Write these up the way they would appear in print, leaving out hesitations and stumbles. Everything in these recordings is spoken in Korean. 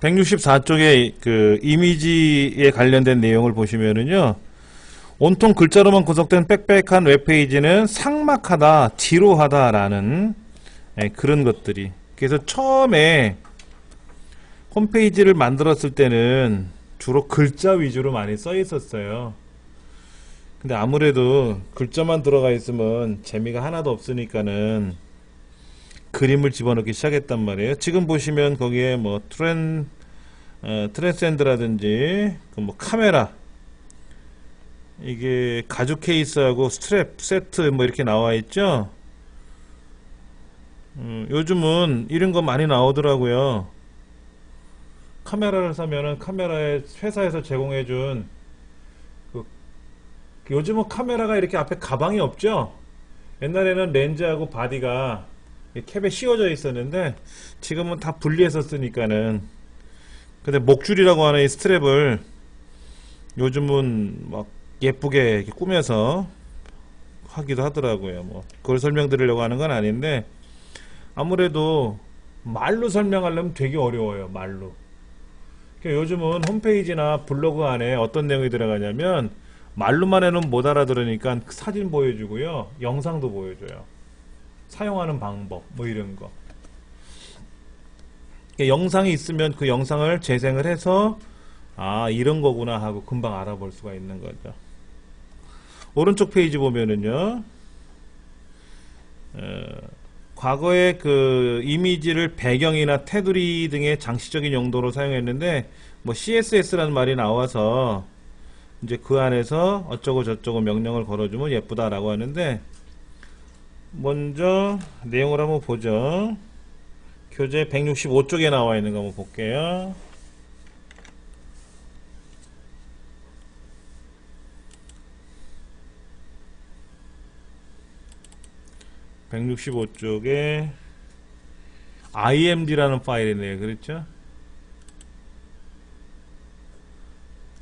164쪽에 그 이미지에 관련된 내용을 보시면은요, 온통 글자로만 구성된 빽빽한 웹페이지는 삭막하다, 지루하다라는 그런 것들이. 그래서 처음에 홈페이지를 만들었을 때는 주로 글자 위주로 많이 써 있었어요. 근데 아무래도 글자만 들어가 있으면 재미가 하나도 없으니까는 그림을 집어넣기 시작했단 말이에요. 지금 보시면 거기에 뭐 트랜스cen드라든지 그 뭐 카메라, 이게 가죽 케이스하고 스트랩 세트 뭐 이렇게 나와 있죠. 요즘은 이런 거 많이 나오더라고요. 카메라를 사면은 카메라에 회사에서 제공해준 그, 요즘은 카메라가 이렇게 앞에 가방이 없죠. 옛날에는 렌즈하고 바디가 캡에 씌워져 있었는데 지금은 다 분리해서 쓰니까는. 근데 목줄이라고 하는 이 스트랩을 요즘은 막 예쁘게 이렇게 꾸며서 하기도 하더라고요. 뭐 그걸 설명드리려고 하는 건 아닌데, 아무래도 말로 설명하려면 되게 어려워요. 말로. 그러니까 요즘은 홈페이지나 블로그 안에 어떤 내용이 들어가냐면 말로만 해는 못 알아들으니까 사진 보여주고요, 영상도 보여줘요. 사용하는 방법 뭐 이런 거. 그러니까 영상이 있으면 그 영상을 재생을 해서 아, 이런 거구나 하고 금방 알아볼 수가 있는 거죠. 오른쪽 페이지 보면은요, 과거에 그 이미지를 배경이나 테두리 등의 장치적인 용도로 사용했는데 뭐 CSS라는 말이 나와서 이제 그 안에서 어쩌고 저쩌고 명령을 걸어주면 예쁘다라고 하는데, 먼저 내용을 한번 보죠. 교재 165쪽에 나와 있는 거 한번 볼게요. 165쪽에 img라는 파일이네요. 그렇죠?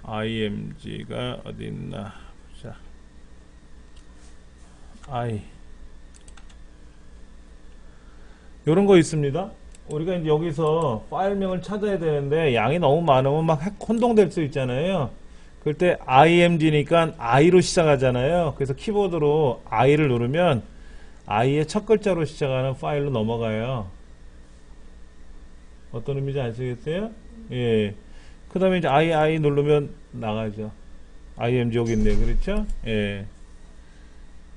img가 어디 있나 보자. 요런 거 있습니다. 우리가 이제 여기서 파일명을 찾아야 되는데 양이 너무 많으면 막 혼동될 수 있잖아요. 그럴 때 img니까 i로 시작하잖아요. 그래서 키보드로 i를 누르면 i의 첫 글자로 시작하는 파일로 넘어가요. 어떤 의미인지 아시겠어요? 예. 그 다음에 이제 I 누르면 나가죠. img 여기 있네요. 그렇죠? 예.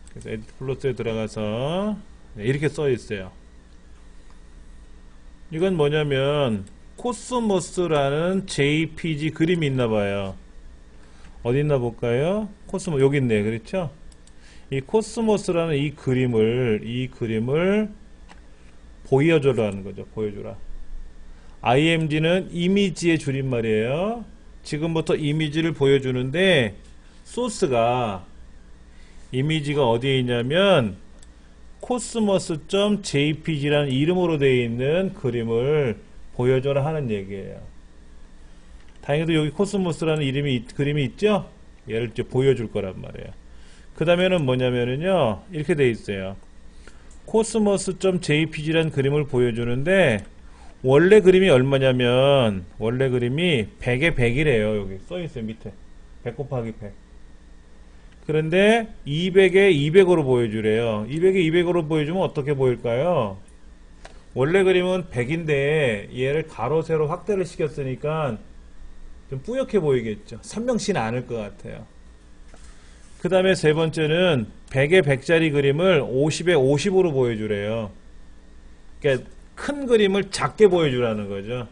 그래서 에디트 플러스에 들어가서 이렇게 써 있어요. 이건 뭐냐면 코스모스라는 JPG 그림이 있나 봐요. 어디 있나 볼까요? 코스모 여기 있네요. 그렇죠? 이 코스모스라는 이 그림을 보여줘라는 거죠. 보여줘라. img는 이미지의 줄임말이에요. 지금부터 이미지를 보여주는데 소스가 이미지가 어디에 있냐면 cosmos.jpg라는 이름으로 되어 있는 그림을 보여줘라 하는 얘기예요. 다행히도 여기 코스모스라는 그림이 있죠? 얘를 이제 보여줄 거란 말이에요. 그 다음에는 뭐냐면요, 이렇게 되어 있어요. cosmos.jpg라는 그림을 보여주는데 원래 그림이 얼마냐면 원래 그림이 100에 100이래요. 여기 써있어요. 밑에 100 곱하기 100. 그런데 200에 200으로 보여주래요. 200에 200으로 보여주면 어떻게 보일까요? 원래 그림은 100인데 얘를 가로 세로 확대를 시켰으니까 좀 뿌옇게 보이겠죠. 선명치는 않을 것 같아요. 그 다음에 세 번째는 100에 100짜리 그림을 50에 50으로 보여주래요. 그러니까 큰 그림을 작게 보여주라는 거죠.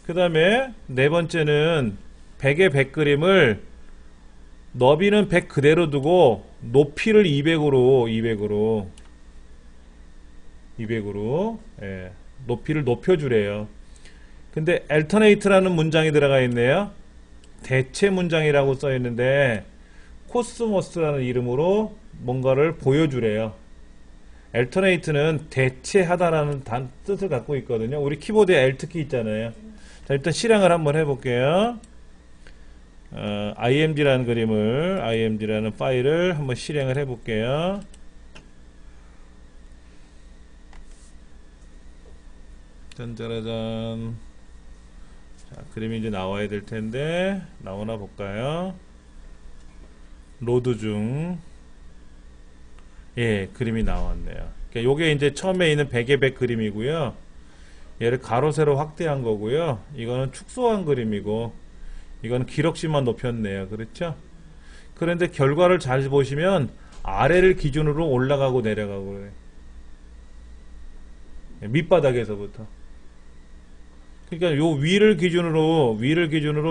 그 다음에 네 번째는 100에 100 그림을 너비는 100 그대로 두고 높이를 200으로 예, 높이를 높여주래요. 근데 alternate라는 문장이 들어가 있네요. 대체 문장이라고 써 있는데 코스모스라는 이름으로 뭔가를 보여주래요. alternate는 대체하다라는 뜻을 갖고 있거든요. 우리 키보드에 Alt키 있잖아요. 자, 일단 실행을 한번 해볼게요. img라는 파일을 한번 실행을 해볼게요. 짠짜라짠. 자, 그림이 이제 나와야 될 텐데 나오나 볼까요? 로드 중. 예, 그림이 나왔네요. 그러니까 요게 이제 처음에 있는 100의 100 그림이고요. 얘를 가로 세로 확대한 거고요. 이거는 축소한 그림이고 이거는 기록심만 높였네요. 그렇죠? 그런데 결과를 잘 보시면 아래를 기준으로 올라가고 내려가고 그래요. 밑바닥에서부터. 그러니까 요 위를 기준으로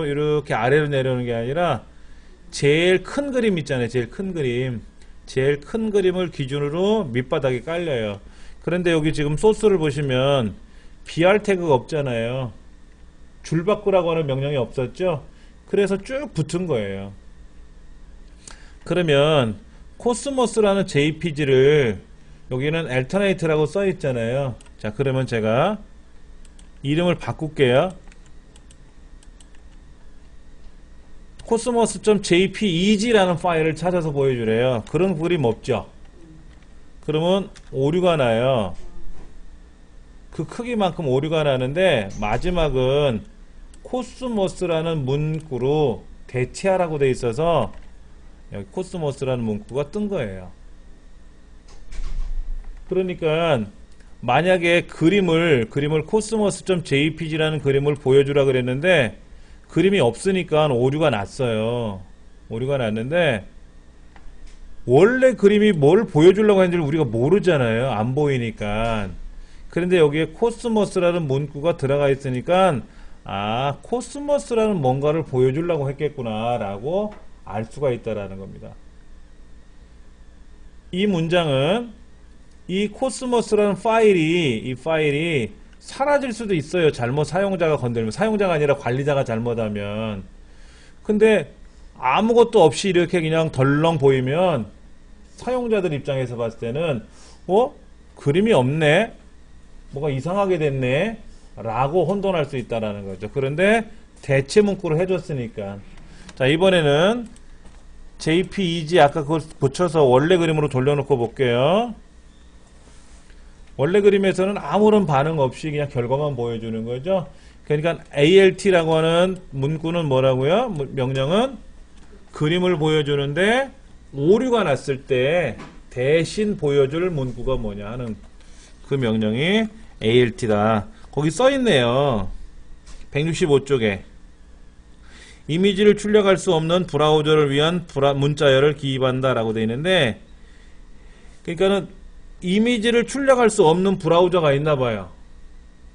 이렇게 아래로 내려오는 게 아니라 제일 큰 그림 있잖아요. 제일 큰 그림을 기준으로 밑바닥에 깔려요. 그런데 여기 지금 소스를 보시면 BR 태그가 없잖아요. 줄 바꾸라고 하는 명령이 없었죠. 그래서 쭉 붙은 거예요. 그러면 코스모스라는 JPG를 여기는 Alternate라고 써 있잖아요. 자, 그러면 제가 이름을 바꿀게요. cosmos.jpeg라는 파일을 찾아서 보여주래요. 그런 그림 없죠? 그러면 오류가 나요. 그 크기만큼 오류가 나는데 마지막은 코스모스라는 문구로 대체하라고 돼 있어서 여기 코스모스라는 문구가 뜬 거예요. 그러니까 만약에 그림을 cosmos.jpg라는 그림을 보여주라 그랬는데 그림이 없으니까 오류가 났어요. 오류가 났는데 원래 그림이 뭘 보여주려고 했는지 우리가 모르잖아요. 안 보이니까. 그런데 여기에 코스모스라는 문구가 들어가 있으니까 아, 코스모스라는 뭔가를 보여주려고 했겠구나 라고 알 수가 있다라는 겁니다. 이 문장은 이 코스모스라는 이 파일이 사라질 수도 있어요. 잘못 사용자가 건들면. 사용자가 아니라 관리자가 잘못하면. 근데 아무것도 없이 이렇게 그냥 덜렁 보이면 사용자들 입장에서 봤을 때는 그림이 없네? 뭐가 이상하게 됐네? 라고 혼돈할 수 있다라는 거죠. 그런데 대체 문구를 해줬으니까. 자, 이번에는 JPEG 아까 그걸 붙여서 원래 그림으로 돌려놓고 볼게요. 원래 그림에서는 아무런 반응 없이 그냥 결과만 보여주는 거죠. 그러니까 ALT라고 하는 문구는 뭐라고요? 명령은 그림을 보여주는데 오류가 났을 때 대신 보여줄 문구가 뭐냐 하는 그 명령이 ALT다. 거기 써있네요. 165쪽에 이미지를 출력할 수 없는 브라우저를 위한 문자열을 기입한다 라고 되어 있는데, 그러니까는 이미지를 출력할 수 없는 브라우저가 있나 봐요.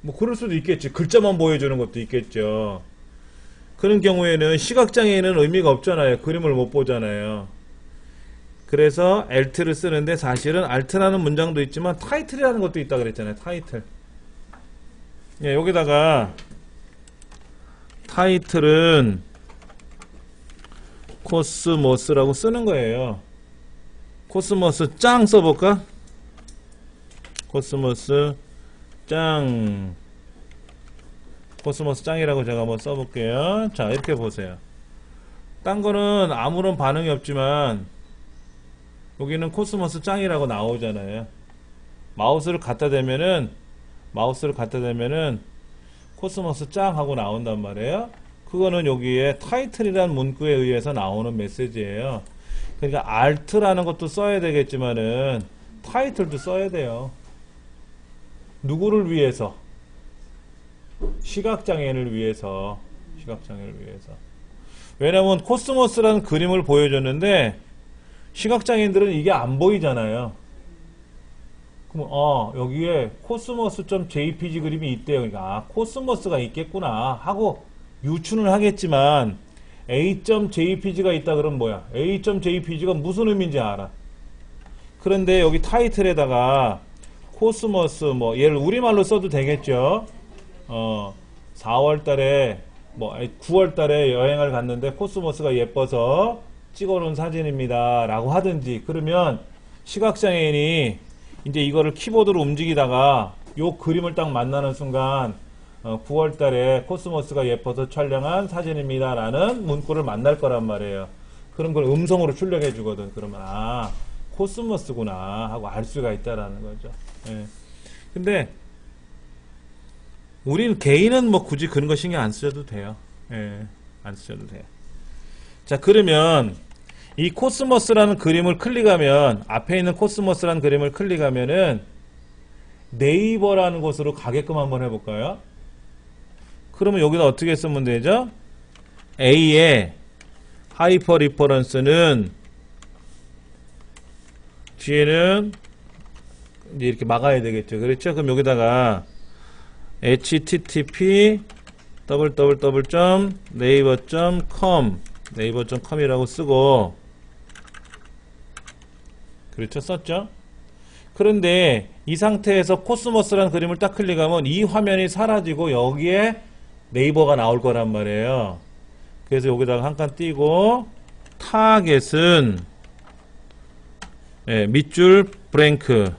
뭐 그럴 수도 있겠지. 글자만 보여주는 것도 있겠죠. 그런 경우에는 시각장애인은 의미가 없잖아요. 그림을 못 보잖아요. 그래서 alt를 쓰는데 사실은 alt라는 문장도 있지만 타이틀이라는 것도 있다 그랬잖아요. 타이틀. 예, 여기다가 타이틀은 코스모스라고 쓰는 거예요. 코스모스 짱 써볼까? 코스모스 짱. 코스모스 짱이라고 제가 한번 써볼게요. 자, 이렇게 보세요. 딴 거는 아무런 반응이 없지만 여기는 코스모스 짱이라고 나오잖아요. 마우스를 갖다 대면은 코스모스 짱 하고 나온단 말이에요. 그거는 여기에 타이틀이라는 문구에 의해서 나오는 메시지예요. 그러니까 alt라는 것도 써야 되겠지만은 타이틀도 써야 돼요. 누구를 위해서? 시각장애인을 위해서. 왜냐면 코스모스라는 그림을 보여줬는데 시각장애인들은 이게 안 보이잖아요. 그럼 여기에 cosmos.jpg 그림이 있대요. 그러니까 코스모스가 있겠구나 하고 유추는 하겠지만 a.jpg가 있다 그러면 뭐야? a.jpg가 무슨 의미인지 알아. 그런데 여기 타이틀에다가 코스모스 얘를 우리말로 써도 되겠죠. 4월달에 9월달에 여행을 갔는데 코스모스가 예뻐서 찍어놓은 사진입니다 라고 하든지, 그러면 시각장애인이 이제 이거를 키보드로 움직이다가 요 그림을 딱 만나는 순간 9월달에 코스모스가 예뻐서 촬영한 사진입니다 라는 문구를 만날 거란 말이에요. 그런 걸 음성으로 출력해 주거든. 그러면 코스모스구나 하고 알 수가 있다라는 거죠. 예. 근데 우리는 개인은 뭐 굳이 그런 거 신경 안 쓰셔도 돼요. 예, 안 쓰셔도 돼요. 자, 그러면 이 코스모스라는 그림을 클릭하면, 앞에 있는 코스모스라는 그림을 클릭하면은 네이버라는 곳으로 가게끔 한번 해볼까요? 그러면 여기다 어떻게 쓰면 되죠? A의 하이퍼 리퍼런스는 뒤에는 이제 이렇게 막아야 되겠죠. 그렇죠? 그럼 여기다가 http naver.com 이라고 쓰고, 그렇죠? 썼죠? 그런데 이 상태에서 코스모스라는 그림을 딱 클릭하면 이 화면이 사라지고 여기에 네이버가 나올 거란 말이에요. 그래서 여기다가 한 칸 띄고 타겟은 밑줄 브랭크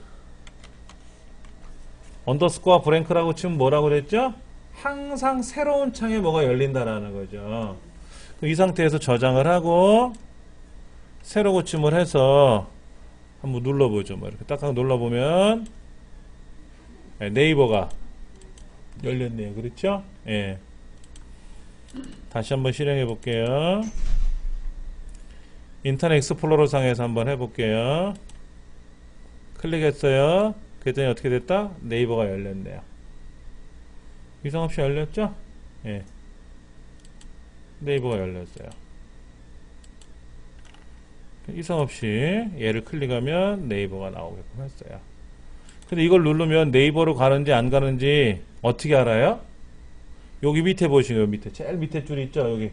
언더스코어 브랭크라고 치면 뭐라고 그랬죠? 항상 새로운 창에 뭐가 열린다라는 거죠. 이 상태에서 저장을 하고 새로 고침을 해서 한번 눌러보죠. 뭐 이렇게 딱 눌러보면 네이버가 열렸네요. 그렇죠? 예. 다시 한번 실행해 볼게요. 인터넷 익스플로러 상에서 한번 해볼게요. 클릭했어요. 그랬더니 어떻게 됐다? 네이버가 열렸네요. 이상 없이 열렸죠? 예. 네이버가 열렸어요. 이상 없이 얘를 클릭하면 네이버가 나오게끔 했어요. 근데 이걸 누르면 네이버로 가는지 안 가는지 어떻게 알아요? 여기 밑에 보시면 밑에 제일 밑에 줄 있죠? 여기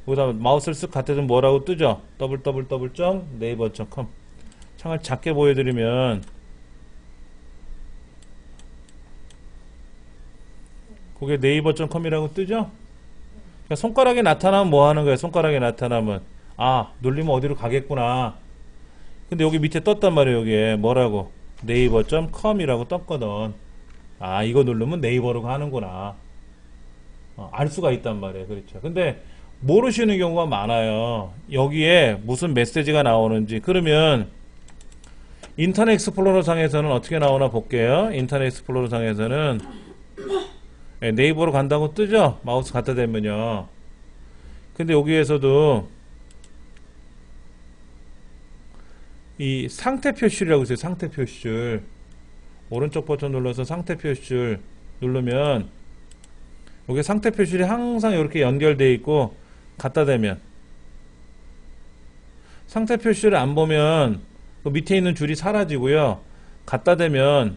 여기다 마우스를 쓱 갖다 대면 뭐라고 뜨죠? www.naver.com 창을 작게 보여드리면 그게 naver.com이라고 뜨죠? 그러니까 손가락이 나타나면 뭐 하는 거예요? 손가락이 나타나면 아, 눌리면 어디로 가겠구나. 근데 여기 밑에 떴단 말이에요. 여기에 뭐라고? naver.com이라고 떴거든. 아, 이거 누르면 네이버로 가는구나. 알 수가 있단 말이에요. 그렇죠. 근데 모르시는 경우가 많아요. 여기에 무슨 메시지가 나오는지. 그러면 인터넷 익스플로러 상에서는 어떻게 나오나 볼게요. 인터넷 익스플로러 상에서는 네이버로 간다고 뜨죠? 마우스 갖다 대면요. 근데 여기에서도 이 상태 표시라고 있어요. 상태 표시줄. 오른쪽 버튼 눌러서 상태 표시줄 누르면 여기 상태 표시줄이 항상 이렇게 연결되어 있고 갖다 대면 상태 표시를 안 보면 그 밑에 있는 줄이 사라지고요. 갖다 대면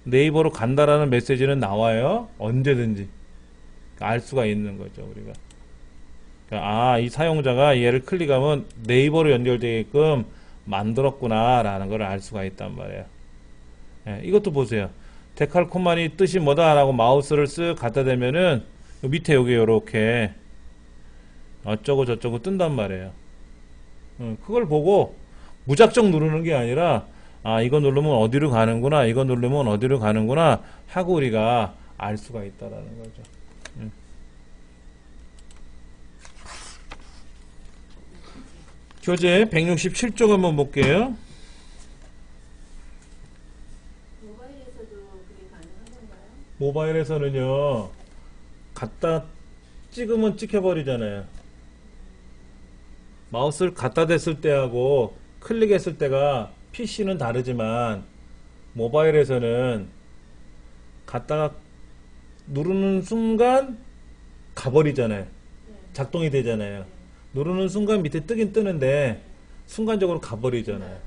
네이버로 간다라는 메시지는 나와요. 언제든지 알 수가 있는 거죠. 우리가 아, 이 사용자가 얘를 클릭하면 네이버로 연결되게끔 만들었구나 라는 걸 알 수가 있단 말이에요. 이것도 보세요. 데칼코마니 뜻이 뭐다 라고 마우스를 쓱 갖다 대면은 밑에 여기 요렇게 어쩌고 저쩌고 뜬단 말이에요. 그걸 보고 무작정 누르는 게 아니라 아, 이거 누르면 어디로 가는구나, 이거 누르면 어디로 가는구나 하고 우리가 알 수가 있다라는 거죠. 교재 167쪽 한번 볼게요. 모바일에서도 그게 가능한 건가요? 모바일에서는요, 갖다 찍으면 찍혀버리잖아요. 마우스를 갖다 댔을 때하고 클릭했을 때가 PC는 다르지만 모바일에서는 갖다가 누르는 순간 가버리잖아요. 작동이 되잖아요. 누르는 순간 밑에 뜨긴 뜨는데 순간적으로 가버리잖아요.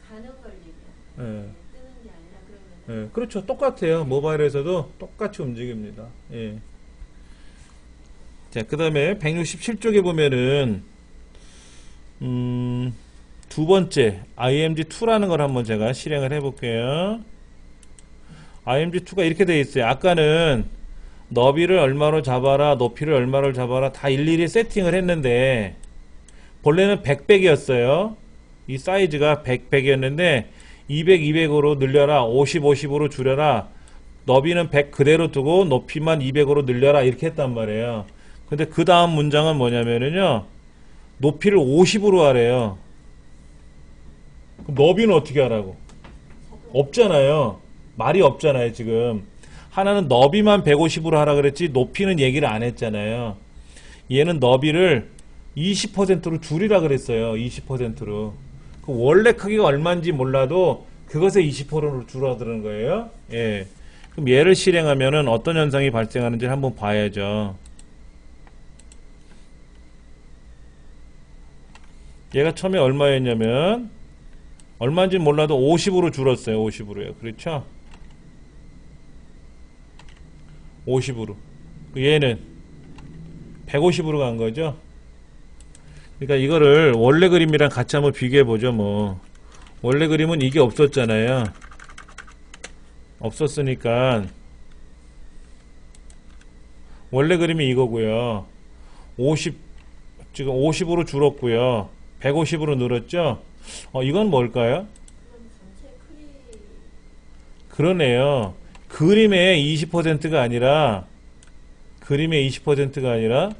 가는 걸 얘기해요. 예. 뜨는 게 아니라 그러면 예, 그렇죠. 똑같아요. 모바일에서도 똑같이 움직입니다. 예. 자, 그 다음에 167쪽에 보면은 두 번째 IMG2라는 걸 한번 제가 실행을 해볼게요. IMG2가 이렇게 되어 있어요. 아까는 너비를 얼마로 잡아라, 높이를 얼마로 잡아라 다 일일이 세팅을 했는데 본래는 100이었어요. 이 사이즈가 100이었는데 200, 200으로 늘려라, 50, 50으로 줄여라, 너비는 100 그대로 두고 높이만 200으로 늘려라 이렇게 했단 말이에요. 근데 그 다음 문장은 뭐냐면은요, 높이를 50으로 하래요. 그럼 너비는 어떻게 하라고? 없잖아요. 말이 없잖아요. 지금 하나는 너비만 150으로 하라 그랬지 높이는 얘기를 안 했잖아요. 얘는 너비를 20%로 줄이라 그랬어요. 20%로. 그 원래 크기가 얼마인지 몰라도 그것에 20%로 줄어드는 거예요. 예. 그럼 얘를 실행하면은 어떤 현상이 발생하는지 한번 봐야죠. 얘가 처음에 얼마였냐면 얼마인지 몰라도 50으로 줄었어요. 50으로요. 그렇죠? 50으로. 얘는 150으로 간 거죠. 그러니까 이거를 원래 그림이랑 같이 한번 비교해 보죠. 뭐 원래 그림은 이게 없었잖아요. 없었으니까 원래 그림이 이거고요. 50 지금 50으로 줄었고요. 150으로 늘었죠. 이건 뭘까요? 그럼 전체 크기 그러네요. 그림의 20%가 아니라 그림의 20%가 아니라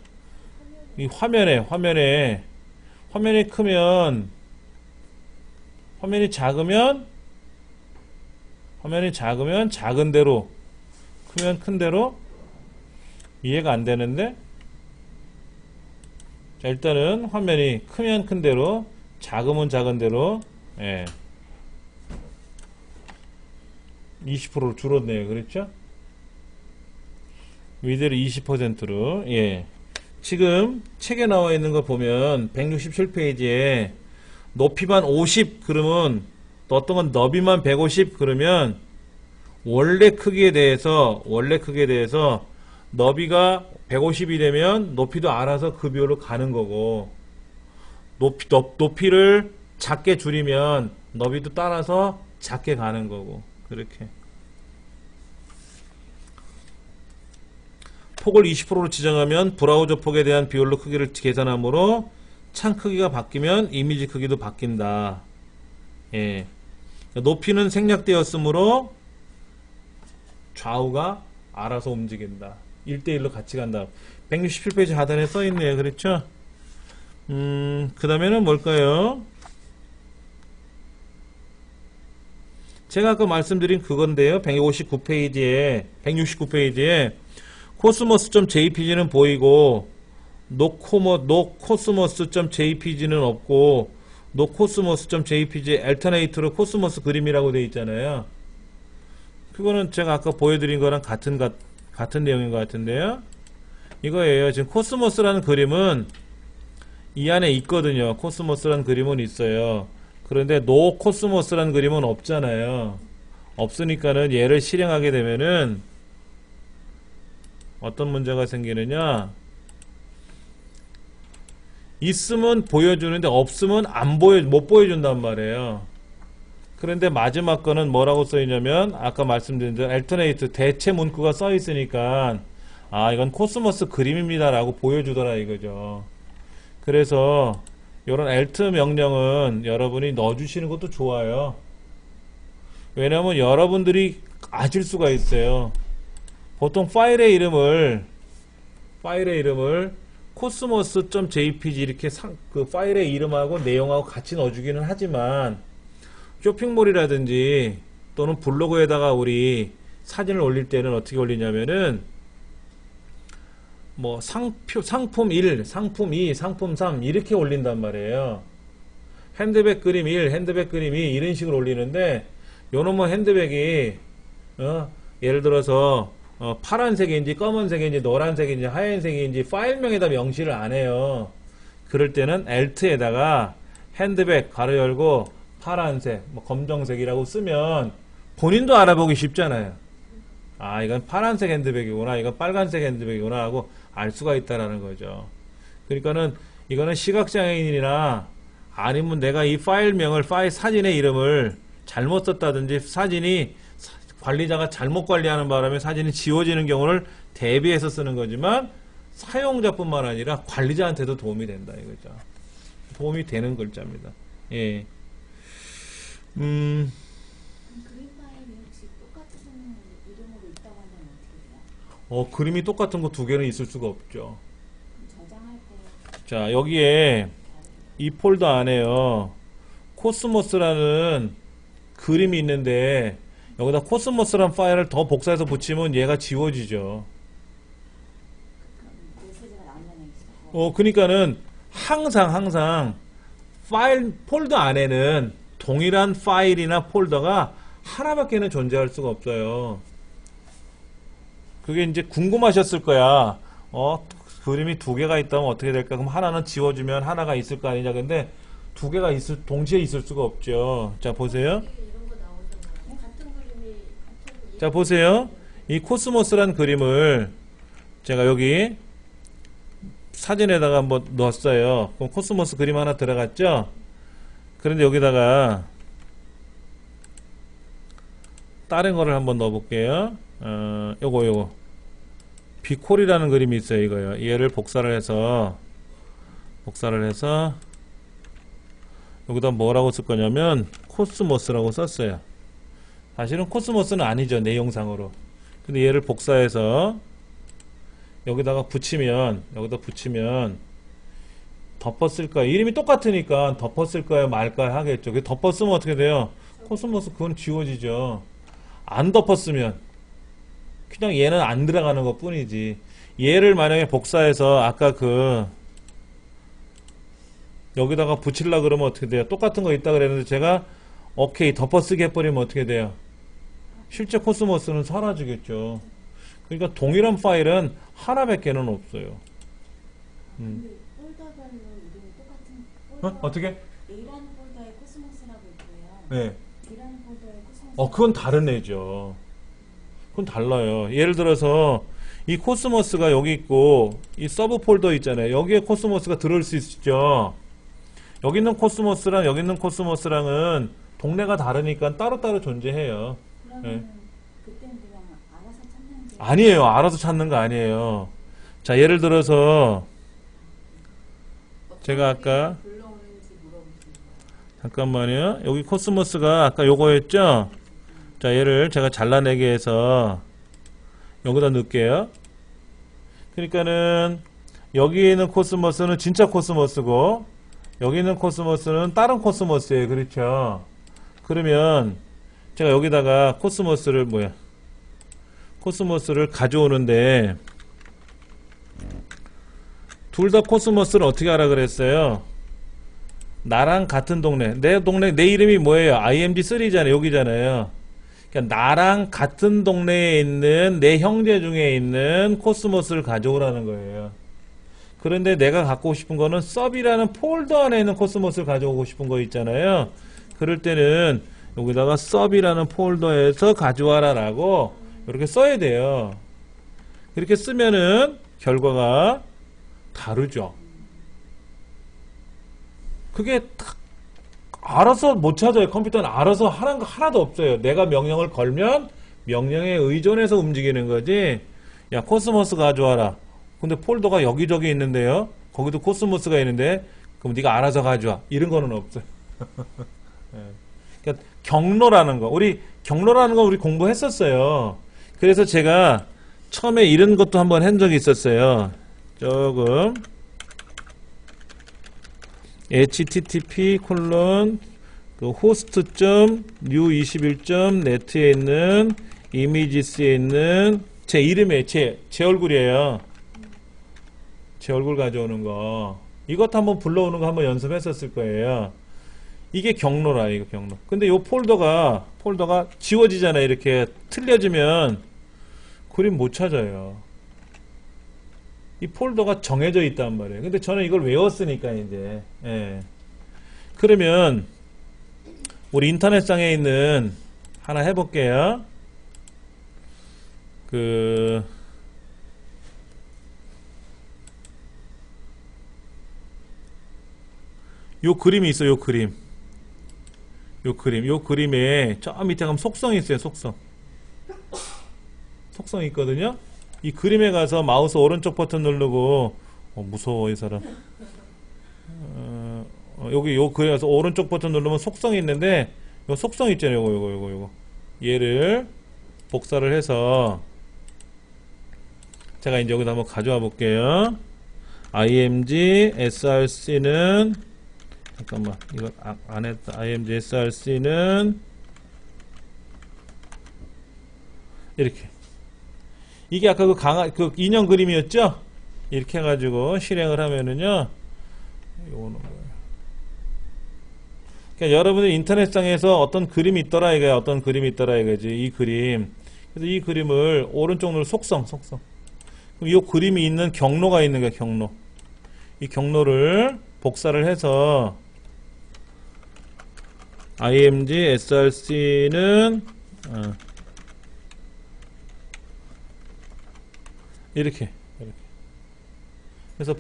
이 화면에 크면 화면이 작으면 작은 대로 크면 큰 대로 이해가 안 되는데 자 일단은 화면이 크면 큰 대로 작으면 작은 대로 예. 20%로 줄었네요. 그렇죠? 위드를 20%로 예. 지금 책에 나와 있는 거 보면 167페이지에 높이만 50 그러면 또 어떤 건 너비만 150 그러면 원래 크기에 대해서 너비가 150이 되면 높이도 알아서 그 비율로 가는 거고 높이를 작게 줄이면 너비도 따라서 작게 가는 거고 그렇게 폭을 20%로 지정하면 브라우저 폭에 대한 비율로 크기를 계산하므로 창 크기가 바뀌면 이미지 크기도 바뀐다. 예. 높이는 생략되었으므로 좌우가 알아서 움직인다. 1대1로 같이 간다. 167페이지 하단에 써있네요. 그렇죠? 그 다음에는 뭘까요? 제가 아까 말씀드린 그건데요. 169페이지에 코스모스.jpg는 보이고 노코스모스.jpg는 없고 노코스모스.jpg 엘터네이트로 코스모스 그림이라고 되어 있잖아요. 그거는 제가 아까 보여드린 거랑 같은 내용인 것 같은데요. 이거예요. 지금 코스모스라는 그림은 이 안에 있거든요. 코스모스라는 그림은 있어요. 그런데 노코스모스라는 그림은 없잖아요. 없으니까는 얘를 실행하게 되면은 어떤 문제가 생기느냐? 있으면 보여주는데 없으면 못 보여준단 말이에요. 그런데 마지막 거는 뭐라고 써있냐면 아까 말씀드린 대로 알터네이트 대체 문구가 써있으니까 이건 코스모스 그림입니다 라고 보여주더라 이거죠. 그래서 이런 alt 명령은 여러분이 넣어주시는 것도 좋아요. 왜냐하면 여러분들이 아실 수가 있어요. 보통 파일의 이름을 cosmos.jpg 이렇게 그 파일의 이름하고 내용하고 같이 넣어주기는 하지만 쇼핑몰이라든지 또는 블로그에다가 우리 사진을 올릴 때는 어떻게 올리냐면은 뭐 상품 1, 상품 2, 상품 3 이렇게 올린단 말이에요. 핸드백 그림 1, 핸드백 그림 2 이런 식으로 올리는데 요놈은 핸드백이 예를 들어서 파란색인지 검은색인지 노란색인지 하얀색인지 파일명에다 명시를 안 해요. 그럴 때는 alt에다가 핸드백 가로 열고 파란색, 뭐 검정색이라고 쓰면 본인도 알아보기 쉽잖아요. 이건 파란색 핸드백이구나, 이건 빨간색 핸드백이구나 하고 알 수가 있다라는 거죠. 그러니까는 이거는 시각장애인이나 아니면 내가 이 파일명을 사진의 이름을 잘못 썼다든지 사진이 관리자가 잘못 관리하는 바람에 사진이 지워지는 경우를 대비해서 쓰는 거지만 사용자뿐만 아니라 관리자한테도 도움이 된다 이거죠. 도움이 되는 글자입니다. 예. 그림 파일이 혹시 똑같은 이름으로 있다고 하면 어떻게 돼요? 그림이 똑같은 거 두 개는 있을 수가 없죠. 저장할 때 자, 여기에 이 폴더 안에요. 코스모스라는 그림이 있는데 여기다 코스모스란 파일을 더 복사해서 붙이면 얘가 지워지죠. 그럼 메시지가 나온다는 얘기죠. 그러니까는 항상 파일 폴더 안에는 동일한 파일이나 폴더가 하나밖에는 존재할 수가 없어요. 그게 이제 궁금하셨을 거야. 그림이 두 개가 있다면 어떻게 될까? 그럼 하나는 지워주면 하나가 있을 거 아니냐. 근데 두 개가 동시에 있을 수가 없죠. 자, 보세요. 이런 거 나오잖아요. 같은 그림이 같은 자, 보세요. 이 코스모스란 그림을 제가 여기 사진에다가 한번 넣었어요. 그럼 코스모스 그림 하나 들어갔죠? 그런데 여기다가 다른 거를 한번 넣어볼게요. 요거. 비콜이라는 그림이 있어요, 이거요. 얘를 복사를 해서 여기다 뭐라고 쓸 거냐면 코스모스라고 썼어요. 사실은 코스모스는 아니죠, 내용상으로. 근데 얘를 복사해서 여기다 붙이면 덮었을까요? 이름이 똑같으니까 덮었을까요, 말까요 하겠죠. 덮었으면 어떻게 돼요? 코스모스 그건 지워지죠. 안 덮었으면 그냥 얘는 안 들어가는 것 뿐이지. 얘를 만약에 복사해서 아까 여기다가 붙이려고 그러면 어떻게 돼요? 똑같은 거 있다 그랬는데 제가 오케이 덮어쓰기 해버리면 어떻게 돼요? 실제 코스모스는 사라지겠죠. 그러니까 동일한 파일은 하나밖에는 없어요. 근데 폴더별로 이름이 똑같은 어떻게? A라는 폴더에 코스모스라고 있고요. 네. B라는 폴더에 코스모스. 그건 다른 애죠. 그건 달라요. 예를 들어서 이 코스모스가 여기 있고 이 서브 폴더 있잖아요. 여기에 코스모스가 들어올 수 있죠. 여기 있는 코스모스랑은 동네가 다르니까 따로따로 존재해요. 그러면 네. 그때는 그냥 알아서 찾는 게 아니에요. 알아서 찾는 거 아니에요. 자, 예를 들어서 제가 아까 불러오는지 물어보시는 거예요. 잠깐만요. 여기 코스모스가 아까 요거였죠? 자, 얘를 제가 잘라내게 해서 여기다 넣을게요. 그러니까는 여기 있는 코스모스는 진짜 코스모스고 여기 있는 코스모스는 다른 코스모스예요. 그렇죠? 그러면 제가 여기다가 코스모스를 가져오는데 둘 다 코스모스를 어떻게 하라 그랬어요? 나랑 같은 동네. 내 이름이 뭐예요? IMG3잖아요. 여기잖아요. 그러니까 나랑 같은 동네에 있는 내 형제 중에 있는 코스모스를 가져오라는 거예요. 그런데 내가 갖고 싶은 거는 서비라는 폴더 안에 있는 코스모스를 가져오고 싶은 거 있잖아요. 그럴 때는 여기다가 서비라는 폴더에서 가져와라 라고 이렇게 써야 돼요. 이렇게 쓰면은 결과가 다르죠. 그게 딱 알아서 못 찾아요. 컴퓨터는 알아서 하는 거 하나도 없어요. 내가 명령을 걸면 명령에 의존해서 움직이는 거지. 야, 코스모스 가져와라. 근데 폴더가 여기저기 있는데요. 거기도 코스모스가 있는데 그럼 네가 알아서 가져와. 이런 거는 없어요. 그러니까 경로라는 거. 우리 공부했었어요. 그래서 제가 처음에 이런 것도 한번 한 적이 있었어요. 조금 http host.new21.net에 있는 images에 있는 제 이름에 제 얼굴이에요. 제 얼굴 가져오는 거. 이것 한번 불러오는 거 한번 연습했었을 거예요. 이게 경로라, 이거 경로. 근데 요 폴더가 지워지잖아요. 이렇게 틀려지면 그림 못 찾아요. 이 폴더가 정해져 있단 말이에요. 근데 저는 이걸 외웠으니까 이제. 예. 그러면 우리 인터넷상에 있는 하나 해볼게요. 요 그림이 있어요. 요 그림에 저 밑에 가면 속성이 있어요. 속성이 있거든요. 이 그림에 가서 마우스 오른쪽 버튼 누르고 무서워 이 사람. 여기 요 그림에 가서 오른쪽 버튼 누르면 속성이 있는데 요 속성 있잖아요. 요거 얘를 복사를 해서 제가 이제 여기다 한번 가져와 볼게요. img src는 잠깐만 이거 안 했다. img src는 이렇게. 이게 아까 그 인형 그림이었죠? 이렇게 해가지고 실행을 하면은요, 오는 거예요. 그러니까 여러분들 인터넷상에서 어떤 그림이 있더라 이거야. 어떤 그림이 있더라 이거지. 이 그림. 그래서 이 그림을 오른쪽 눈 속성. 그럼 이 그림이 있는 경로가 있는 거야, 경로. 이 경로를 복사를 해서 img src는 이렇게. 그래서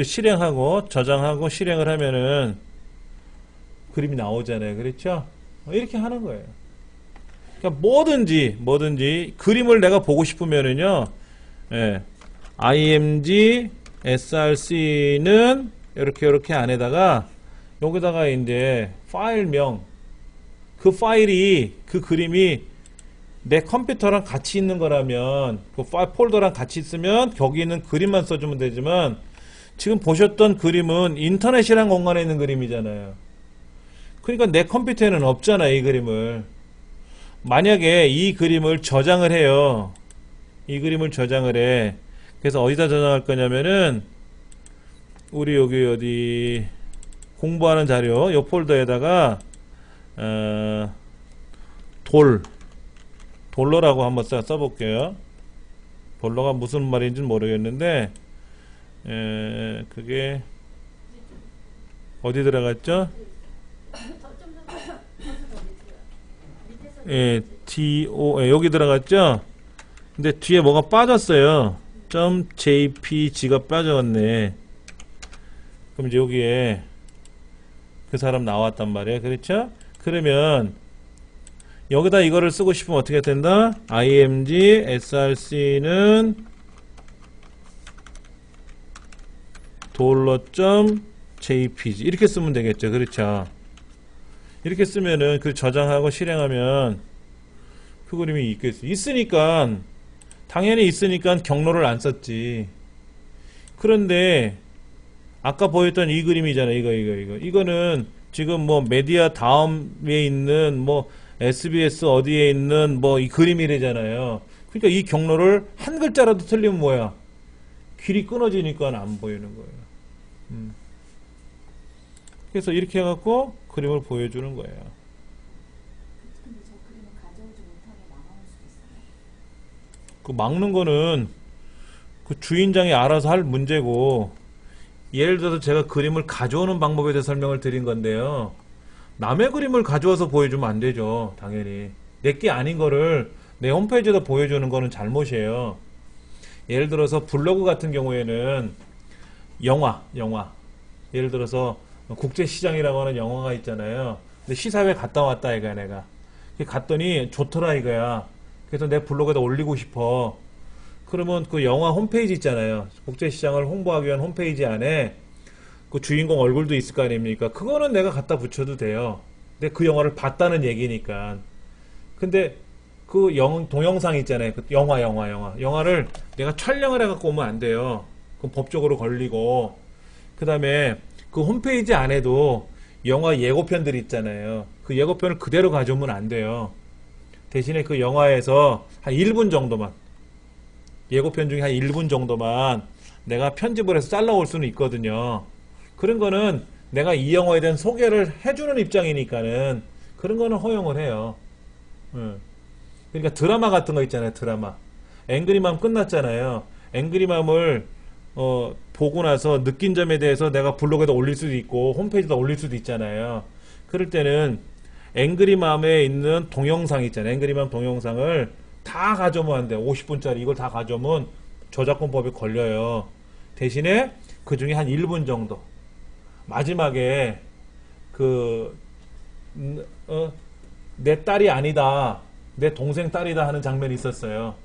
실행하고 저장하고 실행을 하면은 그림이 나오잖아요. 그렇죠? 이렇게 하는 거예요. 그러니까 뭐든지 그림을 내가 보고 싶으면은요, 예, img src는 이렇게 안에다가 여기다가 이제 파일명, 그 파일이 그 그림이 내 컴퓨터랑 같이 있는 거라면 그 파일 폴더랑 같이 있으면 거기 있는 그림만 써주면 되지만 지금 보셨던 그림은 인터넷이란 공간에 있는 그림이잖아요. 그러니까 내 컴퓨터에는 없잖아, 이 그림을. 만약에 이 그림을 저장을 해요. 이 그림을 저장을 해. 그래서 어디다 저장할 거냐면은 우리 여기 어디 공부하는 자료 요 폴더에다가 돌러라고 한번 써볼게요. 돌러가 무슨 말인지 모르겠는데 그게 어디 들어갔죠? 예, 여기 들어갔죠? 근데 뒤에 뭐가 빠졌어요. .jpg가 빠졌네. 그럼 이제 여기에 그 사람 나왔단 말이에요. 그렇죠? 그러면 여기다 이거를 쓰고 싶으면 어떻게 된다? img src는 $.jpg 이렇게 쓰면 되겠죠. 그렇죠? 이렇게 쓰면은 그 저장하고 실행하면 그 그림이 있으니까 당연히 있으니까 경로를 안 썼지. 그런데 아까 보였던 이 그림이잖아. 이거는 지금 뭐 메디아 다음에 있는 뭐 SBS 어디에 있는 뭐 이 그림이래잖아요. 그러니까 이 경로를 한 글자라도 틀리면 뭐야? 길이 끊어지니까 안 보이는 거예요. 그래서 이렇게 해갖고 그림을 보여주는 거예요. 근데 저 그림을 가져오지 못하게 막아놓을 수도 있어요. 그 막는 거는 그 주인장이 알아서 할 문제고, 예를 들어서 제가 그림을 가져오는 방법에 대해 설명을 드린 건데요. 남의 그림을 가져와서 보여주면 안 되죠. 당연히. 내게 아닌 거를 내 홈페이지에다 보여주는 거는 잘못이에요. 예를 들어서 블로그 같은 경우에는 영화. 예를 들어서 국제시장이라고 하는 영화가 있잖아요. 근데 시사회 갔다 왔다 이거야, 내가. 갔더니 좋더라 이거야. 그래서 내 블로그에다 올리고 싶어. 그러면 그 영화 홈페이지 있잖아요. 국제시장을 홍보하기 위한 홈페이지 안에 그 주인공 얼굴도 있을 거 아닙니까? 그거는 내가 갖다 붙여도 돼요. 근데 그 영화를 봤다는 얘기니까. 근데 그 동영상 있잖아요. 그 영화를 내가 촬영을 해갖고 오면 안 돼요. 그럼 법적으로 걸리고. 그 다음에 그 홈페이지 안에도 영화 예고편들이 있잖아요. 그 예고편을 그대로 가져오면 안 돼요. 대신에 그 영화에서 한 1분 정도만, 예고편 중에 한 1분 정도만 내가 편집을 해서 잘라올 수는 있거든요. 그런 거는 내가 이 영화에 대한 소개를 해주는 입장이니까는 그런 거는 허용을 해요. 그러니까 드라마 같은 거 있잖아요. 드라마. 앵그리맘 끝났잖아요. 앵그리맘을 보고 나서 느낀 점에 대해서 내가 블로그에다 올릴 수도 있고 홈페이지에다 올릴 수도 있잖아요. 그럴 때는 앵그리맘에 있는 동영상 있잖아요. 앵그리맘 동영상을 다 가져오면 안 돼요. 50분짜리 이걸 다 가져오면 저작권법에 걸려요. 대신에 그 중에 한 1분 정도 마지막에 내 딸이 아니다, 내 동생 딸이다 하는 장면이 있었어요.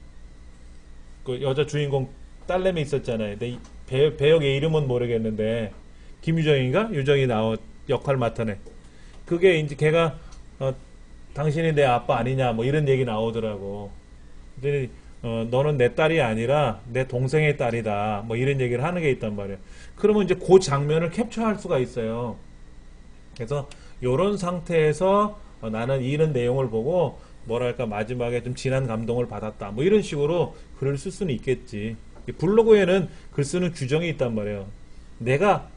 그 여자 주인공 딸내미 있었잖아요. 내 배역의 이름은 모르겠는데 김유정인가? 유정이 역할 맡아내. 그게 이제 걔가 당신이 내 아빠 아니냐 뭐 이런 얘기 나오더라고. 근데 너는 내 딸이 아니라 내 동생의 딸이다 뭐 이런 얘기를 하는 게 있단 말이에요. 그러면 이제 그 장면을 캡처할 수가 있어요. 그래서 이런 상태에서 나는 이런 내용을 보고 뭐랄까 마지막에 좀 진한 감동을 받았다 뭐 이런 식으로 글을 쓸 수는 있겠지. 블로그에는 글 쓰는 규정이 있단 말이에요. 내가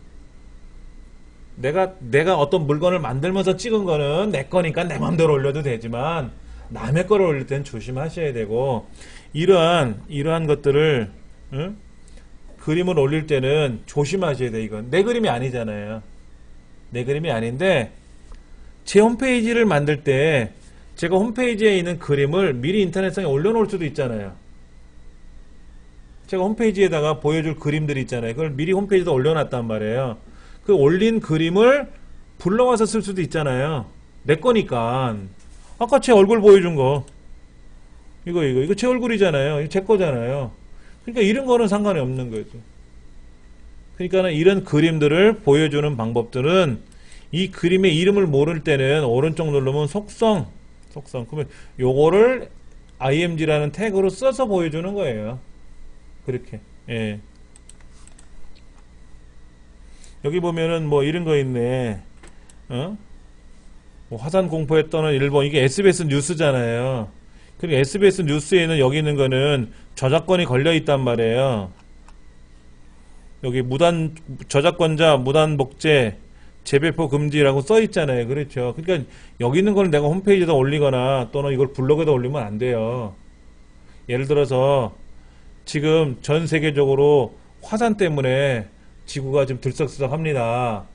어떤 물건을 만들면서 찍은 거는 내 거니까 내 마음대로 올려도 되지만 남의 거를 올릴 때는 조심하셔야 되고, 이러한 것들을, 응? 그림을 올릴 때는 조심하셔야 돼. 이건 내 그림이 아니잖아요. 내 그림이 아닌데 제 홈페이지를 만들 때 제가 홈페이지에 있는 그림을 미리 인터넷상에 올려놓을 수도 있잖아요. 제가 홈페이지에다가 보여줄 그림들이 있잖아요. 그걸 미리 홈페이지에 올려놨단 말이에요. 그 올린 그림을 불러와서 쓸 수도 있잖아요. 내 거니까. 아까 제 얼굴 보여준 거. 이거 제 얼굴이잖아요. 이거 제 거잖아요. 그러니까 이런 거는 상관이 없는 거죠. 그러니까 이런 그림들을 보여주는 방법들은 이 그림의 이름을 모를 때는 오른쪽 누르면 속성. 그러면 요거를 img라는 태그로 써서 보여주는 거예요. 그렇게. 예. 여기 보면은 뭐 이런 거 있네. 뭐 화산 공포에 떠는 일본, 이게 SBS 뉴스잖아요. 그리고 SBS 뉴스에는 여기 있는 거는 저작권이 걸려 있단 말이에요. 여기 저작권자 무단 복제 재배포 금지라고 써 있잖아요. 그렇죠. 그러니까 여기 있는 걸 내가 홈페이지에다 올리거나 또는 이걸 블로그에다 올리면 안 돼요. 예를 들어서 지금 전 세계적으로 화산 때문에 지구가 지금 들썩들썩합니다.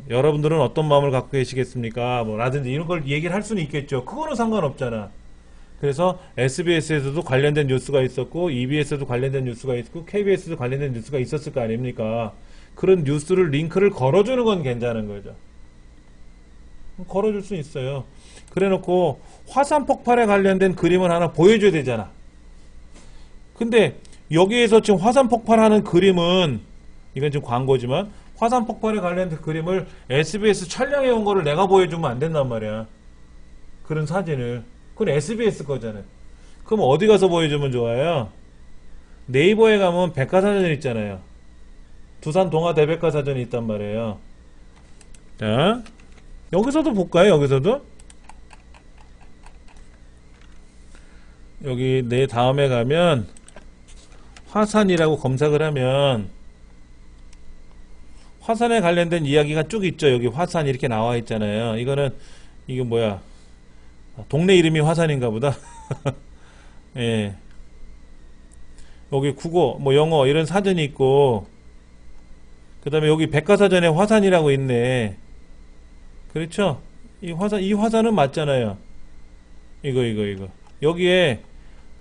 여러분들은 어떤 마음을 갖고 계시겠습니까? 뭐 라든지 이런 걸 얘기를 할 수는 있겠죠. 그거는 상관없잖아. 그래서 SBS에서도 관련된 뉴스가 있었고, EBS에도 관련된 뉴스가 있고, KBS에도 관련된 뉴스가 있었을 거 아닙니까? 그런 뉴스를 링크를 걸어주는 건 괜찮은 거죠. 걸어줄 수 있어요. 그래놓고 화산 폭발에 관련된 그림을 하나 보여줘야 되잖아. 근데 여기에서 지금 화산 폭발하는 그림은, 이건 지금 광고지만 화산 폭발에 관련된 그림을 SBS 촬영해 온 거를 내가 보여주면 안 된단 말이야. 그런 사진을. 그건 SBS 거잖아요. 그럼 어디 가서 보여주면 좋아요? 네이버에 가면 백과사전 있잖아요. 두산 동아대백과사전이 있단 말이에요. 자, 여기서도 볼까요? 여기서도 여기 내 다음에 가면 화산이라고 검색을 하면 화산에 관련된 이야기가 쭉 있죠. 여기 화산 이렇게 나와 있잖아요. 이게 뭐야? 동네 이름이 화산인가 보다. 예. 여기 국어, 뭐 영어 이런 사전이 있고, 그 다음에 여기 백과사전에 화산이라고 있네. 그렇죠? 이 화산은 맞잖아요. 이거. 여기에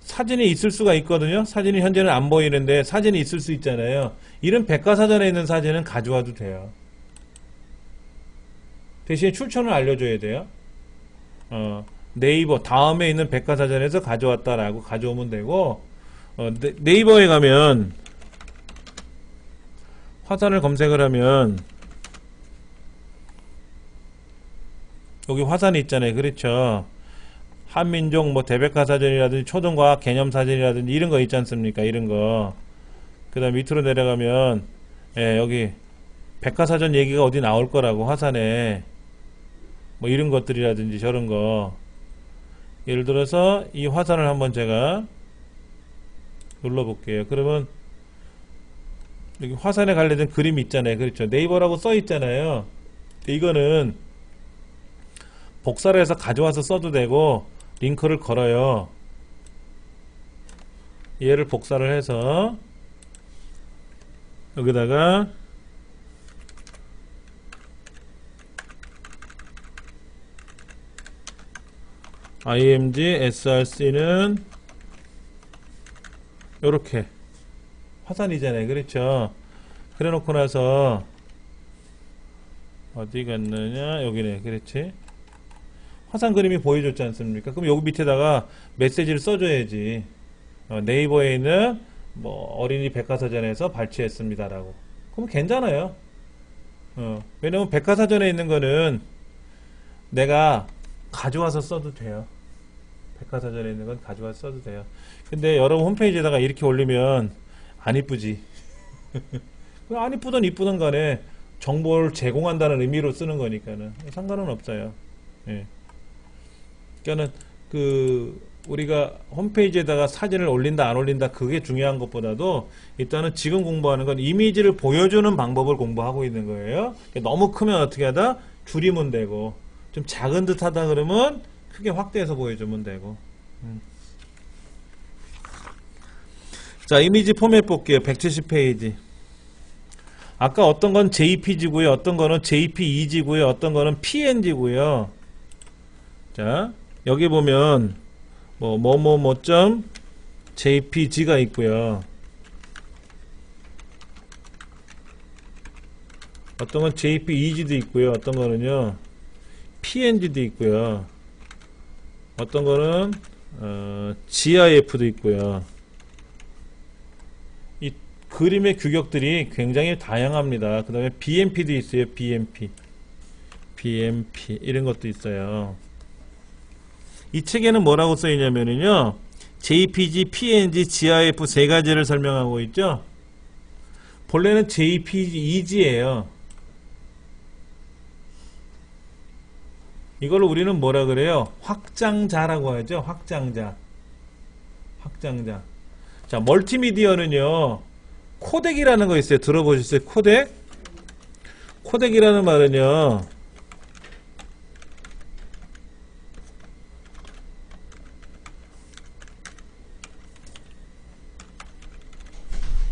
사진이 있을 수가 있거든요. 사진이 현재는 안 보이는데 사진이 있을 수 있잖아요. 이런 백과사전에 있는 사진은 가져와도 돼요. 대신 출처는 알려줘야 돼요. 네이버 다음에 있는 백과사전에서 가져왔다라고 가져오면 되고, 네이버에 가면 화산을 검색을 하면 여기 화산이 있잖아요. 그렇죠? 한민족 뭐 대백과사전이라든지 초등과학 개념사전이라든지 이런 거 있지 않습니까? 이런 거. 그 다음 밑으로 내려가면 여기 백과사전 얘기가 어디 나올 거라고, 화산에 뭐 이런 것들이라든지 저런 거. 예를 들어서 이 화산을 한번 제가 눌러볼게요. 그러면 여기 화산에 관련된 그림이 있잖아요. 그렇죠? 네이버라고 써 있잖아요. 이거는 복사를 해서 가져와서 써도 되고 링크를 걸어요. 얘를 복사를 해서 여기다가 img src는 요렇게 화산이잖아요. 그렇죠? 그래 놓고 나서 어디 갔느냐, 여기네. 그렇지? 화산 그림이 보여줬지 않습니까? 그럼 여기 밑에다가 메시지를 써줘야지. 네이버에 있는 뭐 어린이 백과사전에서 발췌했습니다라고. 그럼 괜찮아요. 왜냐면 백과사전에 있는 거는 내가 가져와서 써도 돼요. 백과사전에 있는 건 가져와서 써도 돼요. 근데 여러분 홈페이지에다가 이렇게 올리면 안 이쁘지. 안 이쁘든 이쁘든 간에 정보를 제공한다는 의미로 쓰는 거니까는 상관은 없어요. 예. 그러니까는 우리가 홈페이지에다가 사진을 올린다 안 올린다 그게 중요한 것보다도 일단은 지금 공부하는 건 이미지를 보여주는 방법을 공부하고 있는 거예요. 너무 크면 어떻게 하다? 줄이면 되고, 좀 작은 듯 하다 그러면 크게 확대해서 보여주면 되고. 자, 이미지 포맷 볼게요. 170페이지. 아까 어떤 건 JPG고요. 어떤 거는 JPEG고요. 어떤 거는 PNG고요. 자, 여기 보면 뭐뭐뭐점 JPG가 있고요. 어떤 건 JPEG도 있고요. 어떤 거는요 PNG도 있고요. 어떤 거는 GIF도 있고요. 이 그림의 규격들이 굉장히 다양합니다. 그 다음에 BMP도 있어요. BMP 이런 것도 있어요. 이 책에는 뭐라고 써있냐면요, JPG, PNG, GIF 세 가지를 설명하고 있죠. 본래는 JPEG예요. 이걸 우리는 뭐라 그래요? 확장자라고 하죠. 확장자. 자, 멀티미디어는요, 코덱이라는 거 있어요. 들어보셨어요? 코덱이라는 말은요,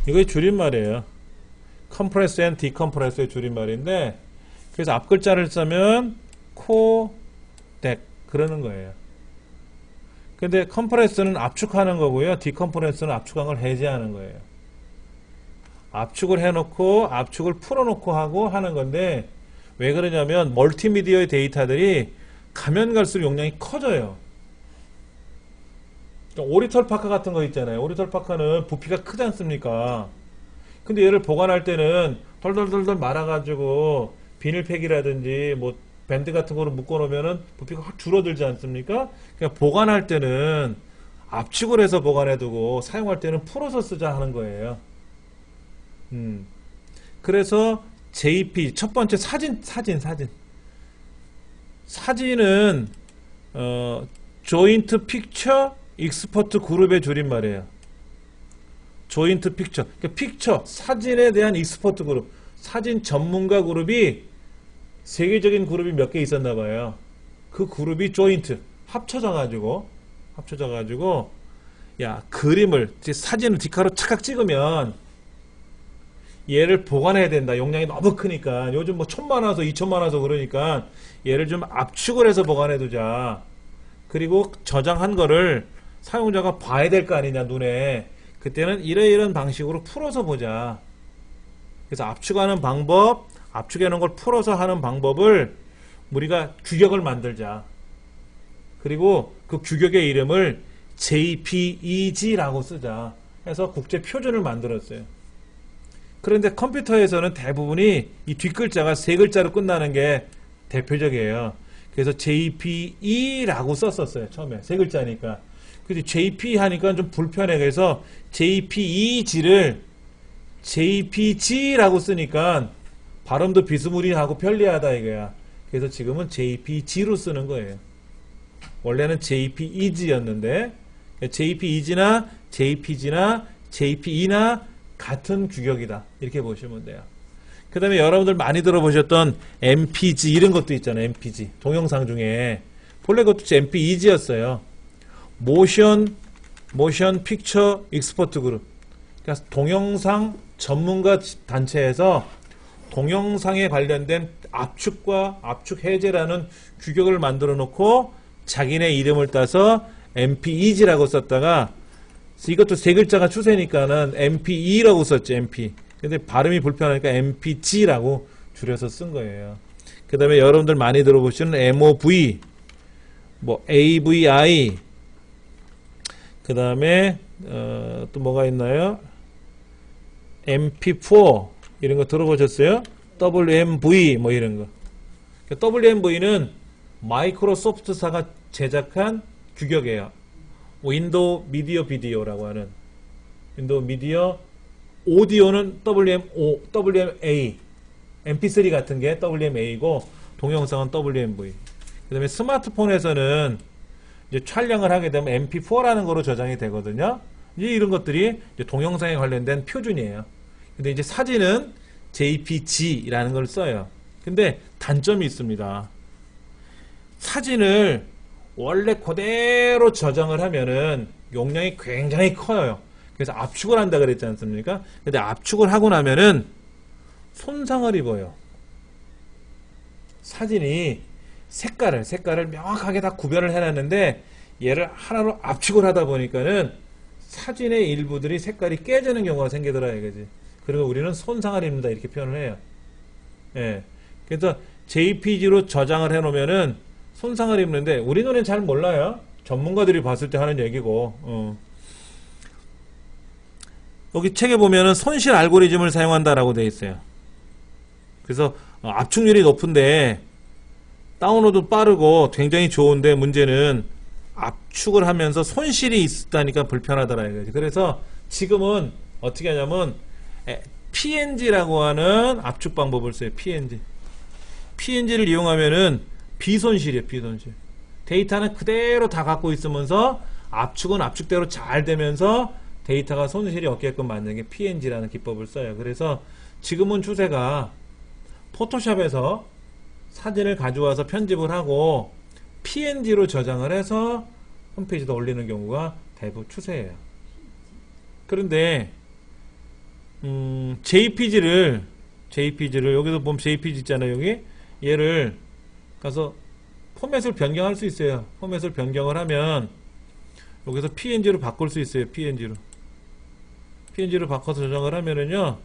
이거의 줄임말이에요. 컴프레스 앤 디컴프레스의 줄임말인데, 그래서 앞글자를 쓰면 코덱 그러는 거예요. 근데 컴프레스는 압축하는 거고요. 디컴프레스는 압축한 걸 해제하는 거예요. 압축을 해놓고 압축을 풀어놓고 하고 하는 건데, 왜 그러냐면 멀티미디어의 데이터들이 가면 갈수록 용량이 커져요. 오리털 파카 같은 거 있잖아요. 오리털 파카는 부피가 크지 않습니까? 근데 얘를 보관할 때는 덜덜덜덜 말아가지고 비닐팩이라든지 뭐 밴드 같은 거로 묶어놓으면은 부피가 확 줄어들지 않습니까? 그러니까 보관할 때는 압축을 해서 보관해두고 사용할 때는 풀어서 쓰자 하는 거예요. 그래서 JP 첫 번째 사진은 조인트 픽처 익스퍼트 그룹의 줄임말이에요. 조인트 픽처. 그러니까 픽처, 사진에 대한 익스퍼트 그룹. 사진 전문가 그룹이 세계적인 그룹이 몇 개 있었나 봐요. 그 그룹이 조인트. 합쳐져가지고, 야, 그림을, 사진을 디카로 착각 찍으면 얘를 보관해야 된다. 용량이 너무 크니까. 요즘 뭐 1000만 와서 2000만 와서 그러니까 얘를 좀 압축을 해서 보관해두자. 그리고 저장한 거를 사용자가 봐야 될 거 아니냐, 눈에. 그때는 이런 방식으로 풀어서 보자. 그래서 압축하는 방법, 압축해 놓은 걸 풀어서 하는 방법을 우리가 규격을 만들자. 그리고 그 규격의 이름을 JPEG라고 쓰자. 해서 국제 표준을 만들었어요. 그런데 컴퓨터에서는 대부분이 이 뒷글자가 세 글자로 끝나는 게 대표적이에요. 그래서 JPE라고 썼었어요. 처음에 세 글자니까. 근데 JP 하니까 좀 불편해. 그래서 JPEG를 JPG라고 쓰니까 발음도 비스무리하고 편리하다 이거야. 그래서 지금은 JPG로 쓰는 거예요. 원래는 JPEG였는데 JPEG나 JPG나 JPE나 같은 규격이다. 이렇게 보시면 돼요. 그 다음에 여러분들 많이 들어보셨던 MPG 이런 것도 있잖아요. MPG 동영상 중에 본래 그것도 MPEG였어요. 모션 픽처 익스퍼트 그룹. 그러니까 동영상 전문가 단체에서 동영상에 관련된 압축과 압축 해제라는 규격을 만들어 놓고 자기네 이름을 따서 MPEG라고 썼다가, 이것도 세 글자가 추세니까는 MPE라고 썼죠. MP. 근데 발음이 불편하니까 MPG라고 줄여서 쓴 거예요. 그 다음에 여러분들 많이 들어보시는 MOV, 뭐 AVI, 그 다음에 또 뭐가 있나요? MP4 이런 거 들어보셨어요? WMV 뭐 이런 거. WMV는 마이크로소프트사가 제작한 규격이에요. 윈도우 미디어 비디오라고 하는. 윈도우 미디어 오디오는 WMA, MP3 같은 게 WMA고 동영상은 WMV. 그 다음에 스마트폰에서는 이제 촬영을 하게 되면 MP4라는 거로 저장이 되거든요. 이제 이런 것들이 이제 동영상에 관련된 표준이에요. 근데 이제 사진은 JPG라는 걸 써요. 근데 단점이 있습니다. 사진을 원래 그대로 저장을 하면은 용량이 굉장히 커요. 그래서 압축을 한다 그랬지 않습니까? 근데 압축을 하고 나면은 손상을 입어요. 사진이 색깔을 명확하게 다 구별을 해놨는데 얘를 하나로 압축을 하다 보니까는 사진의 일부들이 색깔이 깨지는 경우가 생기더라 이거지. 그리고 우리는 손상을 입는다 이렇게 표현을 해요. 예. 그래서 JPG로 저장을 해놓으면은 손상을 입는데 우리 눈엔 잘 몰라요. 전문가들이 봤을 때 하는 얘기고. 여기 책에 보면은 손실 알고리즘을 사용한다라고 되어 있어요. 그래서 압축률이 높은데 다운로드 빠르고 굉장히 좋은데 문제는 압축을 하면서 손실이 있다니까 불편하더라 이거지. 그래서 지금은 어떻게 하냐면 PNG라고 하는 압축 방법을 써요. PNG를 이용하면은 비손실이에요. 비손실. 데이터는 그대로 다 갖고 있으면서 압축은 압축대로 잘 되면서 데이터가 손실이 없게끔 만드는 게 PNG라는 기법을 써요. 그래서 지금은 추세가 포토샵에서 사진을 가져와서 편집을 하고 PNG로 저장을 해서 홈페이지에 올리는 경우가 대부분 추세예요. 그런데 JPG를 여기서 보면 JPG 있잖아요. 여기 얘를 가서 포맷을 변경할 수 있어요. 포맷을 변경을 하면 여기서 PNG로 바꿀 수 있어요. PNG로 바꿔서 저장을 하면은요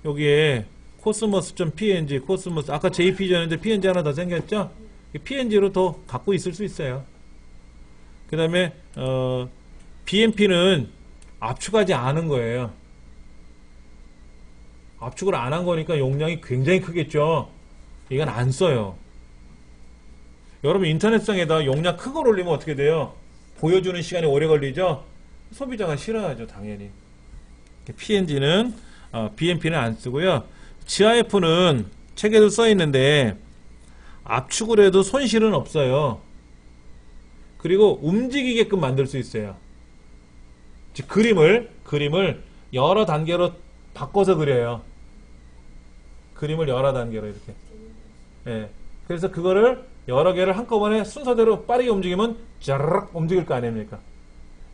여기에 코스모스.png 코스모스 아까 JPG였는데 PNG 하나 더 생겼죠? PNG로 더 갖고 있을 수 있어요. 그 다음에 BMP는 압축하지 않은 거예요. 압축을 안 한 거니까 용량이 굉장히 크겠죠. 이건 안 써요. 여러분 인터넷상에다 용량 큰 걸 올리면 어떻게 돼요? 보여주는 시간이 오래 걸리죠? 소비자가 싫어하죠 당연히. PNG는 BMP는 안 쓰고요. GIF는 책에도 써 있는데 압축을 해도 손실은 없어요. 그리고 움직이게끔 만들 수 있어요. 즉 그림을 여러 단계로 바꿔서 그려요. 그림을 여러 단계로 이렇게. 예. 그래서 그거를 여러 개를 한꺼번에 순서대로 빠르게 움직이면 짜르륵 움직일 거 아닙니까?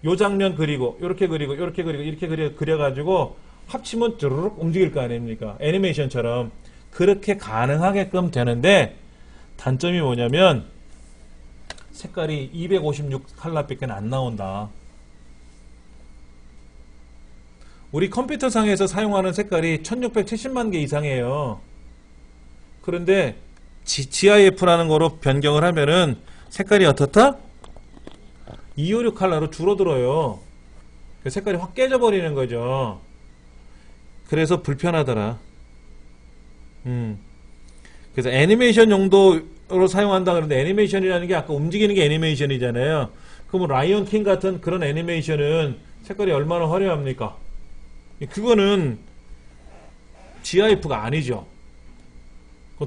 요 장면 그리고 요렇게 그리고 요렇게 그리고 이렇게 그려가지고 합치면 쭈르륵 움직일 거 아닙니까? 애니메이션처럼 그렇게 가능하게끔 되는데 단점이 뭐냐면 색깔이 256 컬러밖에 안 나온다. 우리 컴퓨터상에서 사용하는 색깔이 1670만 개 이상이에요. 그런데 GIF라는 거로 변경을 하면은 색깔이 어떻다? 256 컬러로 줄어들어요. 색깔이 확 깨져버리는 거죠. 그래서 불편하더라. 그래서 애니메이션 용도로 사용한다 그러는데 애니메이션이라는 게 아까 움직이는 게 애니메이션이잖아요. 그럼 라이온 킹 같은 그런 애니메이션은 색깔이 얼마나 화려합니까? 그거는 GIF가 아니죠.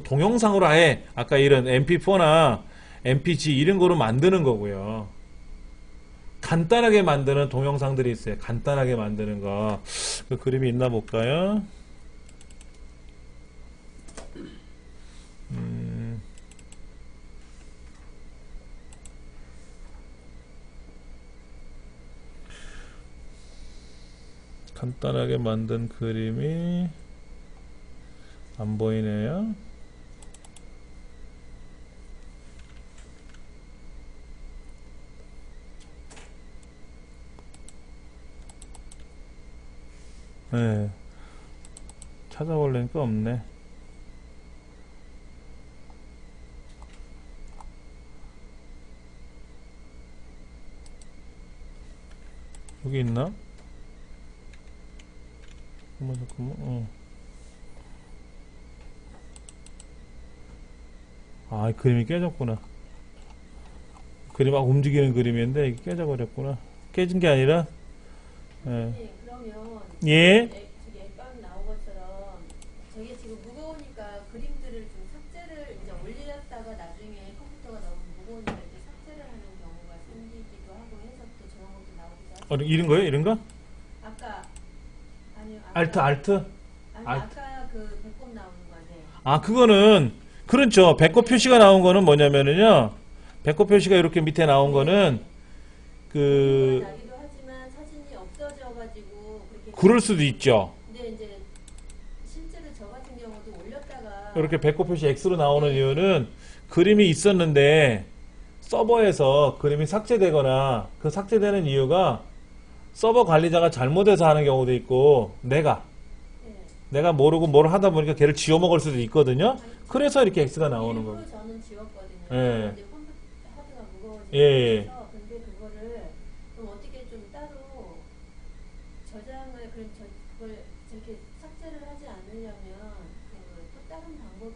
동영상으로 아예 아까 이런 MP4나 MPG 이런 거로 만드는 거고요. 간단하게 만드는 동영상들이 있어요. 간단하게 만드는 거. 그 그림이 있나 볼까요? 간단하게 만든 그림이 안 보이네요. 네. 찾아보려니까 없네. 여기 있나? 잠깐만. 아, 그림이 깨졌구나. 그림 막 움직이는 그림인데 이게 깨져버렸구나. 깨진 게 아니라. 네, 그러면 예. 저기 앱방 나온 것처럼 저게 지금 무거우니까 그림들을 좀 삭제를 이제 올렸다가 나중에 컴퓨터가 너무 무거우니까 이제 삭제를 하는 경우가 이런 거요? 이런 거? 아까 아니요. 알트? 아니 알트. 아까 그 배꼽 나오는 거네. 아, 그거는, 그렇죠. 배꼽 표시가 나온 거는 뭐냐면은요, 배꼽 표시가 이렇게 밑에 나온 거는, 그, 나기도 하지만 사진이 없어져가지고 그렇게. 그럴 수도 있죠. 근데 이제 실제로 저 같은 경우도 올렸다가 이렇게 배꼽 표시 X로 나오는 이유는 그림이 있었는데, 서버에서 그림이 삭제되거나, 그 삭제되는 이유가 서버 관리자가 잘못해서 하는 경우도 있고, 내가 모르고 뭘 하다 보니까 걔를 지워먹을 수도 있거든요. 그래서 이렇게 X가 나오는 일부러 거예요. 저는 지웠거든요. 예. 이제 컴퓨터 하드가 예, 예. 무거워져서 근데 그거를 좀 어떻게 좀 따로 저장을 그걸 저렇게 삭제를 하지 않으려면 또 다른 방법이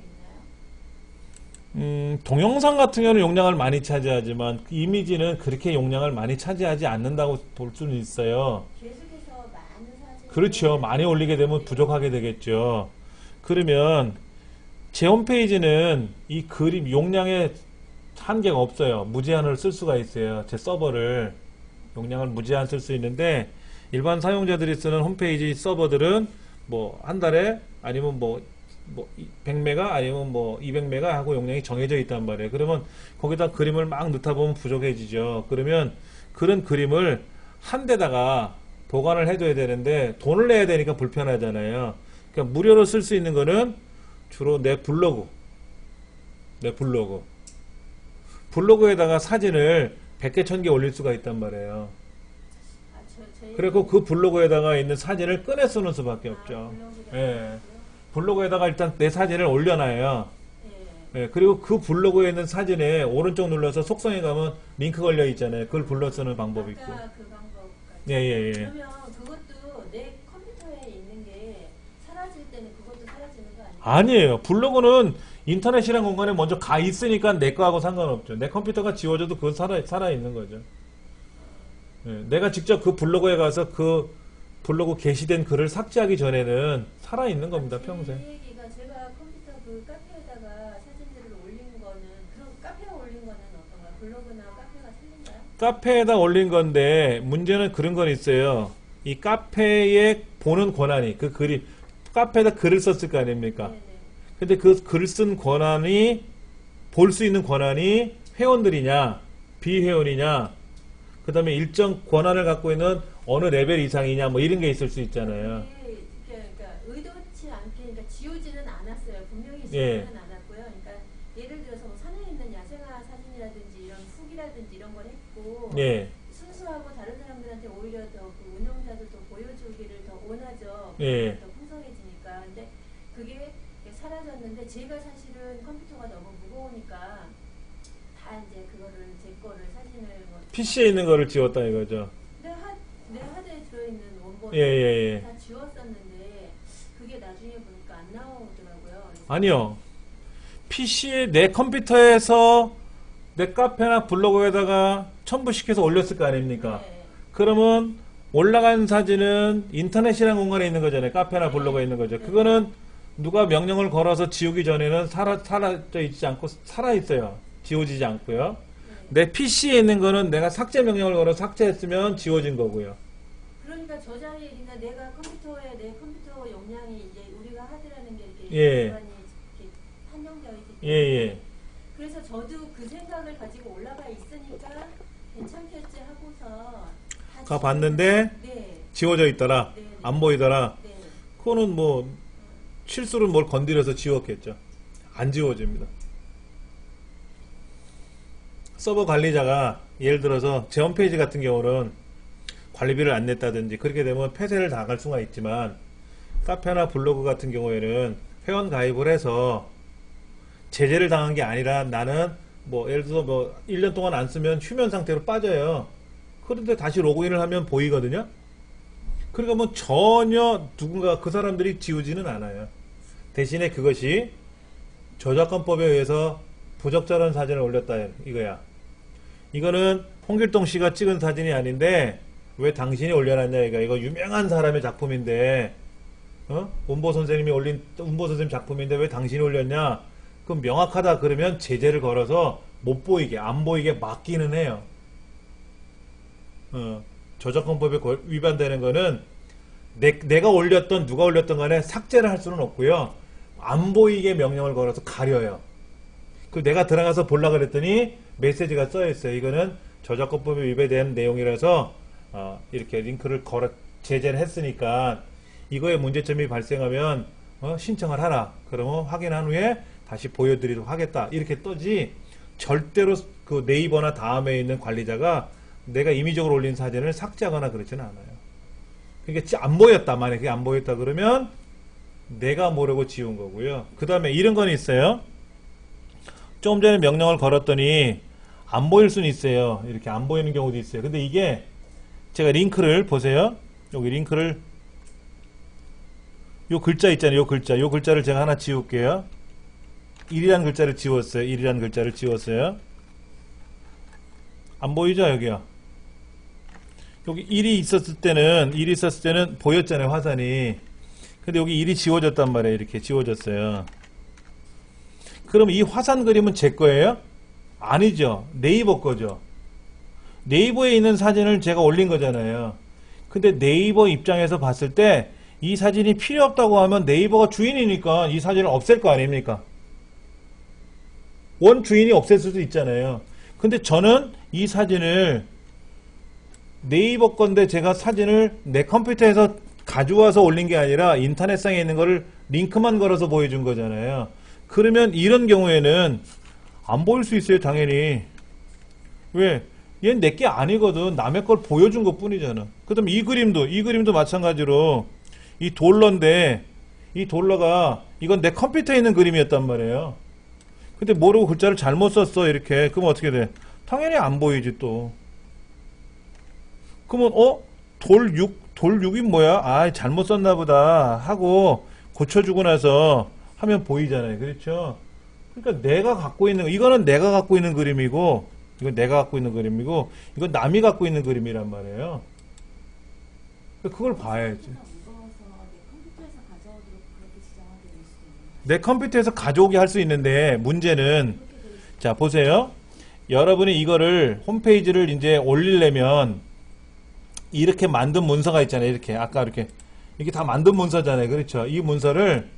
있나요? 동영상 같은 경우는 용량을 많이 차지하지만 그 이미지는 그렇게 용량을 많이 차지하지 않는다고 볼 수는 있어요. 계속해서 많은 사진. 그렇죠. 많이 올리게 되면 부족하게 되겠죠. 그러면 제 홈페이지는 이 그림 용량에 한계가 없어요. 무제한을 쓸 수가 있어요. 제 서버를 용량을 무제한 쓸 수 있는데 일반 사용자들이 쓰는 홈페이지 서버들은 뭐 한 달에 아니면 뭐 100메가 아니면 뭐 200메가 하고 용량이 정해져 있단 말이에요. 그러면 거기다 그림을 막 넣다 보면 부족해지죠. 그러면 그런 그림을 한 데다가 보관을 해둬야 되는데 돈을 내야 되니까 불편하잖아요. 그러니까 무료로 쓸 수 있는 거는 주로 내 블로그에다가 사진을 100개 1000개 올릴 수가 있단 말이에요. 그리고 그 블로그에다가 있는 사진을 꺼내 쓰는 수밖에 없죠. 예. 블로그에다가 일단 내 사진을 올려놔요. 예. 그리고 그 블로그에 있는 사진에 오른쪽 눌러서 속성에 가면 링크 걸려 있잖아요. 그걸 불러 쓰는 방법이 있고. 아까 그 방법까지. 예. 그러면 그것도 내 컴퓨터에 있는 게 사라질 때는 그것도 사라지는 거 아니에요? 아니에요. 블로그는 인터넷이란 공간에 먼저 가 있으니까 내 거하고 상관없죠. 내 컴퓨터가 지워져도 그건 살아 있는 거죠. 예, 내가 직접 그 블로그에 가서 그 블로그 게시된 글을 삭제하기 전에는 살아 있는 겁니다. 평생. 제 얘기가 제가 컴퓨터 그 카페에다가 사진들을 올린 거는 그런 카페에 올린 거는 어떤가요? 블로그나 카페가 틀린가요? 카페에다 올린 건데 문제는 그런 건 있어요. 이 카페에 보는 권한이 그 글이 카페에다 글을 썼을 거 아닙니까? 네네. 근데 그 글 쓴 권한이 볼 수 있는 권한이 회원들이냐 비회원이냐 그 다음에 일정 권한을 갖고 있는 어느 레벨 이상이냐 뭐 이런 게 있을 수 있잖아요. 그러니까 의도치 않게 그러니까 지우지는 않았어요. 분명히 예. 지우지는 않았고요. 그러니까 예를 들어서 뭐 산에 있는 야생화 사진이라든지 이런 후기라든지 이런 걸 했고 예. 순수하고 다른 사람들한테 오히려 더 그 운영자도 더 보여주기를 더 원하죠. 예. 더 풍성해지니까. 근데 그게 사라졌는데 제가 사실은 컴퓨터가 너무 무거우니까 다 이제 그거를 제 거를 사진을 뭐 PC에 있는 거를 지웠다 이거죠. 내 하드에 들어있는 원본 예. 다 지웠었는데 그게 나중에 보니까 안 나오더라고요. 그래서 아니요. PC에 내 컴퓨터에서 내 카페나 블로그에다가 첨부시켜서 올렸을 거 아닙니까? 네. 그러면 올라간 사진은 인터넷이라는 공간에 있는 거잖아요. 카페나 블로그에 있는 거죠. 그거는 누가 명령을 걸어서 지우기 전에는 사라져 있지 않고 살아있어요. 지워지지 않고요. 내 PC에 있는 거는 내가 삭제 명령을 걸어 삭제했으면 지워진 거고요. 그러니까 저장일이나 내가 컴퓨터에 내 컴퓨터 용량이 이제 우리가 하드라는 게 이렇게 예. 공간이 이렇게 한정되어 있기 때문에 예. 그래서 저도 그 생각을 가지고 올라가 있으니까 괜찮겠지 하고서 다 가 봤는데 네. 지워져 있더라. 네. 안 보이더라. 네. 그거는 뭐 실수로 뭘 건드려서 지웠겠죠. 안 지워집니다. 서버 관리자가 예를 들어서 제 홈페이지 같은 경우는 관리비를 안 냈다든지 그렇게 되면 폐쇄를 당할 수가 있지만 카페나 블로그 같은 경우에는 회원 가입을 해서 제재를 당한 게 아니라 나는 뭐 예를 들어서 뭐 1년 동안 안 쓰면 휴면 상태로 빠져요. 그런데 다시 로그인을 하면 보이거든요. 그러니까 뭐 전혀 누군가 그 사람들이 지우지는 않아요. 대신에 그것이 저작권법에 의해서 부적절한 사진을 올렸다 이거야. 이거는 홍길동 씨가 찍은 사진이 아닌데 왜 당신이 올려놨냐 이거 유명한 사람의 작품인데 운보 선생님이 올린 운보 선생님 작품인데 왜 당신이 올렸냐? 그럼 명확하다 그러면 제재를 걸어서 못 보이게 안 보이게 막기는 해요. 저작권법에 위반되는 거는 내가 올렸던 누가 올렸던 간에 삭제를 할 수는 없고요. 안 보이게 명령을 걸어서 가려요. 그 내가 들어가서 보려고 그랬더니 메시지가 써 있어요. 이거는 저작권법에 위배된 내용이라서 이렇게 링크를 걸어 제재를 했으니까 이거에 문제점이 발생하면 신청을 하라. 그러면 확인한 후에 다시 보여드리도록 하겠다. 이렇게 떠지 절대로 그 네이버나 다음에 있는 관리자가 내가 임의적으로 올린 사진을 삭제하거나 그렇지는 않아요. 그러니까 안 보였다. 만약에 그게 안 보였다 그러면 내가 모르고 지운 거고요. 그 다음에 이런 건 있어요. 좀 전에 명령을 걸었더니 안 보일 수는 있어요. 이렇게 안 보이는 경우도 있어요. 근데 이게 제가 링크를 보세요. 여기 링크를 요 글자 있잖아요. 요 글자를 제가 하나 지울게요. 1이라는 글자를 지웠어요. 1이라는 글자를 지웠어요. 안 보이죠? 여기요. 여기 1이 있었을 때는 보였잖아요. 화산이. 근데 여기 1이 지워졌단 말이에요. 이렇게 지워졌어요. 그럼 이 화산 그림은 제 거예요? 아니죠. 네이버 거죠. 네이버에 있는 사진을 제가 올린 거잖아요. 근데 네이버 입장에서 봤을 때 이 사진이 필요 없다고 하면 네이버가 주인이니까 이 사진을 없앨 거 아닙니까? 원 주인이 없앨 수도 있잖아요. 근데 저는 이 사진을 네이버 건데 제가 사진을 내 컴퓨터에서 가져와서 올린 게 아니라 인터넷상에 있는 거를 링크만 걸어서 보여준 거잖아요. 그러면 이런 경우에는 안 보일 수 있어요. 당연히. 왜? 얘는 내게 아니거든. 남의 걸 보여준 것 뿐이잖아. 그 다음 이 그림도 마찬가지로 이 돌러인데 이 돌러가 이건 내 컴퓨터에 있는 그림이었단 말이에요. 근데 모르고 글자를 잘못 썼어. 이렇게. 그러면 어떻게 돼? 당연히 안 보이지 또. 그러면 돌 6이 뭐야? 아, 잘못 썼나 보다 하고 고쳐주고 나서 하면 보이잖아요. 그렇죠? 그러니까 내가 갖고 있는 이거는 내가 갖고 있는 그림이고 이건 내가 갖고 있는 그림이고 이건 남이 갖고 있는 그림이란 말이에요. 그걸 봐야지. 내 컴퓨터에서 가져오게 할 수 있는데 문제는 자 보세요. 여러분이 이거를 홈페이지를 이제 올리려면 이렇게 만든 문서가 있잖아요. 이렇게 아까 이렇게 다 만든 문서잖아요. 그렇죠? 이 문서를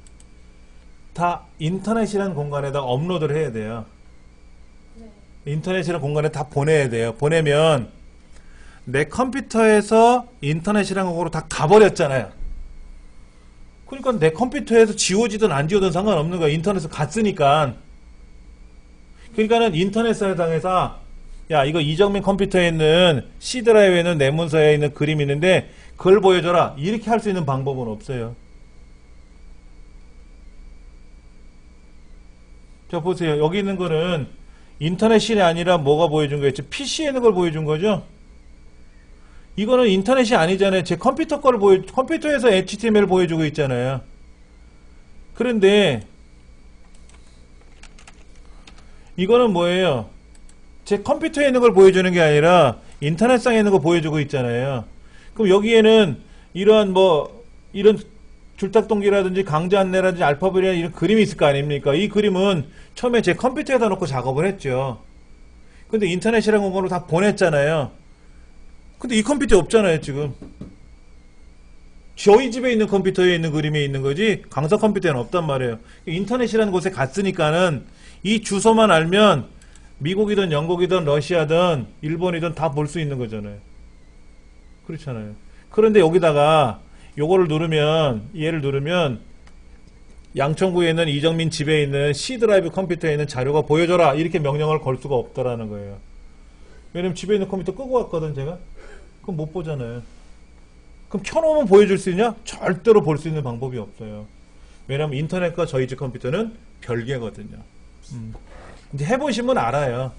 다 인터넷이라는 공간에다 업로드를 해야 돼요. 인터넷이라는 공간에 다 보내야 돼요. 보내면 내 컴퓨터에서 인터넷이라는 공간으로 다 가버렸잖아요. 그러니까 내 컴퓨터에서 지워지든 안 지워든 상관없는 거야. 인터넷에서 갔으니까. 그러니까는 인터넷 사이트에서 야 이거 이정민 컴퓨터에 있는 C 드라이브에 있는 내 문서에 있는 그림이 있는데 그걸 보여줘라. 이렇게 할 수 있는 방법은 없어요. 자 보세요. 여기 있는 거는 인터넷이 아니라 뭐가 보여준 거였죠? PC에 있는 걸 보여준 거죠? 이거는 인터넷이 아니잖아요. 제 컴퓨터 거를 컴퓨터에서 HTML 보여주고 있잖아요. 그런데 이거는 뭐예요? 제 컴퓨터에 있는 걸 보여주는 게 아니라 인터넷상에 있는 거 보여주고 있잖아요. 그럼 여기에는 이런 이런 줄탁동기라든지 강좌 안내라든지 알파벳이나 이런 그림이 있을 거 아닙니까? 이 그림은 처음에 제 컴퓨터에다 놓고 작업을 했죠. 근데 인터넷이라는 공간으로 다 보냈잖아요. 근데 이 컴퓨터에 없잖아요, 지금. 저희 집에 있는 컴퓨터에 있는 그림이 있는 거지, 강사 컴퓨터에는 없단 말이에요. 인터넷이라는 곳에 갔으니까는 이 주소만 알면 미국이든 영국이든 러시아든 일본이든 다 볼 수 있는 거잖아요. 그렇잖아요. 그런데 여기다가 요거를 누르면, 얘를 누르면 양천구에 있는 이정민 집에 있는 C 드라이브 컴퓨터에 있는 자료가 보여줘라. 이렇게 명령을 걸 수가 없다라는 거예요. 왜냐면 집에 있는 컴퓨터 끄고 왔거든, 제가. 그럼 못 보잖아요. 그럼 켜놓으면 보여줄 수 있냐? 절대로 볼 수 있는 방법이 없어요. 왜냐면 인터넷과 저희 집 컴퓨터는 별개거든요. 이제 해보시면 알아요.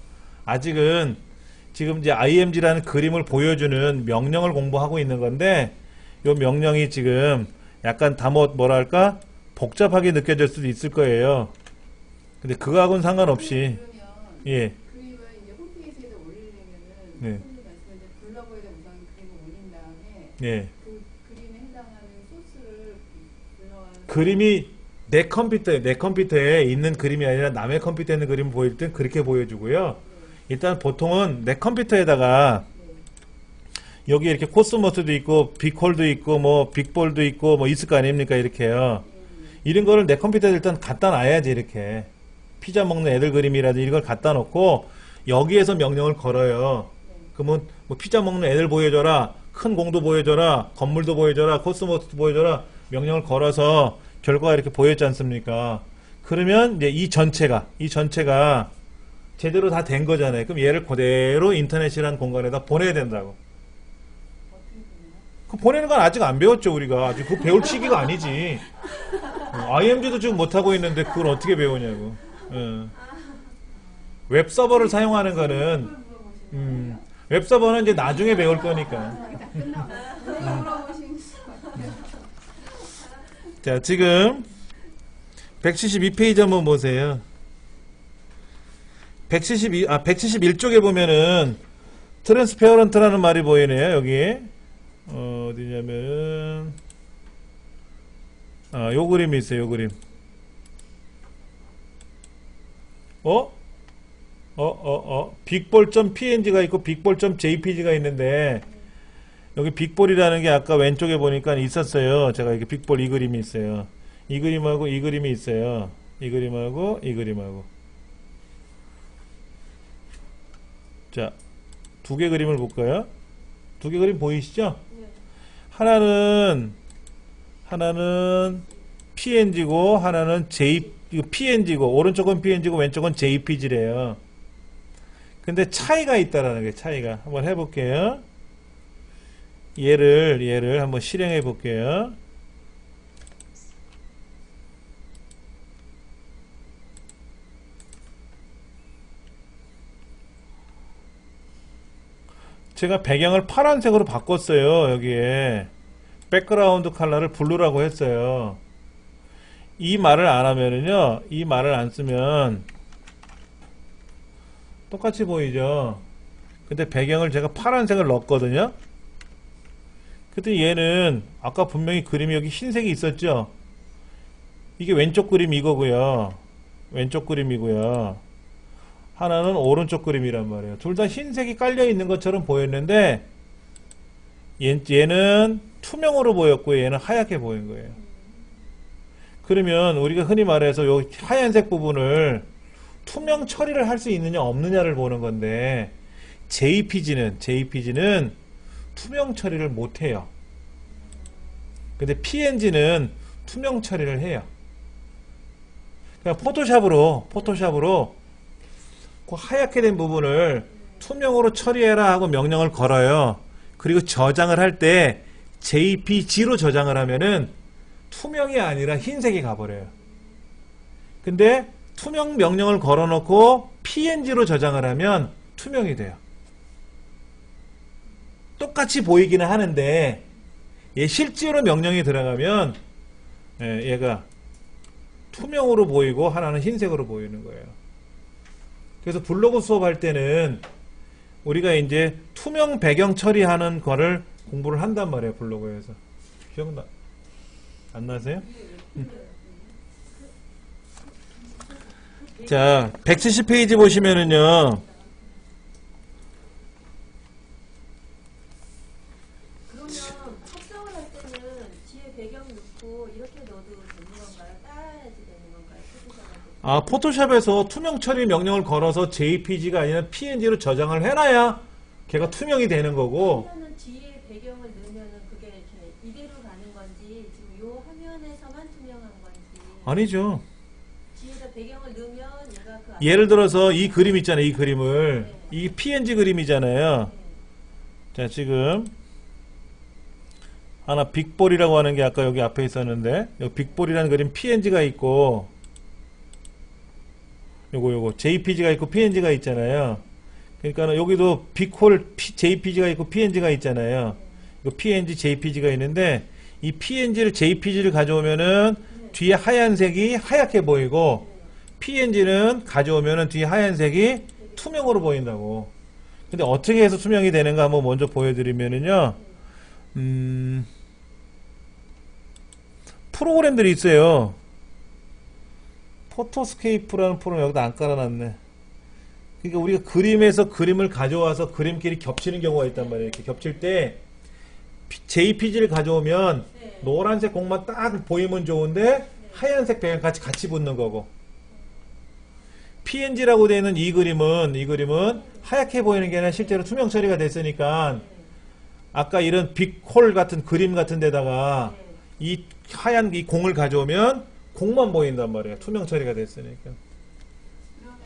아직은 지금 이제 IMG라는 그림을 보여주는 명령을 공부하고 있는 건데, 이 명령이 지금 약간 뭐랄까? 복잡하게 느껴질 수도 있을 거예요. 근데 그거하고는 상관없이, 예. 그림을 이제 홈페이지에다 올리려면은 네. 선생님 말씀하신 블로그에다 우선 그림을 올린 다음에 예. 그 그림에 해당하는 소스를 불러와서 그림이 내 컴퓨터에 있는 그림이 아니라 남의 컴퓨터에 있는 그림을 보일 땐 그렇게 보여주고요. 일단 보통은 내 컴퓨터에다가 여기 이렇게 코스모스도 있고 빅홀도 있고 뭐 빅볼도 있고 뭐 있을 거 아닙니까 이렇게요. 이런 거를 내 컴퓨터에 일단 갖다 놔야지 이렇게. 피자 먹는 애들 그림이라든지 이걸 갖다 놓고 여기에서 명령을 걸어요. 그러면 뭐 피자 먹는 애들 보여줘라, 큰 공도 보여줘라, 건물도 보여줘라, 코스모스도 보여줘라 명령을 걸어서 결과가 이렇게 보였지 않습니까? 그러면 이제 이 전체가 제대로 다 된 거잖아요. 그럼 얘를 그대로 인터넷이라는 공간에다 보내야 된다고. 그 보내는 건 아직 안 배웠죠 우리가. 아직 그거 배울 시기가 아니지. IMG도 지금 못하고 있는데 그걸 어떻게 배우냐고. 웹서버를 사용하는 거는 웹서버는 이제 나중에 배울 거니까. 자, 지금 172페이지 한번 보세요. 171쪽에 보면은 트랜스페어런트라는 말이 보이네요. 여기 어디냐면은 요 그림이 있어요. 요 그림. 빅볼.png가 있고 빅볼.jpg가 있는데 여기 빅볼이라는 게 아까 왼쪽에 보니까 있었어요. 제가 이렇게 빅볼 이 그림이 있어요. 이 그림하고 이 그림이 있어요. 이 그림하고 이 그림하고. 자, 두 개 그림을 볼까요? 두 개 그림 보이시죠? 네. 하나는 PNG고 하나는 PNG고 오른쪽은 PNG고 왼쪽은 JPG래요. 근데 차이가 있다라는 게 차이가. 한번 해볼게요. 얘를 한번 실행해 볼게요. 제가 배경을 파란색으로 바꿨어요. 여기에 백그라운드 컬러를 블루라고 했어요. 이 말을 안 하면은요, 이 말을 안 쓰면 똑같이 보이죠. 근데 배경을 제가 파란색을 넣었거든요. 근데 얘는 아까 분명히 그림이 여기 흰색이 있었죠. 이게 왼쪽 그림 이거고요. 왼쪽 그림이고요. 하나는 오른쪽 그림이란 말이에요. 둘 다 흰색이 깔려 있는 것처럼 보였는데 얘는 투명으로 보였고 얘는 하얗게 보인 거예요. 그러면 우리가 흔히 말해서 요 하얀색 부분을 투명 처리를 할 수 있느냐 없느냐를 보는 건데 JPG는 투명 처리를 못 해요. 근데 PNG는 투명 처리를 해요. 그냥 포토샵으로 그 하얗게 된 부분을 투명으로 처리해라 하고 명령을 걸어요. 그리고 저장을 할 때 JPG로 저장을 하면은 투명이 아니라 흰색이 가버려요. 근데 투명 명령을 걸어놓고 PNG로 저장을 하면 투명이 돼요. 똑같이 보이기는 하는데 얘 실제로 명령이 들어가면 얘가 투명으로 보이고 하나는 흰색으로 보이는 거예요. 그래서 블로그 수업할 때는 우리가 이제 투명 배경 처리하는 거를 공부를 한단 말이에요. 블로그에서. 기억나? 안 나세요? 자, 170페이지 보시면은요. 그러면 합성을 할 때는 뒤에 배경 넣고 이렇게 넣어도 되는 건가요? 따야지 되는 건가요? 포토샵한테? 포토샵에서 투명 처리 명령을 걸어서 JPG가 아니라 PNG로 저장을 해놔야 걔가 투명이 되는 거고. 그러면은 뒤에 배경을 넣으면은 그게 이렇게 이대로 가는 건지 지금 요 화면에서만 투명한 건지. 아니죠. 뒤에다 배경을 넣으면 얘가 그 예를 들어서 이 그림 있잖아요. 이 그림을. 네. 이 PNG 그림이잖아요. 네. 자, 지금 하나 빅볼이라고 하는 게 아까 여기 앞에 있었는데 여기 빅볼이라는 그림 PNG가 있고 요거 JPG가 있고 PNG가 있잖아요. 그러니까 여기도 빅홀 JPG가 있고 PNG가 있잖아요. 이거 PNG, JPG가 있는데 이 PNG를 JPG를 가져오면은 뒤에 하얀색이 하얗게 보이고 PNG는 가져오면은 뒤에 하얀색이 투명으로 보인다고. 근데 어떻게 해서 투명이 되는가 한번 먼저 보여드리면은요. 프로그램들이 있어요. 포토스케이프라는 프로그램 여기다 안 깔아놨네. 그러니까 우리가 그림에서 그림을 가져와서 그림끼리 겹치는 경우가 있단 말이에요. 이렇게 겹칠 때 JPG를 가져오면 네. 노란색 공만 딱 보이면 좋은데 하얀색 배경 같이 붙는 거고, PNG라고 되어 있는 이 그림은 하얗게 보이는 게 아니라 실제로 투명 처리가 됐으니까 아까 이런 빅홀 같은 그림 같은 데다가 이 하얀 이 공을 가져오면 공만 보인단 말이에요. 투명 처리가 됐으니까. 그러면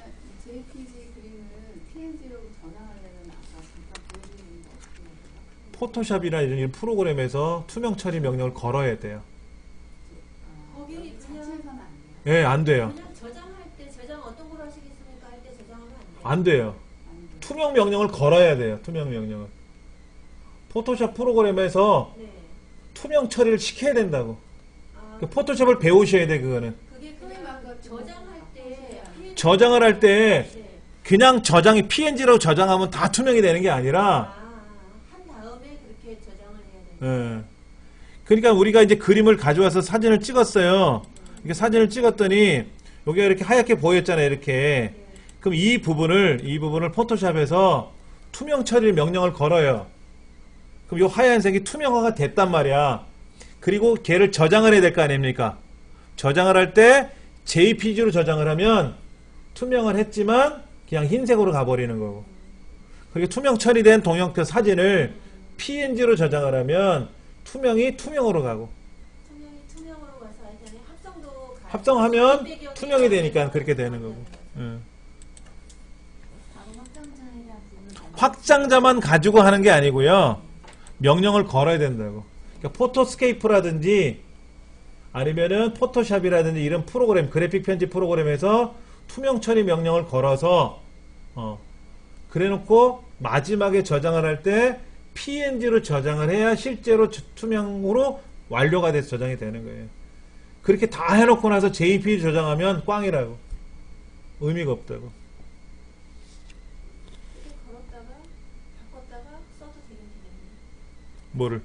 JPG 그림을 PNG로 전환하려면 아까 잠깐 보여드린 거 어떻게 해야 되나? 포토샵이나 이런 프로그램에서 투명 처리 명령을 걸어야 돼요. 거기 그냥 자체에서는 안 돼요. 예, 안 돼요. 그냥 저장할 때 저장 어떤 걸로 하시겠습니까? 할 때 저장하면 안 돼요. 안 돼요. 안 돼요. 투명 명령을 걸어야 돼요. 투명 명령을. 포토샵 프로그램에서 네. 투명 처리를 시켜야 된다고. 아, 그 포토샵을 배우셔야 돼, 그거는. 그게 그냥 저장할 때 저장을 할 때 네. 그냥 저장이 PNG로 저장하면 다 투명이 되는 게 아니라, 한 다음에 그렇게 저장을 해야 돼요. 예. 그러니까 우리가 이제 그림을 가져와서 사진을 찍었어요. 이렇게 사진을 찍었더니 여기가 이렇게 하얗게 보였잖아요, 이렇게. 그럼 이 부분을 포토샵에서 투명 처리 명령을 걸어요. 그럼 이 하얀색이 투명화가 됐단 말이야. 그리고 걔를 저장을 해야 될 거 아닙니까? 저장을 할 때 JPG로 저장을 하면 투명을 했지만 그냥 흰색으로 가버리는 거고. 그리고 투명 처리된 동영표 사진을 PNG로 저장을 하면 투명이 투명으로 가고. 투명으로 가서 일단 합성도 합성하면 배경이 투명이 되니까 그렇게 되는 거고. 응. 확장자만 가지고 하는 게 아니고요. 명령을 걸어야 된다고. 그러니까 포토스케이프라든지 아니면은 포토샵이라든지 이런 프로그램, 그래픽 편집 프로그램에서 투명 처리 명령을 걸어서 그래 놓고 마지막에 저장을 할 때 PNG로 저장을 해야 실제로 투명으로 완료가 돼서 저장이 되는 거예요. 그렇게 다 해놓고 나서 JPG 저장하면 꽝이라고. 의미가 없다고. 걸었다가 바꿨다가 써도 되긴 되겠네. 뭐를?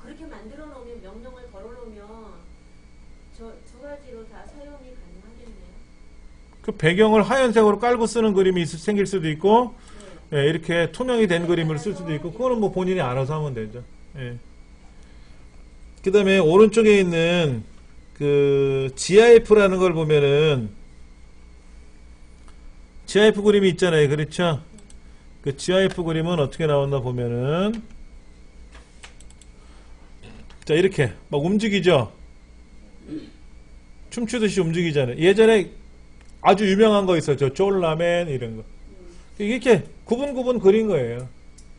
그렇게 만들어 놓으면 명령을 걸어 놓으면 저 두 가지로 다 사용이 가능하겠네요. 그 배경을 하얀색으로 깔고 쓰는 그림이 생길 수도 있고, 예, 이렇게 투명이 된 그림을 쓸 수도 있고, 그거는 뭐 본인이 알아서 하면 되죠. 예. 그 다음에 오른쪽에 있는 그 GIF라는 걸 보면은 GIF 그림이 있잖아요. 그렇죠? 그 GIF 그림은 어떻게 나왔나 보면은 자, 이렇게 막 움직이죠? 춤추듯이 움직이잖아요. 예전에 아주 유명한 거 있었죠. 쫄라맨 이런 거. 이렇게 구분 그린 거예요.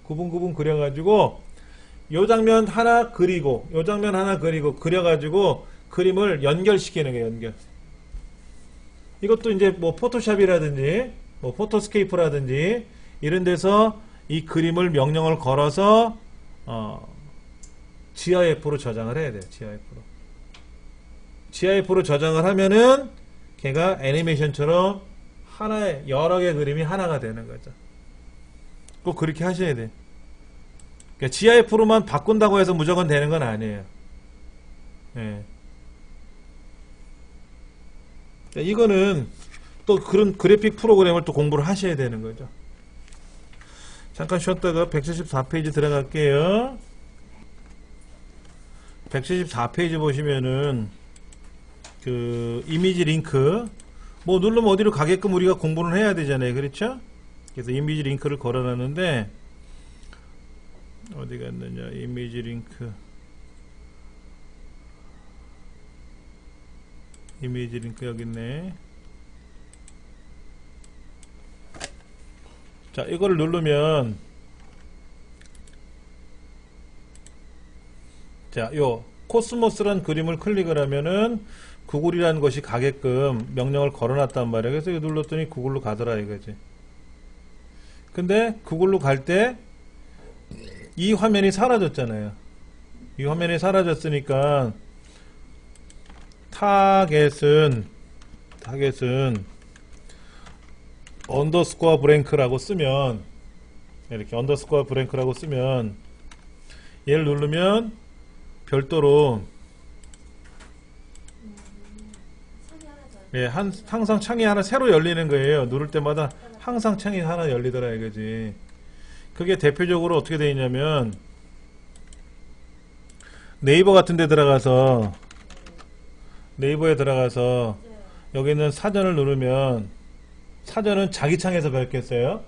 구분 그려가지고 요 장면 하나 그리고 요 장면 하나 그리고 그려가지고 그림을 연결시키는 거예요. 연결. 이것도 이제 뭐 포토샵이라든지 뭐 포토스케이프라든지 이런 데서 이 그림을 명령을 걸어서 GIF로 저장을 해야 돼요. GIF로 저장을 하면은 걔가 애니메이션처럼 하나의 여러 개 그림이 하나가 되는 거죠. 꼭 그렇게 하셔야 돼요. 그러니까 GIF로만 바꾼다고 해서 무조건 되는 건 아니에요. 예. 그러니까 이거는 또 그런 그래픽 프로그램을 또 공부를 하셔야 되는 거죠. 잠깐 쉬었다가 174페이지 들어갈게요. 174페이지 보시면은 그 이미지 링크 뭐 누르면 어디로 가게끔 우리가 공부를 해야 되잖아요. 그렇죠? 그래서 이미지 링크를 걸어놨는데 어디 갔느냐. 이미지 링크 여기 있네. 자, 이거를 누르면 자, 요 코스모스란 그림을 클릭을 하면은 구글이라는 것이 가게끔 명령을 걸어놨단 말이에요. 그래서 이거 눌렀더니 구글로 가더라 이거지. 근데 구글로 갈 때 이 화면이 사라졌잖아요. 이 화면이 사라졌으니까 타겟은 언더스코어 브랭크라고 쓰면 이렇게 언더스코어 브랭크라고 쓰면 얘를 누르면 별도로 창이 하나 더 예, 항상 창이 하나 새로 열리는 거예요. 누를 때마다 항상 창이 하나 열리더라 이거지. 그게 대표적으로 어떻게 되어 있냐면 네이버 같은 데 들어가서 네이버에 들어가서 네. 여기는 사전을 누르면 사전은 자기 창에서 바뀌었어요.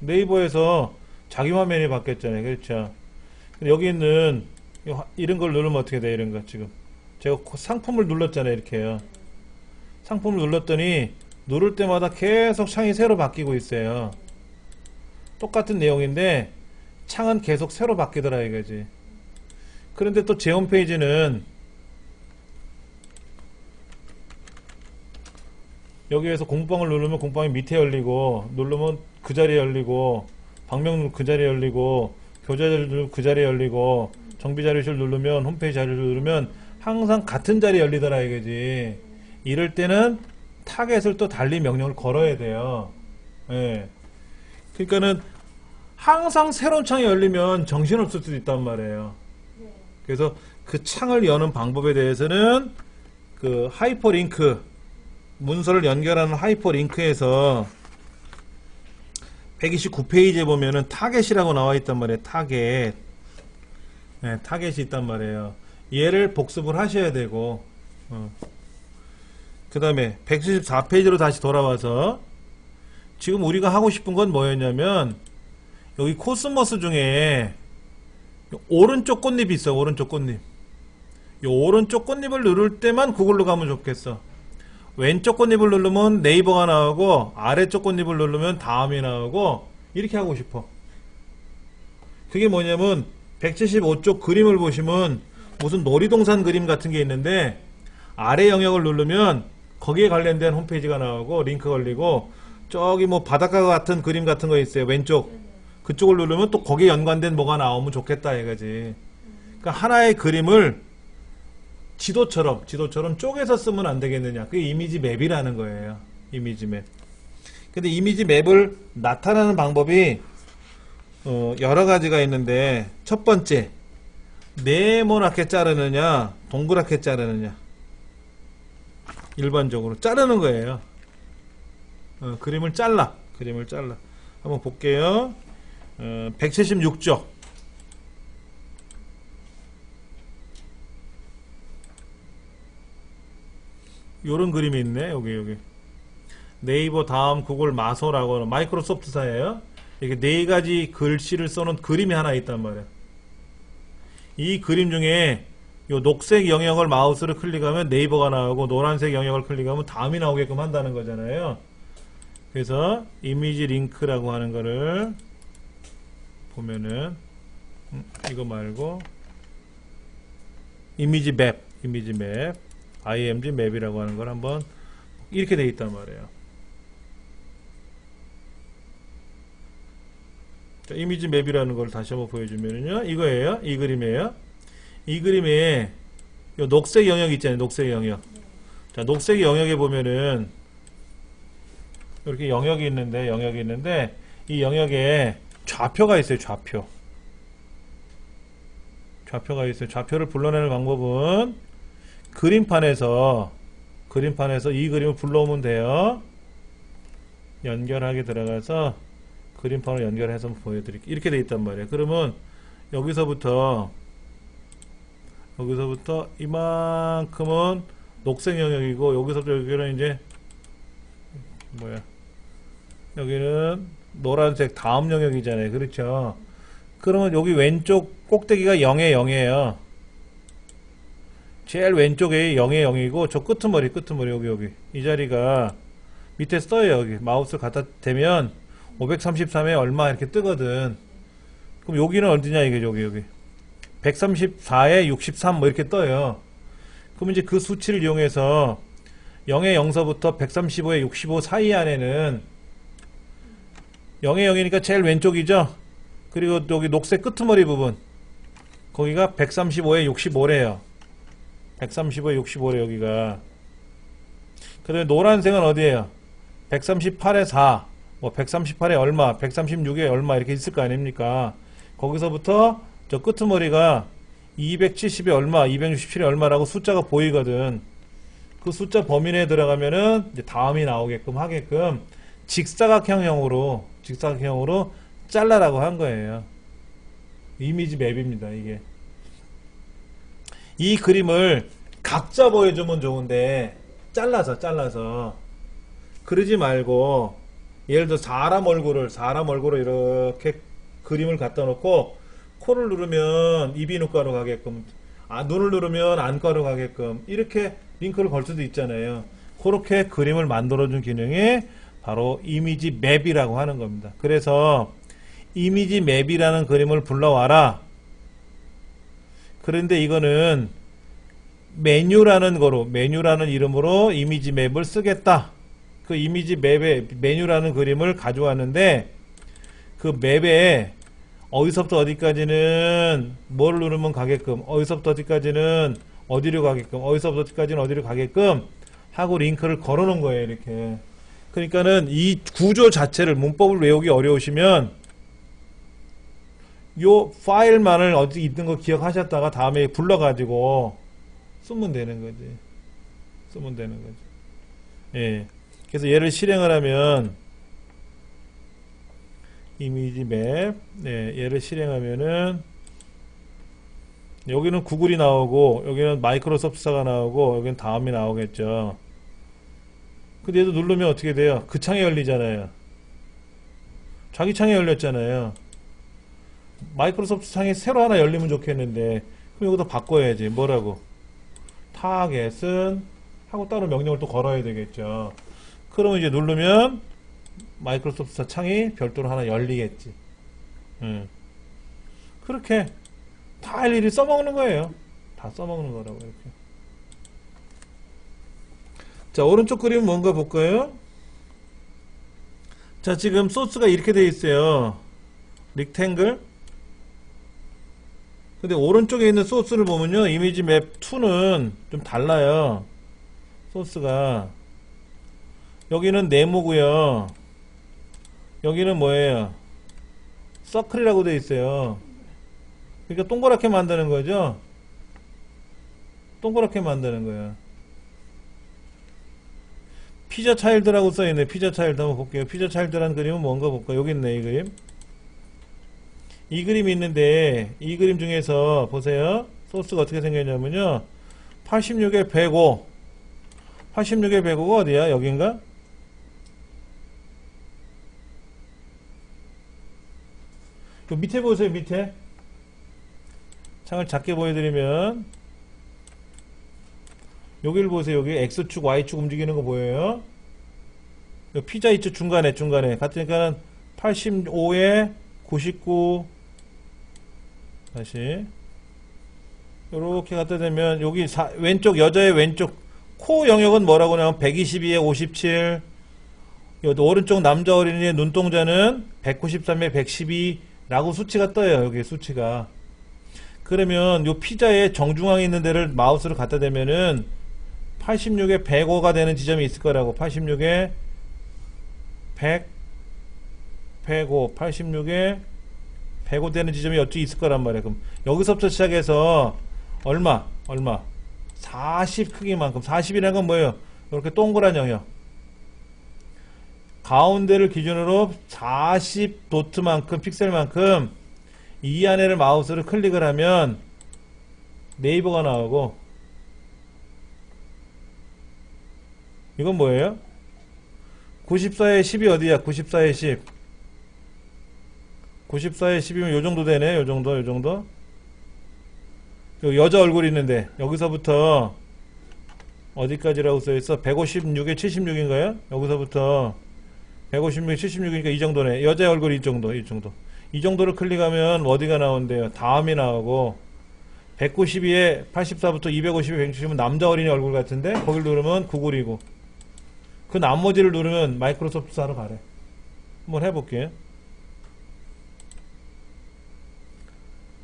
네이버에서 자기 화면이 바뀌었잖아요. 그렇죠. 근데 여기 있는 이런 걸 누르면 어떻게 돼? 이런 거 지금 제가 상품을 눌렀잖아요. 이렇게요. 상품을 눌렀더니 누를 때마다 계속 창이 새로 바뀌고 있어요. 똑같은 내용인데 창은 계속 새로 바뀌더라 이거지. 그런데 또 제 홈페이지는 여기에서 공방을 누르면 공방이 밑에 열리고, 누르면 그 자리에 열리고, 방명 그 자리에 열리고, 교재를 누르면 그 자리에 열리고, 정비 자료실 누르면, 홈페이지 자료를 누르면 항상 같은 자리에 열리더라 이거지. 이럴 때는 타겟을 또 달리 명령을 걸어야 돼요. 예. 그러니까는 항상 새로운 창이 열리면 정신없을 수도 있단 말이에요. 네. 그래서 그 창을 여는 방법에 대해서는 그 하이퍼링크, 문서를 연결하는 하이퍼링크에서 129페이지에 보면은 타겟이라고 나와 있단 말이에요. 타겟. 네, 타겟이 있단 말이에요. 얘를 복습을 하셔야 되고, 그 다음에 174페이지로 다시 돌아와서 지금 우리가 하고 싶은 건 뭐였냐면 여기 코스모스 중에 오른쪽 꽃잎이 있어. 오른쪽 꽃잎. 이 오른쪽 꽃잎을 누를 때만 구글로 가면 좋겠어. 왼쪽 꽃잎을 누르면 네이버가 나오고 아래쪽 꽃잎을 누르면 다음이 나오고 이렇게 하고 싶어. 그게 뭐냐면 175쪽 그림을 보시면 무슨 놀이동산 그림 같은 게 있는데 아래 영역을 누르면 거기에 관련된 홈페이지가 나오고 링크 걸리고 저기 뭐 바닷가 같은 그림 같은 거 있어요. 왼쪽. 그쪽을 누르면 또 거기에 연관된 뭐가 나오면 좋겠다 이거지. 그러니까 하나의 그림을 지도처럼 쪼개서 쓰면 안 되겠느냐. 그게 이미지 맵이라는 거예요. 이미지 맵. 근데 이미지 맵을 나타내는 방법이 여러 가지가 있는데 첫 번째, 네모나게 자르느냐 동그랗게 자르느냐. 일반적으로 자르는 거예요. 그림을 잘라. 한번 볼게요. 176쪽. 요런 그림이 있네. 여기 네이버 다음 구글 마소라고 하는 마이크로소프트사예요. 이렇게 네 가지 글씨를 써놓은 그림이 하나 있단 말이야. 이 그림 중에 요 녹색 영역을 마우스로 클릭하면 네이버가 나오고 노란색 영역을 클릭하면 다음이 나오게끔 한다는 거잖아요. 그래서 이미지 링크라고 하는 거를 보면은 이거 말고 이미지 맵 IMG 맵이라고 하는 걸 한번 이렇게 돼 있단 말이에요. 자, 이미지 맵이라는 걸 다시 한번 보여주면은요, 이거예요. 이 그림이에요. 이 그림에 요 녹색 영역 있잖아요. 녹색 영역. 자, 녹색 영역에 보면은 이렇게 영역이 있는데 이 영역에 좌표가 있어요. 좌표가 있어요. 좌표를 불러내는 방법은 그림판에서 이 그림을 불러오면 돼요. 연결하게 들어가서 그림판을 연결해서 보여드릴게요. 이렇게 돼 있단 말이에요. 그러면 여기서부터 이만큼은 녹색 영역이고 여기서부터 여기는 이제 여기는 노란색 다음 영역이잖아요. 그렇죠? 그러면 여기 왼쪽 꼭대기가 0에 0이에요. 제일 왼쪽에 0에 0이고 저 끄트머리 여기 이 자리가 밑에 써요. 여기 마우스 갖다 대면 533에 얼마 이렇게 뜨거든. 그럼 여기는 어디냐 이게 여기 134에 63 뭐 이렇게 떠요. 그럼 이제 그 수치를 이용해서 0에 0서부터 135에 65 사이 안에는 0에 0이니까 제일 왼쪽이죠. 그리고 여기 녹색 끄트머리 부분 거기가 135에 65래요. 135에 65래 여기가. 그 다음에 노란색은 어디에요? 138에 4 뭐 138에 얼마 136에 얼마 이렇게 있을 거 아닙니까? 거기서부터 저 끄트머리가 270에 얼마 267에 얼마라고 숫자가 보이거든. 그 숫자 범위 내에 들어가면은 이제 다음이 나오게끔 하게끔 직사각형으로 잘라라고 한 거예요. 이미지 맵입니다. 이게 이 그림을 각자 보여주면 좋은데 잘라서 그러지 말고 예를 들어 사람 얼굴을 이렇게 그림을 갖다 놓고 코를 누르면 이비인후과로 가게끔, 눈을 누르면 안과로 가게끔 이렇게 링크를 걸 수도 있잖아요. 그렇게 그림을 만들어준 기능이 바로 이미지 맵이라고 하는 겁니다. 그래서 이미지 맵이라는 그림을 불러와라. 그런데 이거는 메뉴라는 이름으로 이미지 맵을 쓰겠다. 그 이미지 맵에 메뉴라는 그림을 가져왔는데 그 맵에 어디서부터 어디까지는 뭘 누르면 가게끔, 어디서부터 어디까지는 어디로 가게끔, 어디서부터 어디까지는 어디로 가게끔 하고 링크를 걸어 놓은 거예요. 이렇게. 그러니까는 이 구조 자체를, 문법을 외우기 어려우시면 요 파일만을 어디 있는 거 기억하셨다가 다음에 불러가지고 쓰면 되는 거지. 예. 그래서 얘를 실행을 하면 이미지 맵, 네, 얘를 실행하면은 여기는 구글이 나오고 여기는 마이크로소프트사가 나오고 여기는 다음이 나오겠죠. 근데 얘도 누르면 어떻게 돼요? 그 창이 열리잖아요. 자기 창이 열렸잖아요. 마이크로소프트 창이 새로 하나 열리면 좋겠는데 그럼 여기다 바꿔야지. 뭐라고? 타겟은 하고 따로 명령을 또 걸어야 되겠죠. 그러면 이제 누르면 마이크로소프트 창이 별도로 하나 열리겠지. 그렇게 다 일일이 써먹는 거예요. 다 써먹는 거라고 이렇게. 자, 오른쪽 그림은 뭔가 볼까요? 자, 지금 소스가 이렇게 돼 있어요. 릭탱글. 근데 오른쪽에 있는 소스를 보면요, 이미지 맵 2는 좀 달라요. 소스가. 여기는 네모고요. 여기는 뭐예요? 서클이라고 돼 있어요. 그러니까 동그랗게 만드는 거죠. 동그랗게 만드는 거야. 피자 차일드라고 써있네. 피자 차일드 한번 볼게요. 피자 차일드라는 그림은 뭔가 볼까? 여기 있네, 이 그림. 이 그림이 있는데 이 그림 중에서 보세요. 소스가 어떻게 생겼냐면요, 86에 105. 86에 105가 어디야? 여긴가? 그 밑에 보세요. 밑에 창을 작게 보여드리면 여기를 보세요. 여기 X축 Y축 움직이는 거 보여요? 피자 있죠? 중간에 같으니까는 85에 99. 다시 요렇게 갖다 대면 여기 왼쪽, 여자의 왼쪽 코 영역은 뭐라고 하냐면 122에 57. 오른쪽 남자 어린이의 눈동자는 193에 112 라고 수치가 떠요. 여기 수치가. 그러면 요 피자의 정중앙에 있는 데를 마우스를 갖다 대면은 86에 105가 되는 지점이 있을 거라고. 86에 100, 105, 86에 105 되는 지점이 어찌 있을 거란 말이야. 그럼 여기서부터 시작해서 얼마? 40 크기만큼. 40이라는 건 뭐예요? 이렇게 동그란 영역. 가운데를 기준으로 40 도트만큼, 픽셀만큼 이 안에를 마우스를 클릭을 하면 네이버가 나오고, 이건 뭐예요? 94에 10이 어디야? 94에 10. 94에 10이면 요 정도 되네. 요 정도. 여기 여자 얼굴이 있는데 여기서부터 어디까지라고 써있어? 156에 76인가요? 여기서부터 156에 76이니까 이 정도네. 여자 얼굴이 이 정도. 이 정도를 클릭하면 어디가 나온대요? 다음이 나오고, 192에 84부터 250에 160은 남자 어린이 얼굴 같은데 거길 누르면 구글이고, 그 나머지를 누르면 마이크로소프트사로 가래. 한번 해볼게요.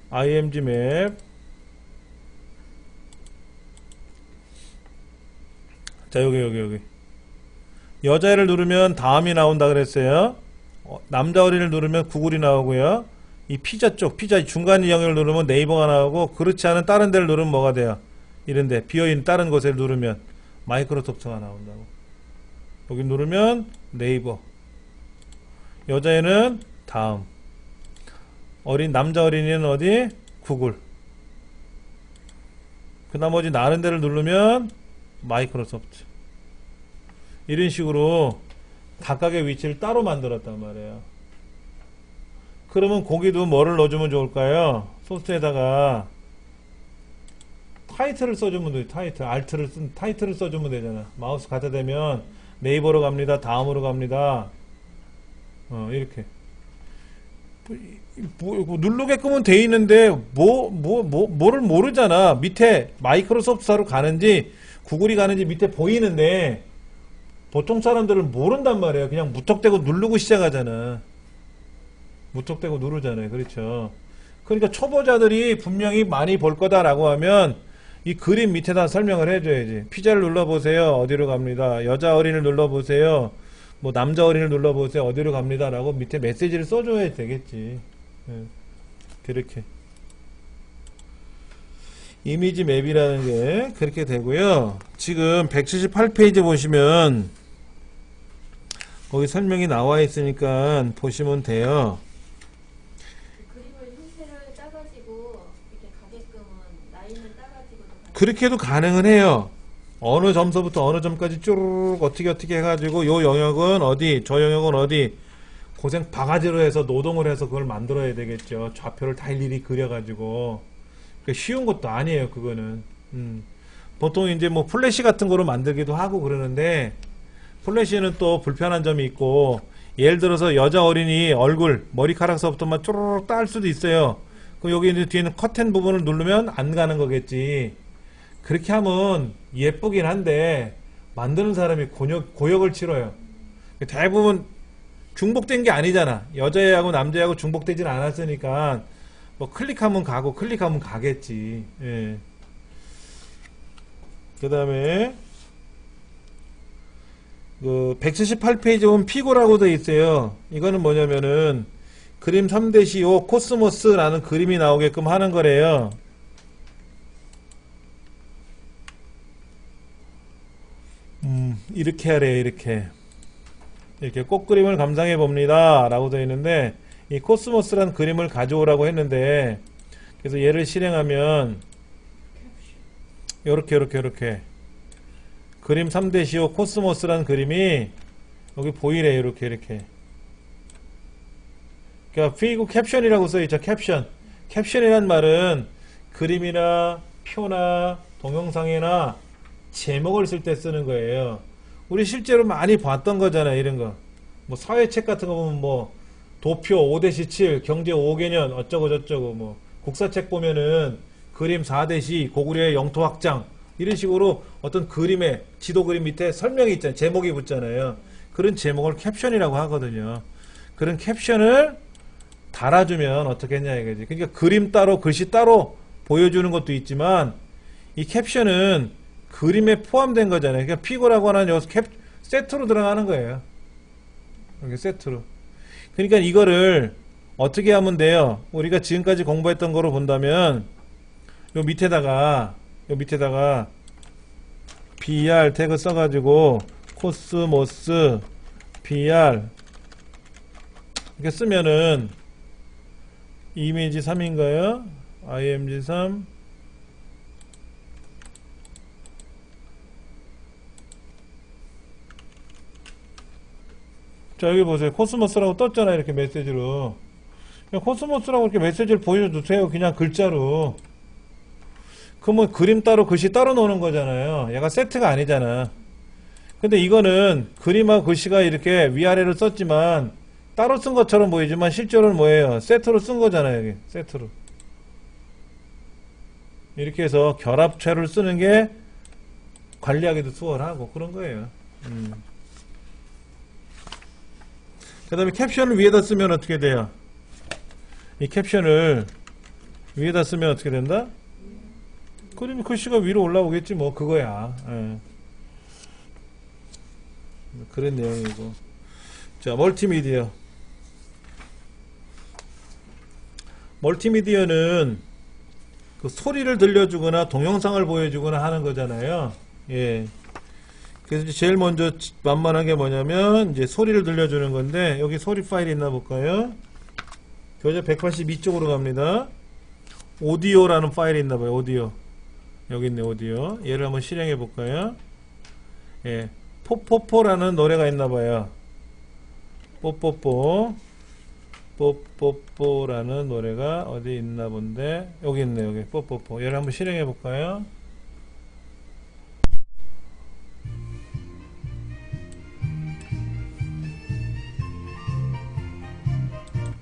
IMG 맵. 자, 여기. 여자애를 누르면 다음이 나온다 그랬어요. 남자 어린이를 누르면 구글이 나오고요. 이 피자 쪽, 피자 중간 영역을 누르면 네이버가 나오고, 그렇지 않은 다른 데를 누르면 뭐가 돼요? 이런데 비어있는 다른 곳에 누르면 마이크로소프트가 나온다고. 여기 누르면 네이버. 여자애는 다음. 남자 어린이는 어디? 구글. 그 나머지 나는 데를 누르면 마이크로소프트. 이런 식으로 각각의 위치를 따로 만들었단 말이에요. 그러면 거기도 뭐를 넣어주면 좋을까요? 소스에다가 타이틀을 써주면 돼. 타이틀을 써주면 되잖아. 마우스 갖다 대면 네이버로 갑니다. 다음으로 갑니다. 이렇게. 누르게끔은 돼 있는데 뭐를 모르잖아. 밑에 마이크로소프트로 가는지 구글이 가는지 밑에 보이는데 보통 사람들은 모른단 말이에요. 그냥 무턱대고 누르고 시작하잖아. 무턱대고 누르잖아요. 그렇죠. 그러니까 초보자들이 분명히 많이 볼 거다라고 하면 이 그림 밑에다 설명을 해줘야지. 피자를 눌러보세요. 어디로 갑니다. 여자 어린이를 눌러보세요. 뭐 남자 어린이를 눌러보세요. 어디로 갑니다. 라고 밑에 메시지를 써줘야 되겠지. 예. 그렇게. 이미지 맵이라는 게 그렇게 되고요. 지금 178페이지 보시면 거기 설명이 나와 있으니까 보시면 돼요. 그림을 형태를 따가지고 이렇게 가게끔은 라인을 따가지고도 그렇게 해도 가능은 해요. 어느 점서부터 어느 점까지 쭈르륵 어떻게 해가지고 요 영역은 어디, 저 영역은 어디, 고생 바가지로 해서 노동을 해서 그걸 만들어야 되겠죠. 좌표를 다 일일이 그려가지고. 그러니까 쉬운 것도 아니에요, 그거는. 보통 이제 뭐 플래시 같은 거로 만들기도 하고 그러는데, 플래시는 또 불편한 점이 있고, 예를 들어서 여자 어린이 얼굴, 머리카락서부터만 쭈르륵 딸 수도 있어요. 그럼 여기 이제 뒤에는 커튼 부분을 누르면 안 가는 거겠지. 그렇게 하면 예쁘긴 한데 만드는 사람이 고역을 치러요. 대부분 중복된 게 아니잖아. 여자애하고 남자애하고 중복되진 않았으니까 뭐 클릭하면 가고 클릭하면 가겠지. 예. 그 다음에 그 178페이지 보면 피고라고 되어 있어요. 이거는 뭐냐면은 그림 3-5 코스모스라는 그림이 나오게끔 하는 거래요. 이렇게 하래요. 이렇게 꽃그림을 감상해 봅니다 라고 되어 있는데, 이 코스모스란 그림을 가져오라고 했는데, 그래서 얘를 실행하면 요렇게 그림 3-5 코스모스란 그림이 여기 보이래요. 이렇게 그러니까 피구 캡션이라고 써있죠. 캡션이란 말은 그림이나 표나 동영상이나 제목을 쓸 때 쓰는 거예요. 우리 실제로 많이 봤던 거잖아요. 이런 거. 뭐 사회책 같은 거 보면 뭐 도표 5-7 경제 5개년 어쩌고 저쩌고, 뭐 국사책 보면은 그림 4-2 고구려의 영토 확장 이런 식으로 어떤 그림의 지도 그림 밑에 설명이 있잖아요. 제목이 붙잖아요. 그런 제목을 캡션이라고 하거든요. 그런 캡션을 달아주면 어떻게 했냐 이거지. 그러니까 그림 따로 글씨 따로 보여주는 것도 있지만 이 캡션은 그림에 포함된 거잖아요. 그러니까 피고라고 하는 여기서 세트로 들어가는 거예요. 이렇게 세트로. 그러니까 이거를 어떻게 하면 돼요? 우리가 지금까지 공부했던 거로 본다면 요 밑에다가 BR 태그 써가지고 코스모스 BR 이렇게 쓰면은 이미지 3인가요? IMG 3 자, 여기 보세요. 코스모스라고 떴잖아요. 이렇게 메시지로. 그냥 코스모스라고 이렇게 메시지를 보여주세요. 그냥 글자로. 그러면 그림 따로 글씨 따로 놓는 거잖아요. 얘가 세트가 아니잖아. 근데 이거는 그림하고 글씨가 이렇게 위아래로 썼지만 따로 쓴 것처럼 보이지만 실제로는 뭐예요? 세트로 쓴 거잖아요. 여기 세트로. 이렇게 해서 결합체를 쓰는 게 관리하기도 수월하고 그런 거예요. 그 다음에 캡션을 위에다 쓰면 어떻게 돼요? 이 캡션을 위에다 쓰면 어떻게 된다? 그림 글씨가 위로 올라오겠지 뭐 그거야. 예. 그런 내용이고. 자, 멀티미디어는 그 소리를 들려주거나 동영상을 보여주거나 하는 거잖아요. 예. 그래서 이제 제일 먼저 만만한 게 뭐냐면 이제 소리를 들려주는 건데 여기 소리 파일이 있나 볼까요? 교재 182쪽으로 갑니다. 오디오라는 파일이 있나 봐요. 오디오. 여기 있네, 오디오. 얘를 한번 실행해 볼까요? 예. 포포포라는 노래가 있나 봐요. 뽀뽀뽀. 뽀뽀뽀라는 노래가 어디 있나 본데 여기 있네, 여기. 뽀뽀뽀. 얘를 한번 실행해 볼까요?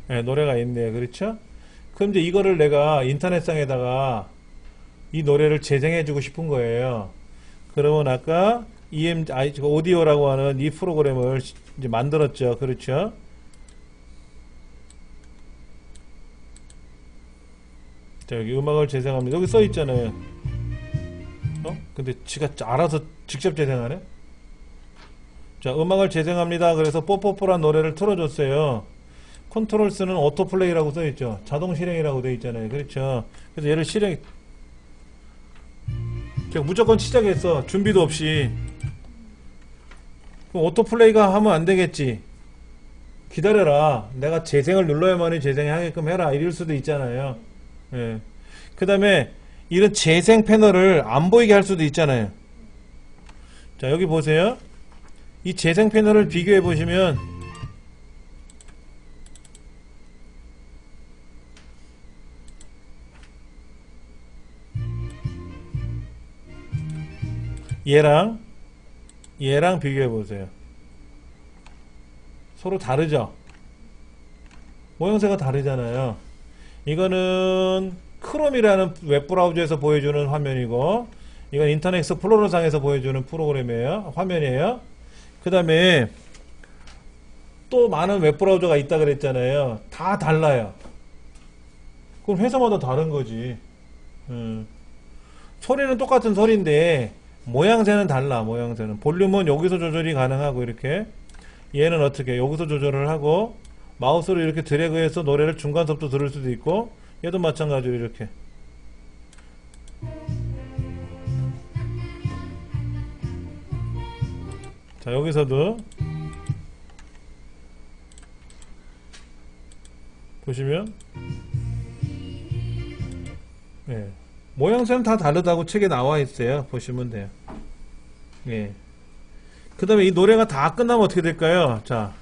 네, 노래가 있네요. 그렇죠? 그럼 이제 이거를 내가 인터넷상에다가 이 노래를 재생해주고 싶은 거예요. 그러면 아까 오디오라고 하는 이 프로그램을 이제 만들었죠. 그렇죠? 자, 여기 음악을 재생합니다. 여기 써 있잖아요. 근데 지가 알아서 직접 재생하네? 자, 음악을 재생합니다. 그래서 뽀뽀뽀란 노래를 틀어줬어요. 컨트롤스는 오토플레이라고 써있죠. 자동 실행이라고 되어 있잖아요. 그렇죠. 그래서 얘를 그냥 무조건 시작했어. 준비도 없이. 그럼 오토플레이가 하면 안 되겠지. 기다려라. 내가 재생을 눌러야만이 재생하게끔 해라. 이럴 수도 있잖아요. 예. 그 다음에 이런 재생 패널을 안 보이게 할 수도 있잖아요. 자, 여기 보세요. 이 재생 패널을 비교해 보시면 얘랑 비교해 보세요. 서로 다르죠? 모양새가 다르잖아요. 이거는 크롬이라는 웹브라우저에서 보여주는 화면이고, 이건 인터넷 익스플로러 상에서 보여주는 프로그램이에요. 화면이에요. 그 다음에 또 많은 웹브라우저가 있다 그랬잖아요. 다 달라요. 그럼 회사마다 다른 거지. 소리는 똑같은 소리인데 모양새는 달라. 모양새는 볼륨은 여기서 조절이 가능하고, 이렇게 얘는 어떻게 여기서 조절을 하고 마우스로 이렇게 드래그해서 노래를 중간부터 들을 수도 있고, 얘도 마찬가지로 이렇게. 자, 여기서도 보시면 예, 모양새는 다 다르다고 책에 나와 있어요. 보시면 돼요. 예. 그 다음에 이 노래가 다 끝나면 어떻게 될까요? 자,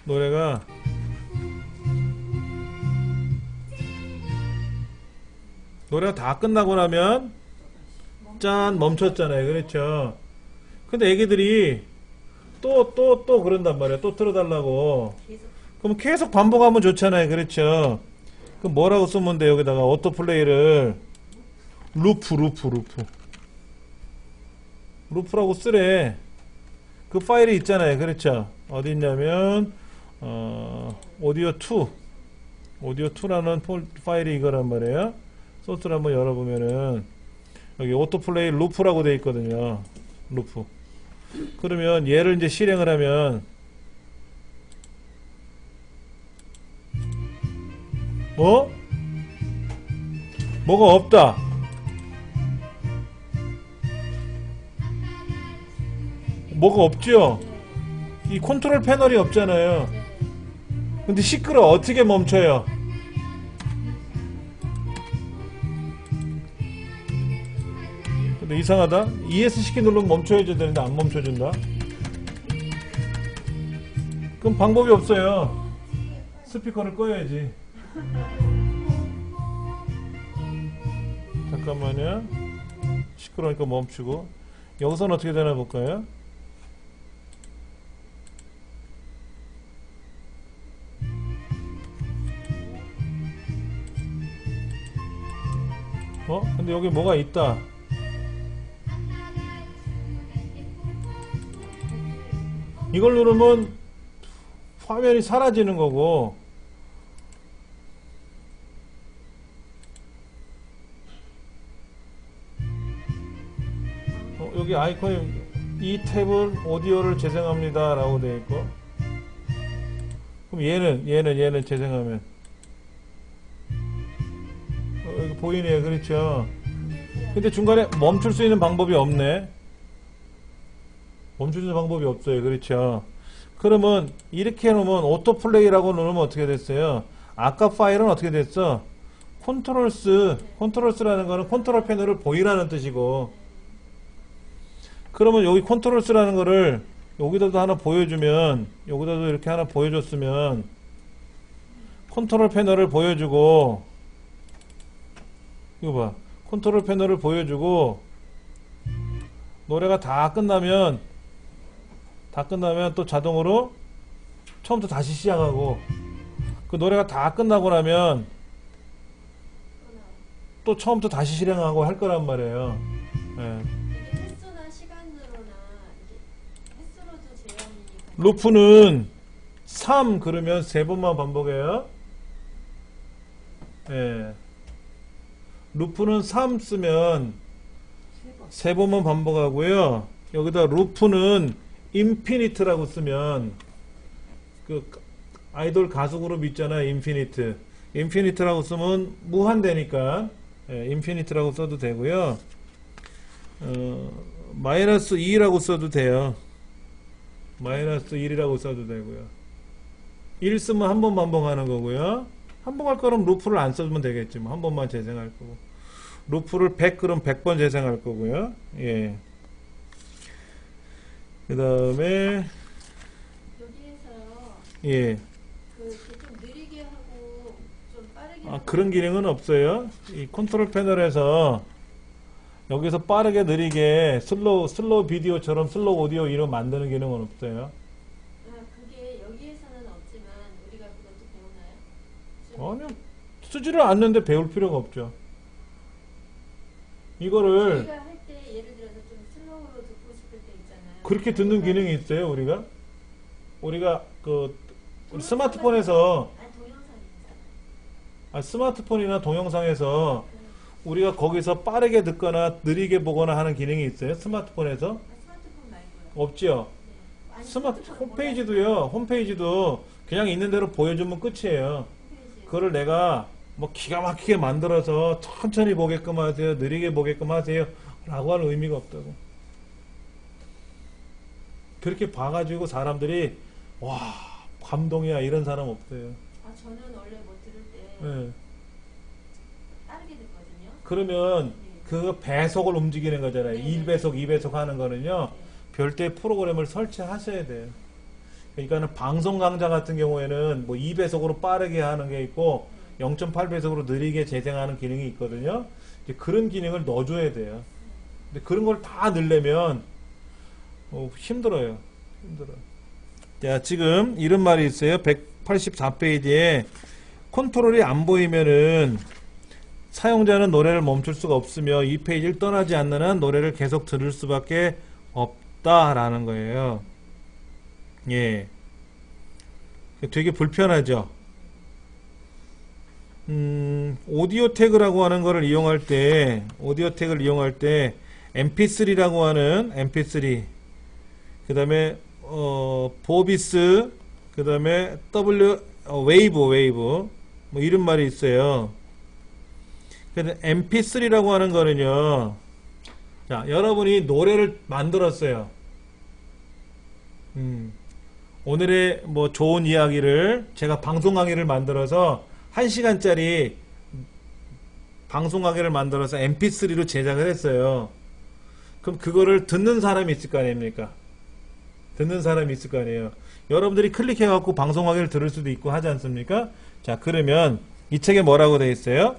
노래가 다 끝나고 나면 짠 멈췄잖아요. 그렇죠? 근데 애기들이 또 그런단 말이야. 또 틀어달라고. 그럼 계속 반복하면 좋잖아요. 그렇죠? 그럼 뭐라고 쓰면 돼? 여기다가 오토플레이를 루프라고 쓰래. 그 파일이 있잖아요. 그렇죠? 어디 있냐면 오디오2라는 파일이 이거란 말이에요. 소스를 한번 열어보면은 여기 오토플레이 루프라고 되어 있거든요. 루프. 그러면 얘를 이제 실행을 하면 뭐가 없다. 뭐가 없죠? 이 컨트롤 패널이 없잖아요. 근데 시끄러. 어떻게 멈춰요? 근데 이상하다. ESC 키 누르면 멈춰야지 되는데 안 멈춰준다. 그럼 방법이 없어요. 스피커를 꺼야지. 잠깐만요. 시끄러우니까 멈추고. 여기서는 어떻게 되나 볼까요? 근데 여기 뭐가 있다. 이걸 누르면 화면이 사라지는 거고, 여기 아이콘이 이 탭은 오디오를 재생합니다 라고 되어 있고, 그럼 얘는 재생하면 여기 보이네요. 그렇죠? 근데 중간에 멈출 수 있는 방법이 없네. 멈출 수 있는 방법이 없어요. 그렇죠. 그러면 이렇게 해놓으면 오토플레이라고 누르면 어떻게 됐어요? 아까 파일은 어떻게 됐어? 컨트롤스라는 거는 컨트롤 패널을 보이라는 뜻이고, 그러면 여기 컨트롤스라는 거를 여기다도 하나 보여주면, 여기다도 이렇게 하나 보여줬으면 컨트롤 패널을 보여주고, 이거 봐, 컨트롤 패널을 보여주고 노래가 다 끝나면 또 자동으로 처음부터 다시 시작하고, 그 노래가 다 끝나고 나면 또 처음부터 다시 실행하고 할 거란 말이에요. 예. 이게 횟수나 시간으로나 이게 횟수로도 제한이 루프는 3 그러면 3번만 반복해요. 예. 루프는 3 쓰면 3번만 반복하고요. 여기다 루프는 인피니트라고 쓰면, 그 아이돌 가수 그룹 있잖아요. 인피니트라고 쓰면 무한대니까 인피니트라고 써도 되고요. 마이너스 2라고 써도 돼요. 마이너스 1이라고 써도 되고요. 1 쓰면 한 번 반복하는 거고요. 반복할 거면 루프를 안 써주면 되겠지. 뭐 한 번만 재생할 거고. 루프를 100 그럼 100번 재생할 거고요. 예. 그 다음에 여기에서요. 예. 좀 느리게 하고 좀 빠르게 아, 하고 그런 기능은 없어요. 이 컨트롤 패널에서 여기서 빠르게 느리게 슬로우 비디오처럼 슬로우 오디오 이런 만드는 기능은 없어요. 그게 여기에서는 없지만 우리가 그것도 배우나요? 아니요. 쓰지를 않는데 배울 필요가 없죠. 이거를 우리가 할 때 예를 들어서 좀 슬로우로 듣고 싶을 때 있잖아요. 그렇게 듣는 기능이 있어요. 우리가 그 우리 스마트폰에서 동영상이잖아요. 스마트폰이나 동영상에서 우리가 거기서 빠르게 듣거나 느리게 보거나 하는 기능이 있어요. 스마트폰에서 스마트폰 말고요. 없지요. 네. 아니, 스마트 스마트폰 홈페이지도 그냥 있는 대로 보여주면 끝이에요. 홈페이지에. 그거를 내가 뭐 기가 막히게 만들어서 천천히 보게끔 하세요, 느리게 보게끔 하세요 라고 할 의미가 없다고. 그렇게 봐가지고 사람들이 와 감동이야 이런 사람 없어요. 저는 원래 뭐 들을 때 네. 빠르게 듣거든요. 그러면 네. 그 배속을 움직이는 거잖아요. 네. 1배속 2배속 하는 거는요 네. 별도의 프로그램을 설치하셔야 돼요. 그러니까는 방송 강좌 같은 경우에는 뭐 2배속으로 빠르게 하는 게 있고 0.8배속으로 느리게 재생하는 기능이 있거든요. 이제 그런 기능을 넣어줘야 돼요. 근데 그런 걸 다 넣으려면 힘들어요. 자, 지금 이런 말이 있어요. 184페이지에 컨트롤이 안 보이면은 사용자는 노래를 멈출 수가 없으며 이 페이지를 떠나지 않는 한 노래를 계속 들을 수밖에 없다라는 거예요. 예. 되게 불편하죠. 오디오 태그라고 하는 거를 이용할 때, 오디오 태그를 이용할 때, mp3라고 하는 mp3, 그 다음에, 보비스, 그 다음에 웨이브, 뭐 이런 말이 있어요. 근데 mp3라고 하는 거는요, 자, 여러분이 노래를 만들었어요. 오늘의 뭐 좋은 이야기를 제가 방송 강의를 만들어서 1시간짜리 방송 강의를 만들어서 mp3로 제작을 했어요. 그럼 그거를 듣는 사람이 있을 거 아닙니까? 듣는 사람이 있을 거 아니에요. 여러분들이 클릭해 갖고 방송 강의를 들을 수도 있고 하지 않습니까? 자, 그러면 이 책에 뭐라고 되어 있어요?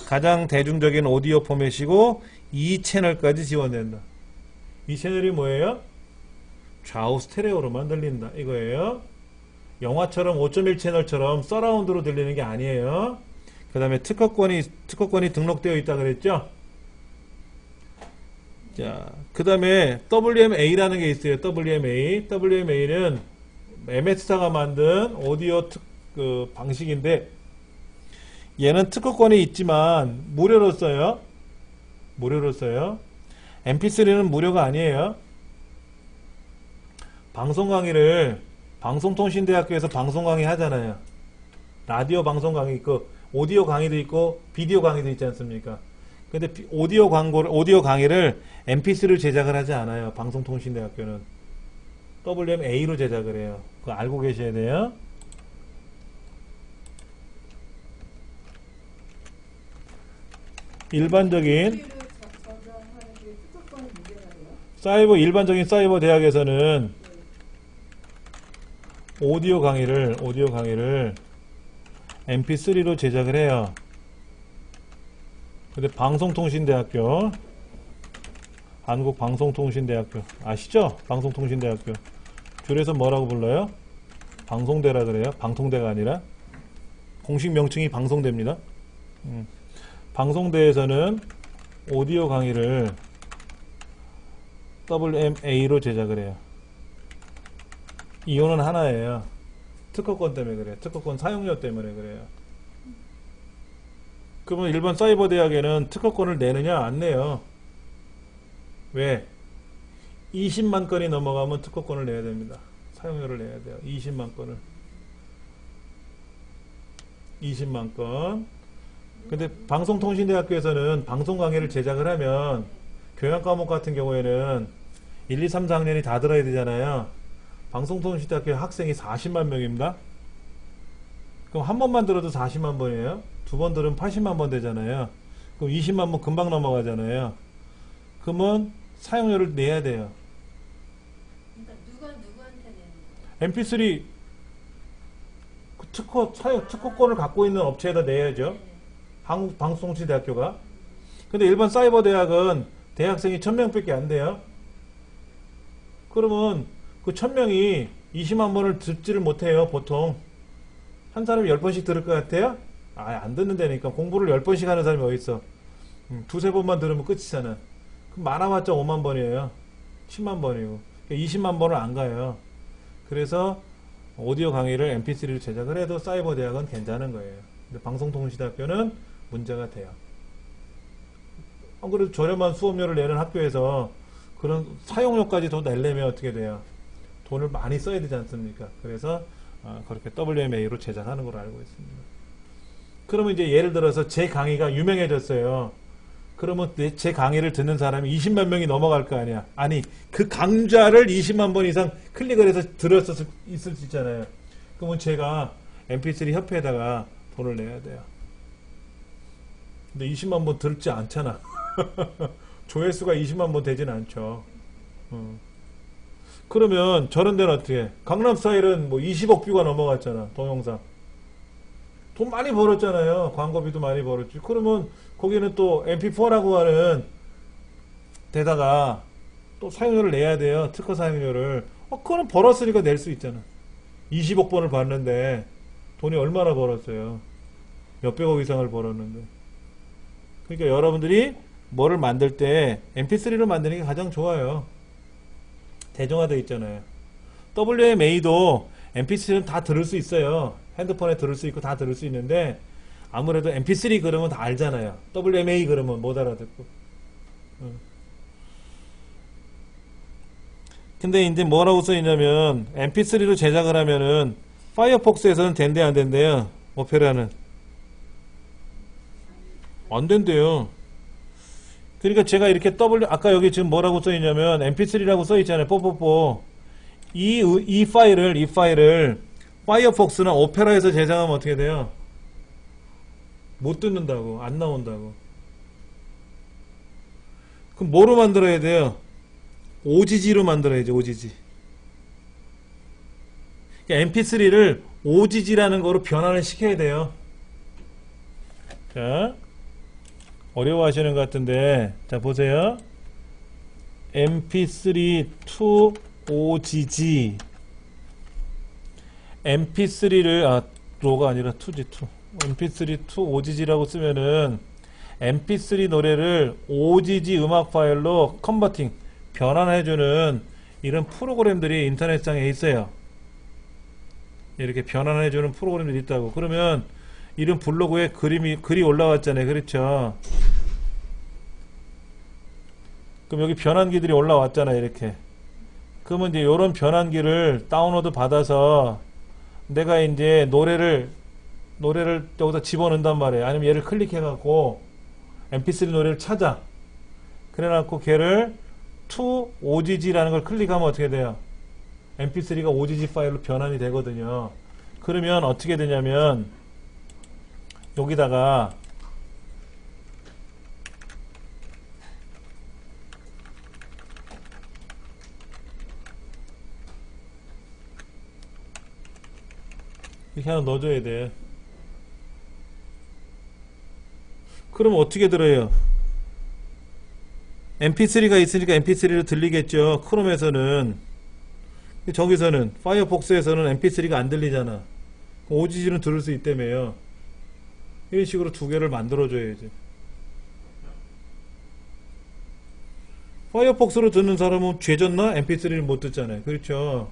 가장 대중적인 오디오 포맷이고 이 채널까지 지원된다. 이 채널이 뭐예요? 좌우 스테레오로만 들린다 이거예요. 영화처럼 5.1 채널처럼 서라운드로 들리는 게 아니에요. 그 다음에 특허권이 등록되어 있다 그랬죠. 자, 그 다음에 WMA라는 게 있어요. WMA는 MS사가 만든 오디오 방식인데 얘는 특허권이 있지만 무료로 써요. mp3는 무료가 아니에요. 방송 강의를 방송통신대학교에서 방송 강의 하잖아요. 라디오 방송 강의 있고 오디오 강의도 있고 비디오 강의도 있지 않습니까? 근데 오디오 강의를 mp3를 제작을 하지 않아요. 방송통신대학교는. WMA로 제작을 해요. 그거 알고 계셔야 돼요. 일반적인 소리를 저장하는 게 특허권이 문제가 돼요? 일반적인 사이버 대학에서는 오디오 강의를 MP3로 제작을 해요. 근데 방송통신대학교, 한국방송통신대학교 아시죠? 방송통신대학교 줄여서 뭐라고 불러요? 방송대라 그래요. 방통대가 아니라. 공식 명칭이 방송대입니다. 방송대에서는 오디오 강의를 WMA로 제작을 해요. 이유는 하나예요. 특허권 때문에 그래요. 특허권 사용료 때문에 그래요. 그러면 일반 사이버 대학에는 특허권을 내느냐 안 내요. 왜? 20만 건이 넘어가면 특허권을 내야 됩니다. 사용료를 내야 돼요. 20만 건을. 20만 건. 근데 방송통신대학교에서는 방송 강의를 제작을 하면 교양 과목 같은 경우에는 1, 2, 3, 4학년이 다 들어야 되잖아요. 방송통신대학교 학생이 40만 명입니다. 그럼 한 번만 들어도 40만 번이에요. 두 번 들으면 80만 번 되잖아요. 그럼 20만 번 금방 넘어가잖아요. 그러면 사용료를 내야 돼요. 그러니까 누구한테 내는 거예요? MP3 특허권을 갖고 있는 업체에다 내야죠. 네네. 한국방송통신대학교가. 근데 일반 사이버 대학은 대학생이 1000명밖에 안 돼요. 그러면 그 1000명이 20만 번을 듣지를 못해요. 보통 한 사람이 10번씩 들을 것 같아요? 안 듣는다니까. 공부를 10번씩 하는 사람이 어딨어. 두세 번만 들으면 끝이잖아. 그럼 많아봤자 5만 번이에요. 10만 번이고 20만 번을 안 가요. 그래서 오디오 강의를 MP3로 제작을 해도 사이버 대학은 괜찮은 거예요. 근데 방송통신대학교는 문제가 돼요. 안 그래도 저렴한 수업료를 내는 학교에서 그런 사용료까지 더 내려면 어떻게 돼요? 돈을 많이 써야 되지 않습니까? 그래서 그렇게 WMA로 제작하는 걸로 알고 있습니다. 그러면 이제 예를 들어서 제 강의가 유명해졌어요. 그러면 제 강의를 듣는 사람이 20만 명이 넘어갈 거 아니야. 아니, 그 강좌를 20만 번 이상 클릭을 해서 들었을 수 있잖아요. 그러면 제가 MP3 협회에다가 돈을 내야 돼요. 근데 20만 번 들지 않잖아. 조회수가 20만 번 되진 않죠. 그러면 저런 데는 어떻게 해? 강남스타일은 뭐 20억 뷰가 넘어갔잖아. 동영상. 돈 많이 벌었잖아요. 광고비도 많이 벌었지. 그러면 거기는 또 MP4라고 하는 데다가 또 사용료를 내야 돼요. 특허 사용료를. 그거는 벌었으니까 낼 수 있잖아. 20억 번을 봤는데 돈이 얼마나 벌었어요. 몇백억 이상을 벌었는데. 그러니까 여러분들이 뭐를 만들 때 MP3로 만드는 게 가장 좋아요. 대중화되어 있잖아요. WMA도 MP3는 다 들을 수 있어요. 핸드폰에 들을 수 있고 다 들을 수 있는데 아무래도 MP3 그러면 다 알잖아요. WMA 그러면 못 알아듣고. 근데 이제 뭐라고 써있냐면 MP3로 제작을 하면은 파이어폭스에서는 된대 안 된대요. 오페라는 안 된대요. 그러니까 제가 이렇게 아까 여기 지금 뭐라고 써있냐면 MP3라고 써있잖아요. 뽀뽀뽀. 이 파일을 파이어폭스나 오페라에서 제작하면 어떻게 돼요? 못 듣는다고. 안 나온다고. 그럼 뭐로 만들어야 돼요? OGG로 만들어야지. OGG. MP3를 OGG라는 거로 변환을 시켜야 돼요. 자, 어려워하시는 것 같은데, 자 보세요. MP3 to OGG. MP3를 로가 아니라 2G2. MP3 to OGG라고 쓰면은 MP3 노래를 OGG 음악 파일로 컨버팅 변환해주는 이런 프로그램들이 인터넷상에 있어요. 이렇게 변환해주는 프로그램들이 있다고. 그러면 이런 블로그에 글이 올라왔잖아요. 그렇죠? 그럼 여기 변환기들이 올라왔잖아요. 이렇게. 그러면 이제 이런 변환기를 다운로드 받아서 내가 이제 노래를 여기다 집어넣는단 말이에요. 아니면 얘를 클릭해갖고 MP3 노래를 찾아. 그래갖고 걔를 to OGG라는 걸 클릭하면 어떻게 돼요? mp3가 OGG 파일로 변환이 되거든요. 그러면 어떻게 되냐면 여기다가 이렇게 하나 넣어줘야 돼. 그럼 어떻게 들어요? mp3가 있으니까 mp3로 들리겠죠. 크롬에서는. 저기서는 파이어폭스에서는 mp3가 안 들리잖아. OGG는 들을 수 있다며요. 이런 식으로 두 개를 만들어줘야지. 파이어폭스로 듣는 사람은 죄졌나? mp3를 못 듣잖아요. 그렇죠.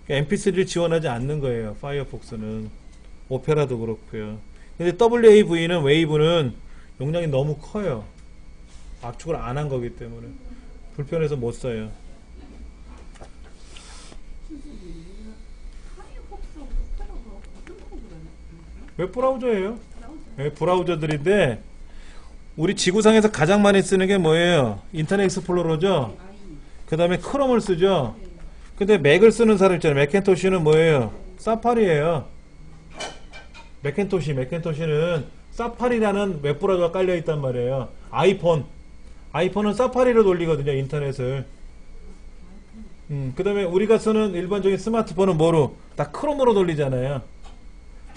mp3를 지원하지 않는 거예요. 파이어폭스는. 오페라도 그렇고요. 근데 WAV는 웨이브는 용량이 너무 커요. 압축을 안 한 거기 때문에 불편해서 못 써요. 파이어폭스하고 오페라가 어떤 프로그램이에요? 웹브라우저예요. 브라우저. 웹브라우저들인데 우리 지구상에서 가장 많이 쓰는 게 뭐예요? 인터넷 익스플로러죠. 아이. 그 다음에 크롬을 쓰죠. 네. 근데 맥을 쓰는 사람 있잖아요. 맥킨토시는 뭐예요? 사파리예요. 맥킨토시는 사파리라는 웹브라우저가 깔려 있단 말이에요. 아이폰은 사파리로 돌리거든요. 인터넷을. 그 다음에 우리가 쓰는 일반적인 스마트폰은 뭐로? 다 크롬으로 돌리잖아요.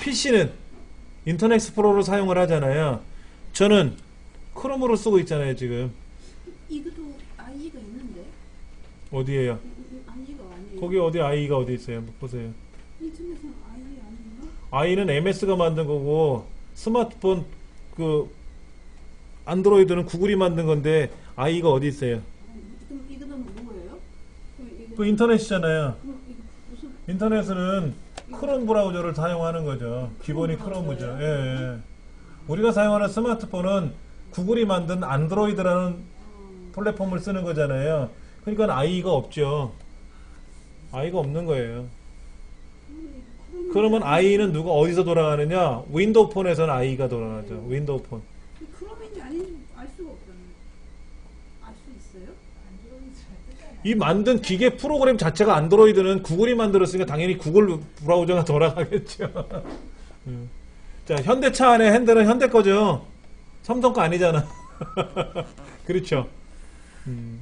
PC는 인터넷 익스플로러로 사용을 하잖아요. 저는 크롬으로 쓰고 있잖아요. 지금. 이것도 아이가 있는데 어디에요? 아이가 아니에요. 거기 어디 아이가 어디 있어요? 한번 보세요. 인터넷은 아이 아닌가? 아이는 MS가 만든 거고 스마트폰 그 안드로이드는 구글이 만든 건데 아이가 어디 있어요? 그럼 이거는 뭐예요? 그 인터넷이잖아요. 그럼 이거 무슨 인터넷은 크롬 브라우저를 사용하는 거죠. 기본이 크롬이죠. 예, 예. 우리가 사용하는 스마트폰은 구글이 만든 안드로이드라는 플랫폼을 쓰는 거잖아요. 그러니까 아이가 없죠. 아이가 없는 거예요. 그러면 아이는 누가 어디서 돌아가느냐? 윈도우 폰에서는 아이가 돌아가죠. 윈도우 폰. 크롬인지 아닌지 알 수가 없잖아요. 알 수 있어요? 이 만든 기계 프로그램 자체가 안드로이드는 구글이 만들었으니까 당연히 구글 브라우저가 돌아가겠죠. 자, 현대차 안에 핸들은 현대 거죠. 삼성 거 아니잖아. 그렇죠.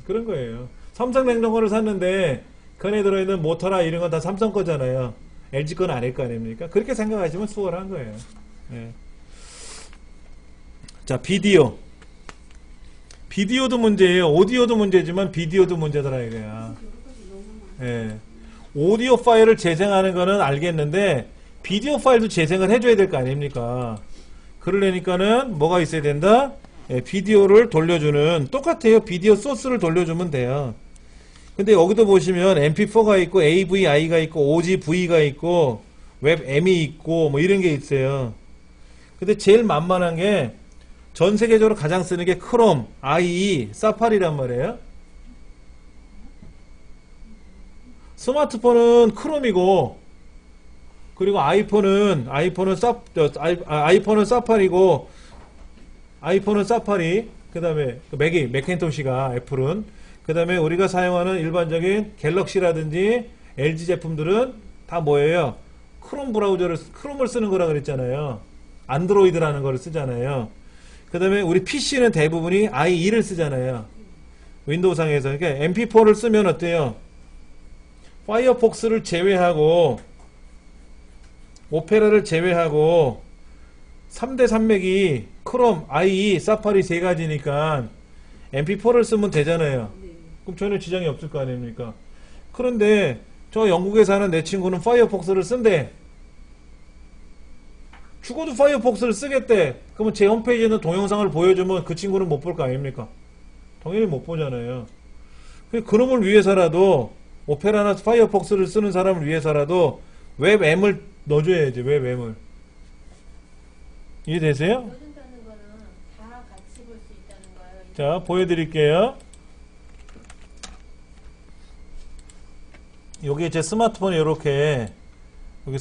그런 거예요. 삼성 냉장고를 샀는데 그 안에 들어있는 모터라 이런 건 다 삼성 거잖아요. LG 건 아닐 거 아닙니까? 그렇게 생각하시면 수월한 거예요. 예. 자, 비디오도 문제예요. 오디오도 문제지만 비디오도 문제더라 이거야. 예. 오디오 파일을 재생하는 거는 알겠는데 비디오 파일도 재생을 해줘야 될 거 아닙니까? 그러려니까는 뭐가 있어야 된다? 예, 비디오를 돌려주는, 똑같아요. 비디오 소스를 돌려주면 돼요. 근데 여기도 보시면 MP4가 있고 AVI가 있고 OGV가 있고 웹M이 있고 뭐 이런 게 있어요. 근데 제일 만만한 게 전 세계적으로 가장 쓰는 게 크롬, IE, 사파리란 말이에요. 스마트폰은 크롬이고 그리고 아이폰은 사파리고 아이폰은 사파리 그다음에 맥킨토시가 애플은 그다음에 우리가 사용하는 일반적인 갤럭시라든지 LG 제품들은 다 뭐예요? 크롬을 쓰는 거라 그랬잖아요. 안드로이드라는 거를 쓰잖아요. 그다음에 우리 PC는 대부분이 IE를 쓰잖아요. 윈도우상에서. 그러니까 MP4를 쓰면 어때요? 파이어폭스를 제외하고 오페라를 제외하고 3대 산맥이 크롬, IE, 사파리 세 가지니까 MP4를 쓰면 되잖아요. 네. 그럼 전혀 지장이 없을 거 아닙니까? 그런데 저 영국에 사는 내 친구는 파이어폭스를 쓴대. 죽어도 파이어폭스를 쓰겠대. 그러면 제 홈페이지에 있는 동영상을 보여주면 그 친구는 못 볼 거 아닙니까? 당연히 못 보잖아요. 그놈을 위해서라도 오페라나 파이어폭스를 쓰는 사람을 위해서라도 웹M을 넣어줘야지. 웹M을. 이해되세요? 넣어준다는 거는 다 같이 볼 수 있다는 거예요. 자, 보여드릴게요. 여기 제 스마트폰에 이렇게 여기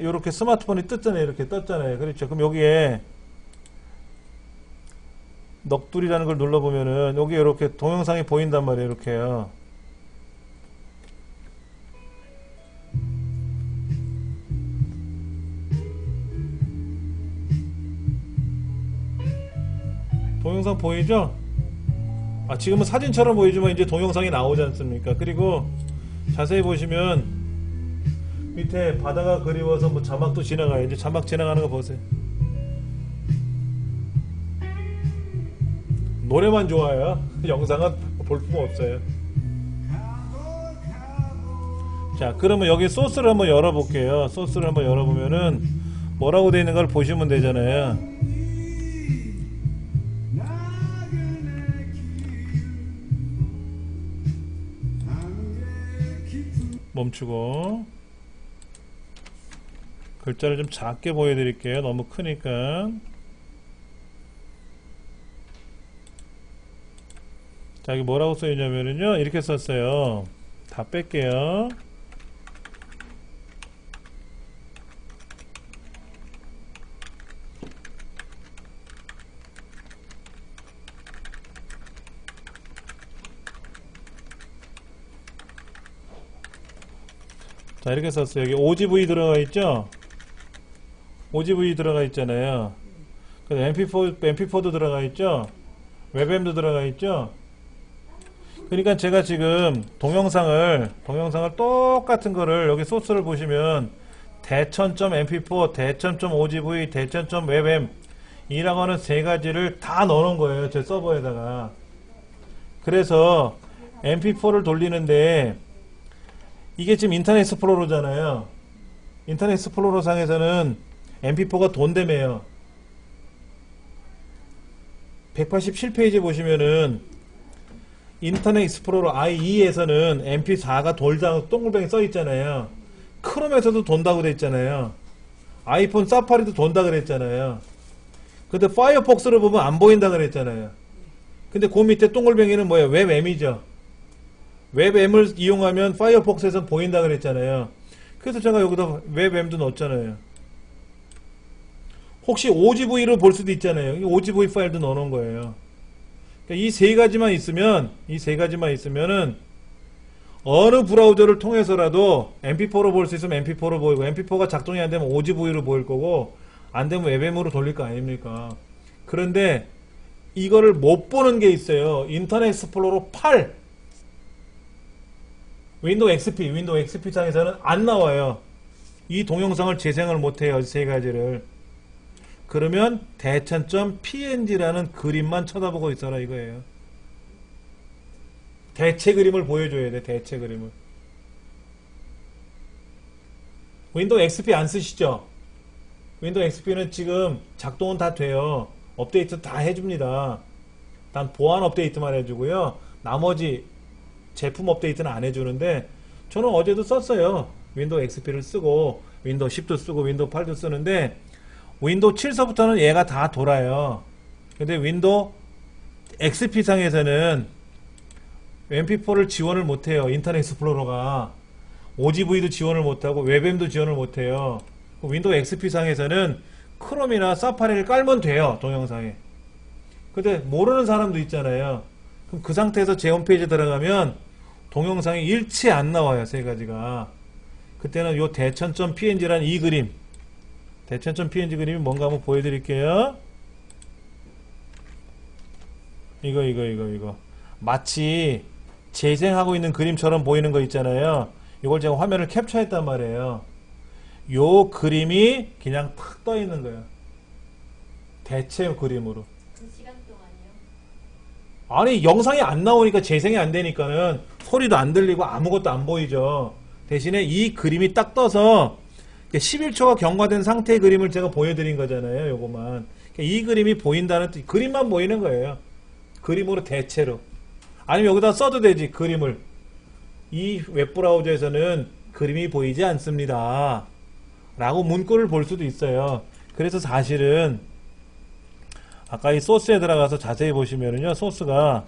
이렇게 스마트폰이 떴잖아요. 이렇게 떴잖아요. 그렇죠. 그럼 여기에 넋두리라는 걸 눌러보면은 여기 이렇게 동영상이 보인단 말이에요. 이렇게요. 동영상 보이죠? 아, 지금은 사진처럼 보이지만 이제 동영상이 나오지 않습니까? 그리고 자세히 보시면 밑에 바다가 그리워서 뭐 자막도 지나가요. 이제 자막 지나가는 거 보세요. 노래만 좋아요. 영상은 볼품 없어요. 자, 그러면 여기 소스를 한번 열어볼게요. 소스를 한번 열어보면은 뭐라고 되어 있는 걸 보시면 되잖아요. 멈추고 글자를 좀 작게 보여드릴게요. 너무 크니까. 자, 여기 뭐라고 써있냐면요, 이렇게 썼어요. 다 뺄게요. 자, 이렇게 썼어요. 여기 OGV 들어가 있죠? OGV 들어가 있잖아요. MP4도 들어가 있죠? 웹엠도 들어가 있죠? 그러니까 제가 지금 동영상을 똑같은 거를 여기 소스를 보시면 대천.mp4, 대천.ogv, 대천.webm 이라고 하는 세 가지를 다 넣어놓은 거예요. 제 서버에다가. 그래서 mp4를 돌리는데 이게 지금 인터넷 익스플로러잖아요. 인터넷 익스플로러 상에서는 mp4가 돈대매요. 187페이지 보시면은 인터넷 익스플로러 IE에서는 mp4가 돌다 동글뱅이 써있잖아요. 크롬에서도 돈다고 그랬잖아요. 아이폰 사파리도 돈다 그랬잖아요. 근데 파이어폭스를 보면 안 보인다 그랬잖아요. 근데 그 밑에 동글뱅이는 뭐예요? 웹M이죠. 웹M을 이용하면 파이어폭스에서 보인다 그랬잖아요. 그래서 제가 여기다 웹M도 넣었잖아요. 혹시 OGV로 볼 수도 있잖아요. 이 OGV 파일도 넣어놓은 거예요. 그러니까 이 세 가지만 있으면은 어느 브라우저를 통해서라도 mp4로 볼 수 있으면 mp4로 보이고, mp4가 작동이 안 되면 OGV로 보일 거고, 안 되면 웹M으로 돌릴 거 아닙니까? 그런데 이거를 못 보는 게 있어요. 인터넷 익스플로러 8 윈도우 XP 상에서는 안 나와요. 이 동영상을 재생을 못해요. 세 가지를. 그러면 대천.png라는 그림만 쳐다보고 있어라 이거예요. 대체 그림을 보여줘야 돼. 대체 그림을. 윈도우 XP 안 쓰시죠? 윈도우 XP는 지금 작동은 다 돼요. 업데이트 다 해줍니다. 단 보안 업데이트만 해주고요. 나머지 제품 업데이트는 안 해주는데, 저는 어제도 썼어요. 윈도우 XP를 쓰고 윈도우 10도 쓰고 윈도우 8도 쓰는데, 윈도우 7서부터는 얘가 다 돌아요. 근데 윈도우 XP 상에서는 mp4를 지원을 못해요. 인터넷 익스플로러가. OGV도 지원을 못하고 웹엠도 지원을 못해요. 윈도우 XP 상에서는 크롬이나 사파리를 깔면 돼요. 동영상에. 근데 모르는 사람도 있잖아요. 그럼 그 상태에서 제 홈페이지에 들어가면 동영상이 일치 안 나와요. 세 가지가. 그때는 요 대천.png라는 이 그림, 대천.png 그림이 뭔가 한번 보여드릴게요. 이거 마치 재생하고 있는 그림처럼 보이는 거 있잖아요. 이걸 제가 화면을 캡처했단 말이에요. 요 그림이 그냥 탁 떠 있는 거예요. 대체 그림으로. 그 시간 동안요? 아니, 영상이 안 나오니까, 재생이 안 되니까는 소리도 안 들리고 아무것도 안 보이죠. 대신에 이 그림이 딱 떠서 11초가 경과된 상태의 그림을 제가 보여드린 거잖아요. 요거만. 이 그림이 보인다는 뜻, 그림만 보이는 거예요. 그림으로 대체로. 아니면 여기다 써도 되지, 그림을. 이 웹브라우저에서는 그림이 보이지 않습니다. 라고 문구를 볼 수도 있어요. 그래서 사실은 아까 이 소스에 들어가서 자세히 보시면은요, 소스가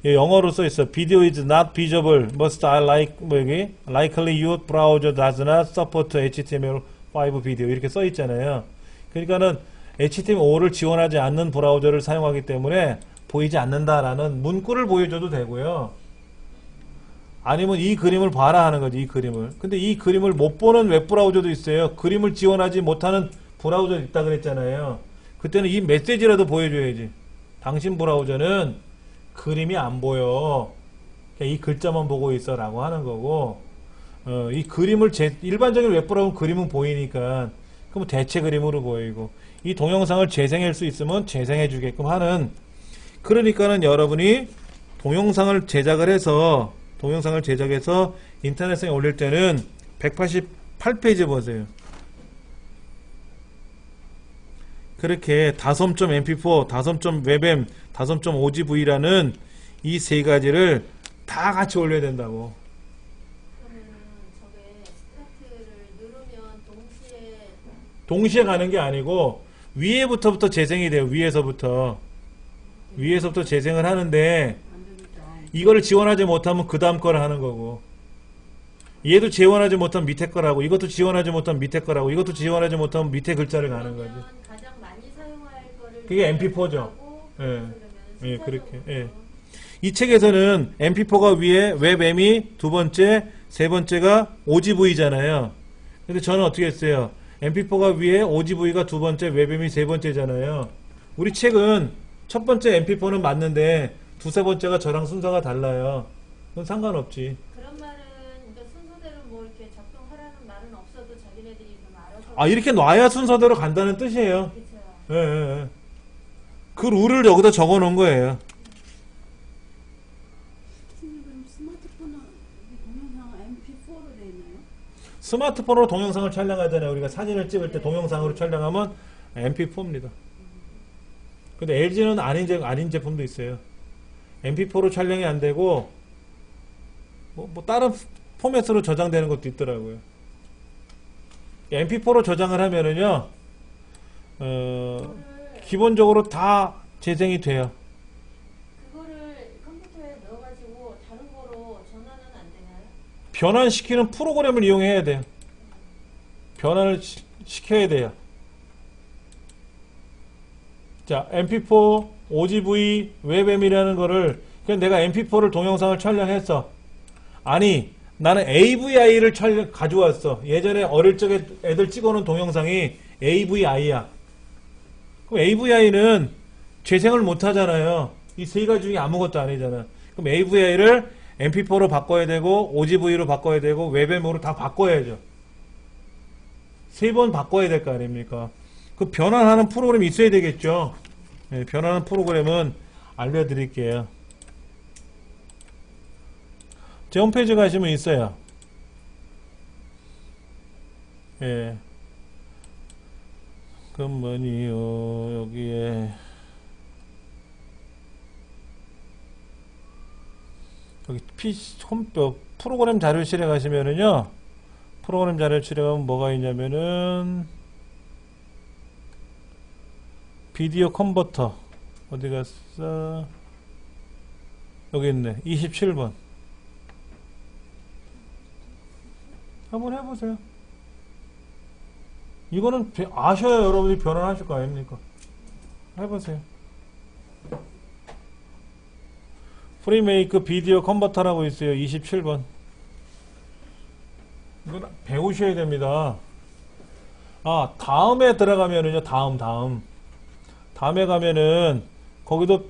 영어로 써 있어. Video is not visible. Must I like 뭐 여기 likely your browser does not support HTML5 video 이렇게 써 있잖아요. 그러니까는 HTML5를 지원하지 않는 브라우저를 사용하기 때문에 보이지 않는다라는 문구를 보여줘도 되고요. 아니면 이 그림을 봐라 하는 거지, 이 그림을. 근데 이 그림을 못 보는 웹브라우저도 있어요. 그림을 지원하지 못하는 브라우저 있다 그랬잖아요. 그때는 이 메시지라도 보여줘야지. 당신 브라우저는 그림이 안 보여. 그냥 이 글자만 보고 있어 라고 하는 거고, 이 그림을 일반적인 웹브라우저는 그림은 보이니까 그럼 대체 그림으로 보이고, 이 동영상을 재생할 수 있으면 재생해 주게끔 하는, 그러니까는 여러분이 동영상을 제작해서 인터넷에 올릴 때는 188페이지 보세요. 그렇게 다솜.mp4, 다솜.webm, 다솜.ogv라는 이 세 가지를 다 같이 올려야 된다고. 그러면은 저게 스타트를 누르면 동시에 가는 게 아니고 위에부터 재생이 돼요. 위에서부터 재생을 하는데, 안 되겠죠. 이거를 지원하지 못하면 그 다음 거를 하는 거고, 얘도 지원하지 못하면 밑에 거라고, 이것도 지원하지 못하면 밑에 거라고, 이것도 지원하지 못하면 밑에 글자를 가는 거지. 그러면 가장 많이 사용할 거를 그게 MP4 죠. 하고, 예. 그러면은 예, 그렇게. 순서적으로 예. 이 책에서는 mp4가 위에, 웹m이 두 번째, 세 번째가 ogv잖아요. 근데 저는 어떻게 했어요? mp4가 위에, ogv가 두 번째, 웹m이 세 번째잖아요. 우리 책은 첫 번째 mp4는 맞는데 두세 번째가 저랑 순서가 달라요. 그건 상관없지. 그런 말은 그러니까 순서대로 뭐 이렇게 적용하라는 말은 없어도 자기네들이 좀 알아서 아, 이렇게 놔야 순서대로 간다는 뜻이에요. 그쵸. 예, 예, 예. 그 룰을 여기다 적어 놓은 거예요. 그럼 스마트폰은 동영상 MP4로 돼 있나요? 스마트폰으로 동영상을 촬영하잖아요. 우리가 사진을 찍을 때 동영상으로 촬영하면 mp4입니다. 근데 LG는 아닌 제품도 있어요. mp4로 촬영이 안 되고 뭐 다른 포맷으로 저장되는 것도 있더라고요. mp4로 저장을 하면은요, 기본적으로 다 재생이 돼요. 그거를 컴퓨터에 넣어가지고 다른 거로 전환은 안 되나요? 변환시키는 프로그램을 이용해야 돼요. 변환을 시켜야 돼요. 자, mp4, ogv, webm이라는 거를, 그냥 내가 mp4를 동영상을 촬영했어. 아니, 나는 AVI를 가져왔어. 예전에 어릴 적에 애들 찍어놓은 동영상이 AVI야. 그럼 AVI는 재생을 못 하잖아요. 이 세 가지 중에 아무것도 아니잖아. 그럼 AVI를 mp4로 바꿔야 되고, ogv로 바꿔야 되고, webm으로 다 바꿔야죠. 세 번 바꿔야 될 거 아닙니까? 그 변환하는 프로그램이 있어야 되겠죠. 네, 변환하는 프로그램은 알려드릴게요. 제 홈페이지 가시면 있어요. 예. 그럼 뭐니요, 여기에. 여기 프로그램 자료실에 가시면은요, 프로그램 자료실에 가면 뭐가 있냐면은, 비디오 컨버터. 어디 갔어? 여기 있네. 27번. 한번 해보세요. 이거는 아셔야 여러분이 변환하실 거 아닙니까? 해보세요. 프리메이크 비디오 컨버터라고 있어요. 27번. 이건 배우셔야 됩니다. 아, 다음에 들어가면은요, 다음에 가면은, 거기도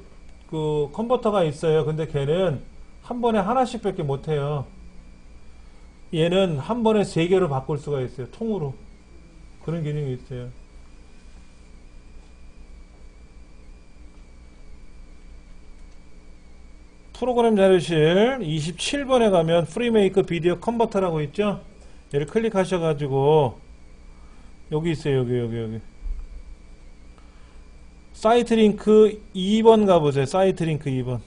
그 컨버터가 있어요. 근데 걔는 한 번에 하나씩 밖에 못해요. 얘는 한 번에 3개로 바꿀 수가 있어요. 통으로. 그런 기능이 있어요. 프로그램 자료실 27번에 가면 프리메이크 비디오 컨버터라고 있죠? 얘를 클릭하셔가지고 여기 있어요. 여기. 사이트 링크 2번 가보세요. 사이트 링크 2번.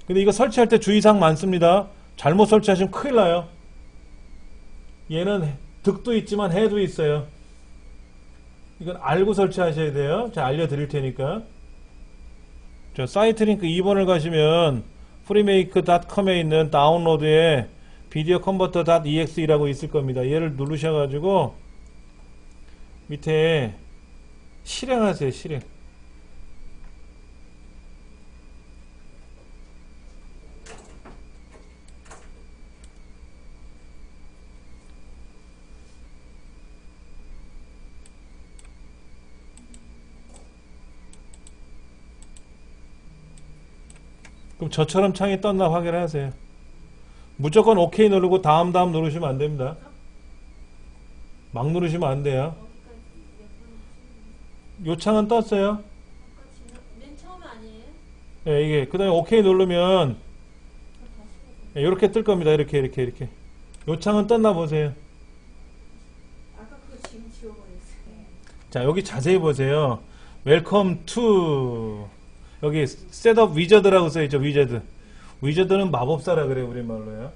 근데 이거 설치할 때 주의사항 많습니다. 잘못 설치하시면 큰일 나요. 얘는 득도 있지만 해도 있어요. 이건 알고 설치하셔야 돼요. 제가 알려드릴 테니까. 자, 사이트 링크 2번을 가시면 freemake.com에 있는 다운로드에 비디오 컨버터.exe라고 있을 겁니다. 얘를 누르셔가지고 밑에 실행하세요. 실행. 그럼 저처럼 창이 떴나 확인을 하세요. 무조건 OK 누르고 다음 누르시면 안 됩니다. 막 누르시면 안 돼요. 거기까지 몇 번, 요 창은 떴어요. 아까 맨 처음 아니에요? 예, 이게 그 다음에 OK 누르면 그럼 다시 해야 돼. 예, 이렇게 뜰 겁니다. 이렇게. 요 창은 떴나 보세요. 아까 그거 지금 지워버렸어요. 자, 여기 자세히 보세요. Welcome to 여기 셋업 위저드라고 써있죠. 위저드. 위저드는 마법사라 그래요. 우리말로요.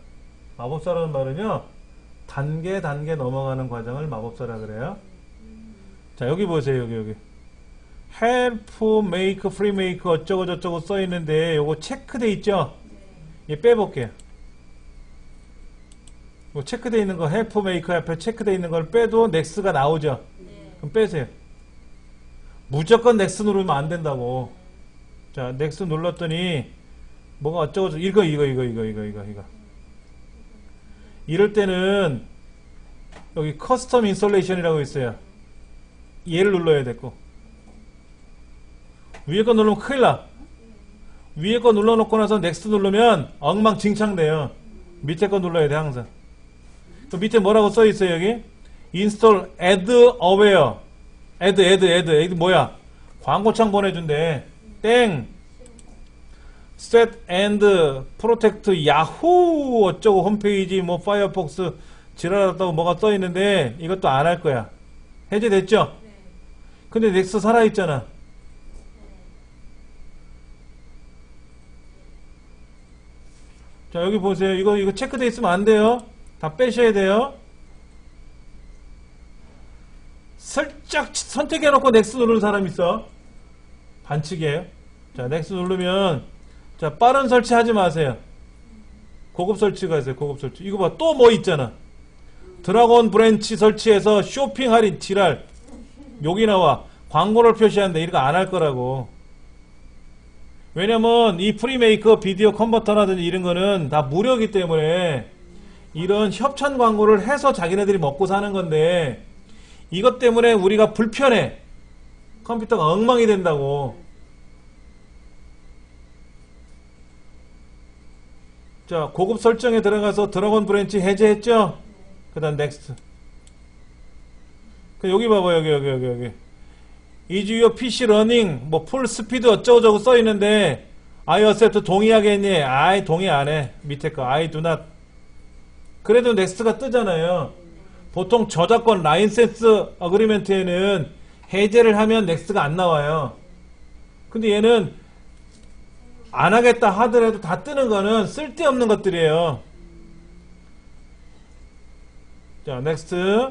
마법사라는 말은요. 단계 넘어가는 과정을 마법사라 그래요. 자, 여기 보세요. 여기. help make free make 어쩌고 저쩌고 써있는데 요거 체크돼 있죠. 네. 얘 빼볼게요. 뭐 체크돼 있는 거 help make 앞에 체크돼 있는 걸 빼도 넥스가 나오죠. 네. 그럼 빼세요. 무조건 넥스 누르면 안 된다고. 자, 넥스 눌렀더니 뭐가 어쩌고 이거. 이럴 때는 여기 커스텀 인스톨레이션이라고 있어요. 얘를 눌러야 됐고. 위에 거 누르면 큰일 나. 위에 거 눌러놓고 나서 넥스트 누르면 엉망진창 돼요. 밑에 거 눌러야 돼 항상. 또 밑에 뭐라고 써있어요 여기? install add aware. add 뭐야? 광고창 보내준대. 땡. set and protect 야후 어쩌고 홈페이지 뭐 파이어폭스 지랄하다고 뭐가 써있는데 이것도 안 할 거야. 해제됐죠? 네. 근데 넥스 살아있잖아. 네. 자, 여기 보세요. 이거 체크돼 있으면 안 돼요. 다 빼셔야 돼요. 슬쩍 선택해놓고 넥스 누르는 사람 있어. 반칙이에요. 자, 넥스 누르면, 자, 빠른 설치 하지 마세요. 고급 설치가 있어요. 고급 설치. 이거 봐. 또 뭐 있잖아. 드래곤 브랜치 설치해서 쇼핑 할인 지랄. 여기 나와. 광고를 표시하는데 이거 안 할 거라고. 왜냐면 이 프리메이커 비디오 컨버터라든지 이런 거는 다 무료이기 때문에 이런 협찬 광고를 해서 자기네들이 먹고 사는 건데 이것 때문에 우리가 불편해. 컴퓨터가 엉망이 된다고. 자, 고급 설정에 들어가서 드래곤 브랜치 해제했죠? 그 다음 넥스트. 여기 봐봐요. 여기. Is your PC running? 뭐 풀 스피드 어쩌고저쩌고 써있는데 I accept 동의하겠니? I 동의 안해. 밑에 거 I do not. 그래도 넥스트가 뜨잖아요. 보통 저작권 라이센스 어그리멘트에는 해제를 하면 넥스트가 안 나와요. 근데 얘는 안 하겠다 하더라도 다 뜨는 거는 쓸데없는 것들이에요. 자, 넥스트.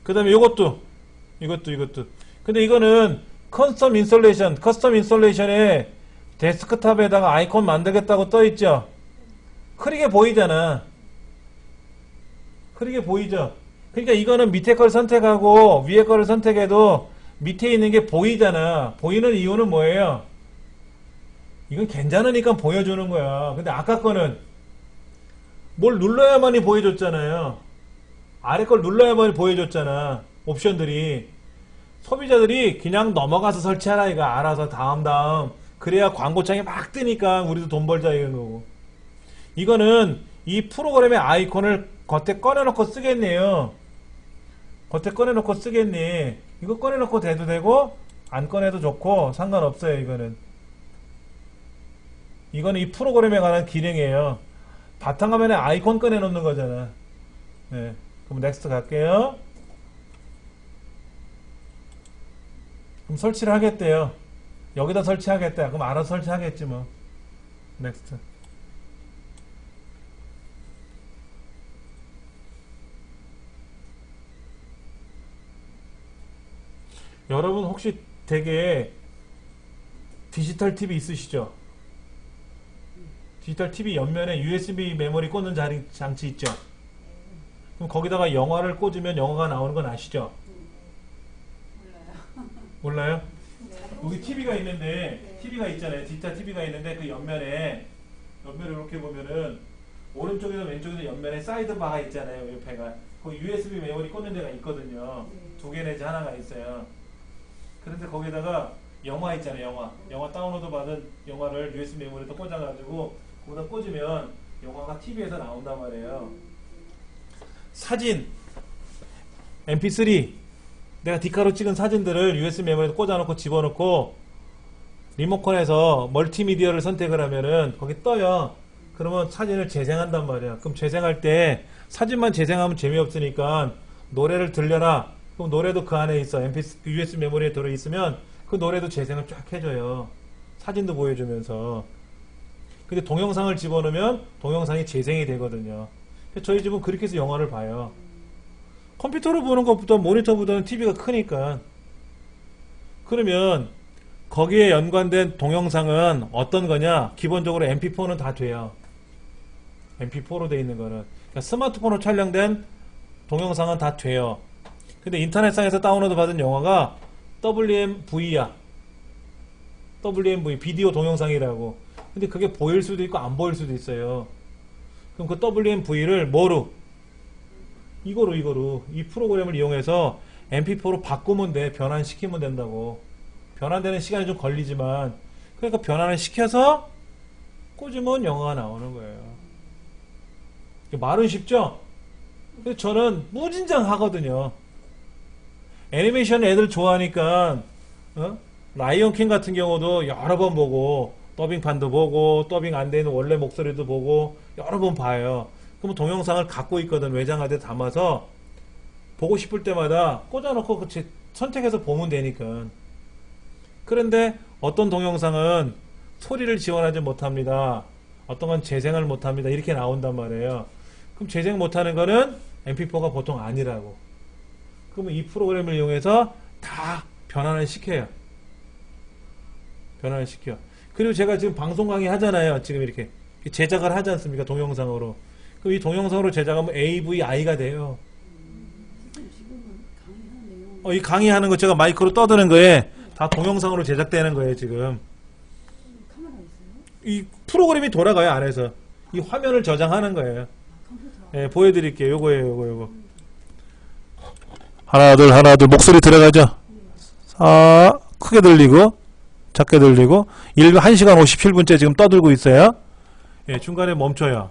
그 다음에 이것도. 근데 이거는 커스텀 인스톨레이션에 데스크탑에다가 아이콘 만들겠다고 떠있죠. 흐리게 보이잖아. 흐리게 보이죠. 그러니까 이거는 밑에 걸 선택하고 위에 거를 선택해도 밑에 있는 게 보이잖아. 보이는 이유는 뭐예요? 이건 괜찮으니까 보여주는 거야. 근데 아까 거는 뭘 눌러야만이 보여줬잖아요. 아래 걸 눌러야만이 보여줬잖아. 옵션들이. 소비자들이 그냥 넘어가서 설치하라 이거 알아서 다음 그래야 광고창이 막 뜨니까 우리도 돈 벌자 이런 거고. 이거는 이 프로그램의 아이콘을 겉에 꺼내놓고 쓰겠네요. 겉에 꺼내놓고 쓰겠니. 이거 꺼내놓고 돼도 되고 안 꺼내도 좋고 상관없어요. 이거는 이 프로그램에 관한 기능이에요. 바탕화면에 아이콘 꺼내놓는 거잖아. 네. 그럼 넥스트 갈게요. 그럼 설치를 하겠대요. 여기다 설치하겠대. 그럼 알아서 설치하겠지 뭐. 넥스트. 여러분 혹시 되게 디지털 TV 있으시죠? 디지털 TV 옆면에 USB 메모리 꽂는 장치 있죠? 그럼 거기다가 영화를 꽂으면 영화가 나오는 건 아시죠? 몰라요? 여기 TV가 있는데, TV가 있잖아요. 디지털 TV가 있는데 그 옆면에 이렇게 보면은 오른쪽이나 왼쪽이나 옆면에 사이드바가 있잖아요. 옆에가. 거기 USB 메모리 꽂는 데가 있거든요. 두 개 내지 하나가 있어요. 그런데 거기다가 영화 있잖아요. 영화 다운로드 받은 영화를 USB 메모리에다 꽂아가지고 거기다 꽂으면 영화가 TV에서 나온단 말이에요. 사진 MP3 내가 디카로 찍은 사진들을 USB 메모리에 꽂아놓고 집어넣고 리모컨에서 멀티미디어를 선택을 하면은 거기 떠요. 그러면 사진을 재생한단 말이야. 그럼 재생할 때 사진만 재생하면 재미없으니까 노래를 들려라. 그럼 노래도 그 안에 있어. USB 메모리에 들어있으면 그 노래도 재생을 쫙 해줘요. 사진도 보여주면서. 근데 동영상을 집어넣으면 동영상이 재생이 되거든요. 저희 집은 그렇게 해서 영화를 봐요. 컴퓨터로 보는 것보다 모니터보다는 TV가 크니까. 그러면 거기에 연관된 동영상은 어떤 거냐? 기본적으로 MP4는 다 돼요. MP4로 돼 있는 거는. 그러니까 스마트폰으로 촬영된 동영상은 다 돼요. 근데 인터넷상에서 다운로드 받은 영화가 WMV야. WMV, 비디오 동영상이라고. 근데 그게 보일 수도 있고 안 보일 수도 있어요. 그럼 그 WMV를 뭐로? 이거로 이 프로그램을 이용해서 MP4로 바꾸면 돼. 변환시키면 된다고. 변환되는 시간이 좀 걸리지만 그러니까 변환을 시켜서 꽂으면 영화가 나오는 거예요. 말은 쉽죠? 근데 저는 무진장 하거든요. 애니메이션 애들 좋아하니까 라이온킹 같은 경우도 여러 번 보고 더빙판도 보고 더빙 안 되는 원래 목소리도 보고 여러 번 봐요. 그럼 동영상을 갖고 있거든. 외장하드에 담아서 보고 싶을 때마다 꽂아놓고 그치 선택해서 보면 되니까. 그런데 어떤 동영상은 소리를 지원하지 못합니다. 어떤 건 재생을 못합니다. 이렇게 나온단 말이에요. 그럼 재생 못하는 거는 MP4가 보통 아니라고. 그러면 이 프로그램을 이용해서 다 변환을 시켜요. 변환을 시켜. 그리고 제가 지금 방송 강의 하잖아요. 지금 이렇게 제작을 하지 않습니까? 동영상으로. 그럼 이 동영상으로 제작하면 AVI가 돼요. 지금은 강의하는 내용 이 강의하는 거 제가 마이크로 떠드는 거에 다 동영상으로 제작되는 거예요, 지금. 카메라 있어요? 이 프로그램이 돌아가요, 안에서. 이 화면을 저장하는 거예요. 컴퓨터. 예, 보여드릴게요. 요거예요, 요거. 하나, 둘, 목소리 들어가죠? 크게 들리고, 작게 들리고, 1시간 57분째 지금 떠들고 있어요. 예, 중간에 멈춰요.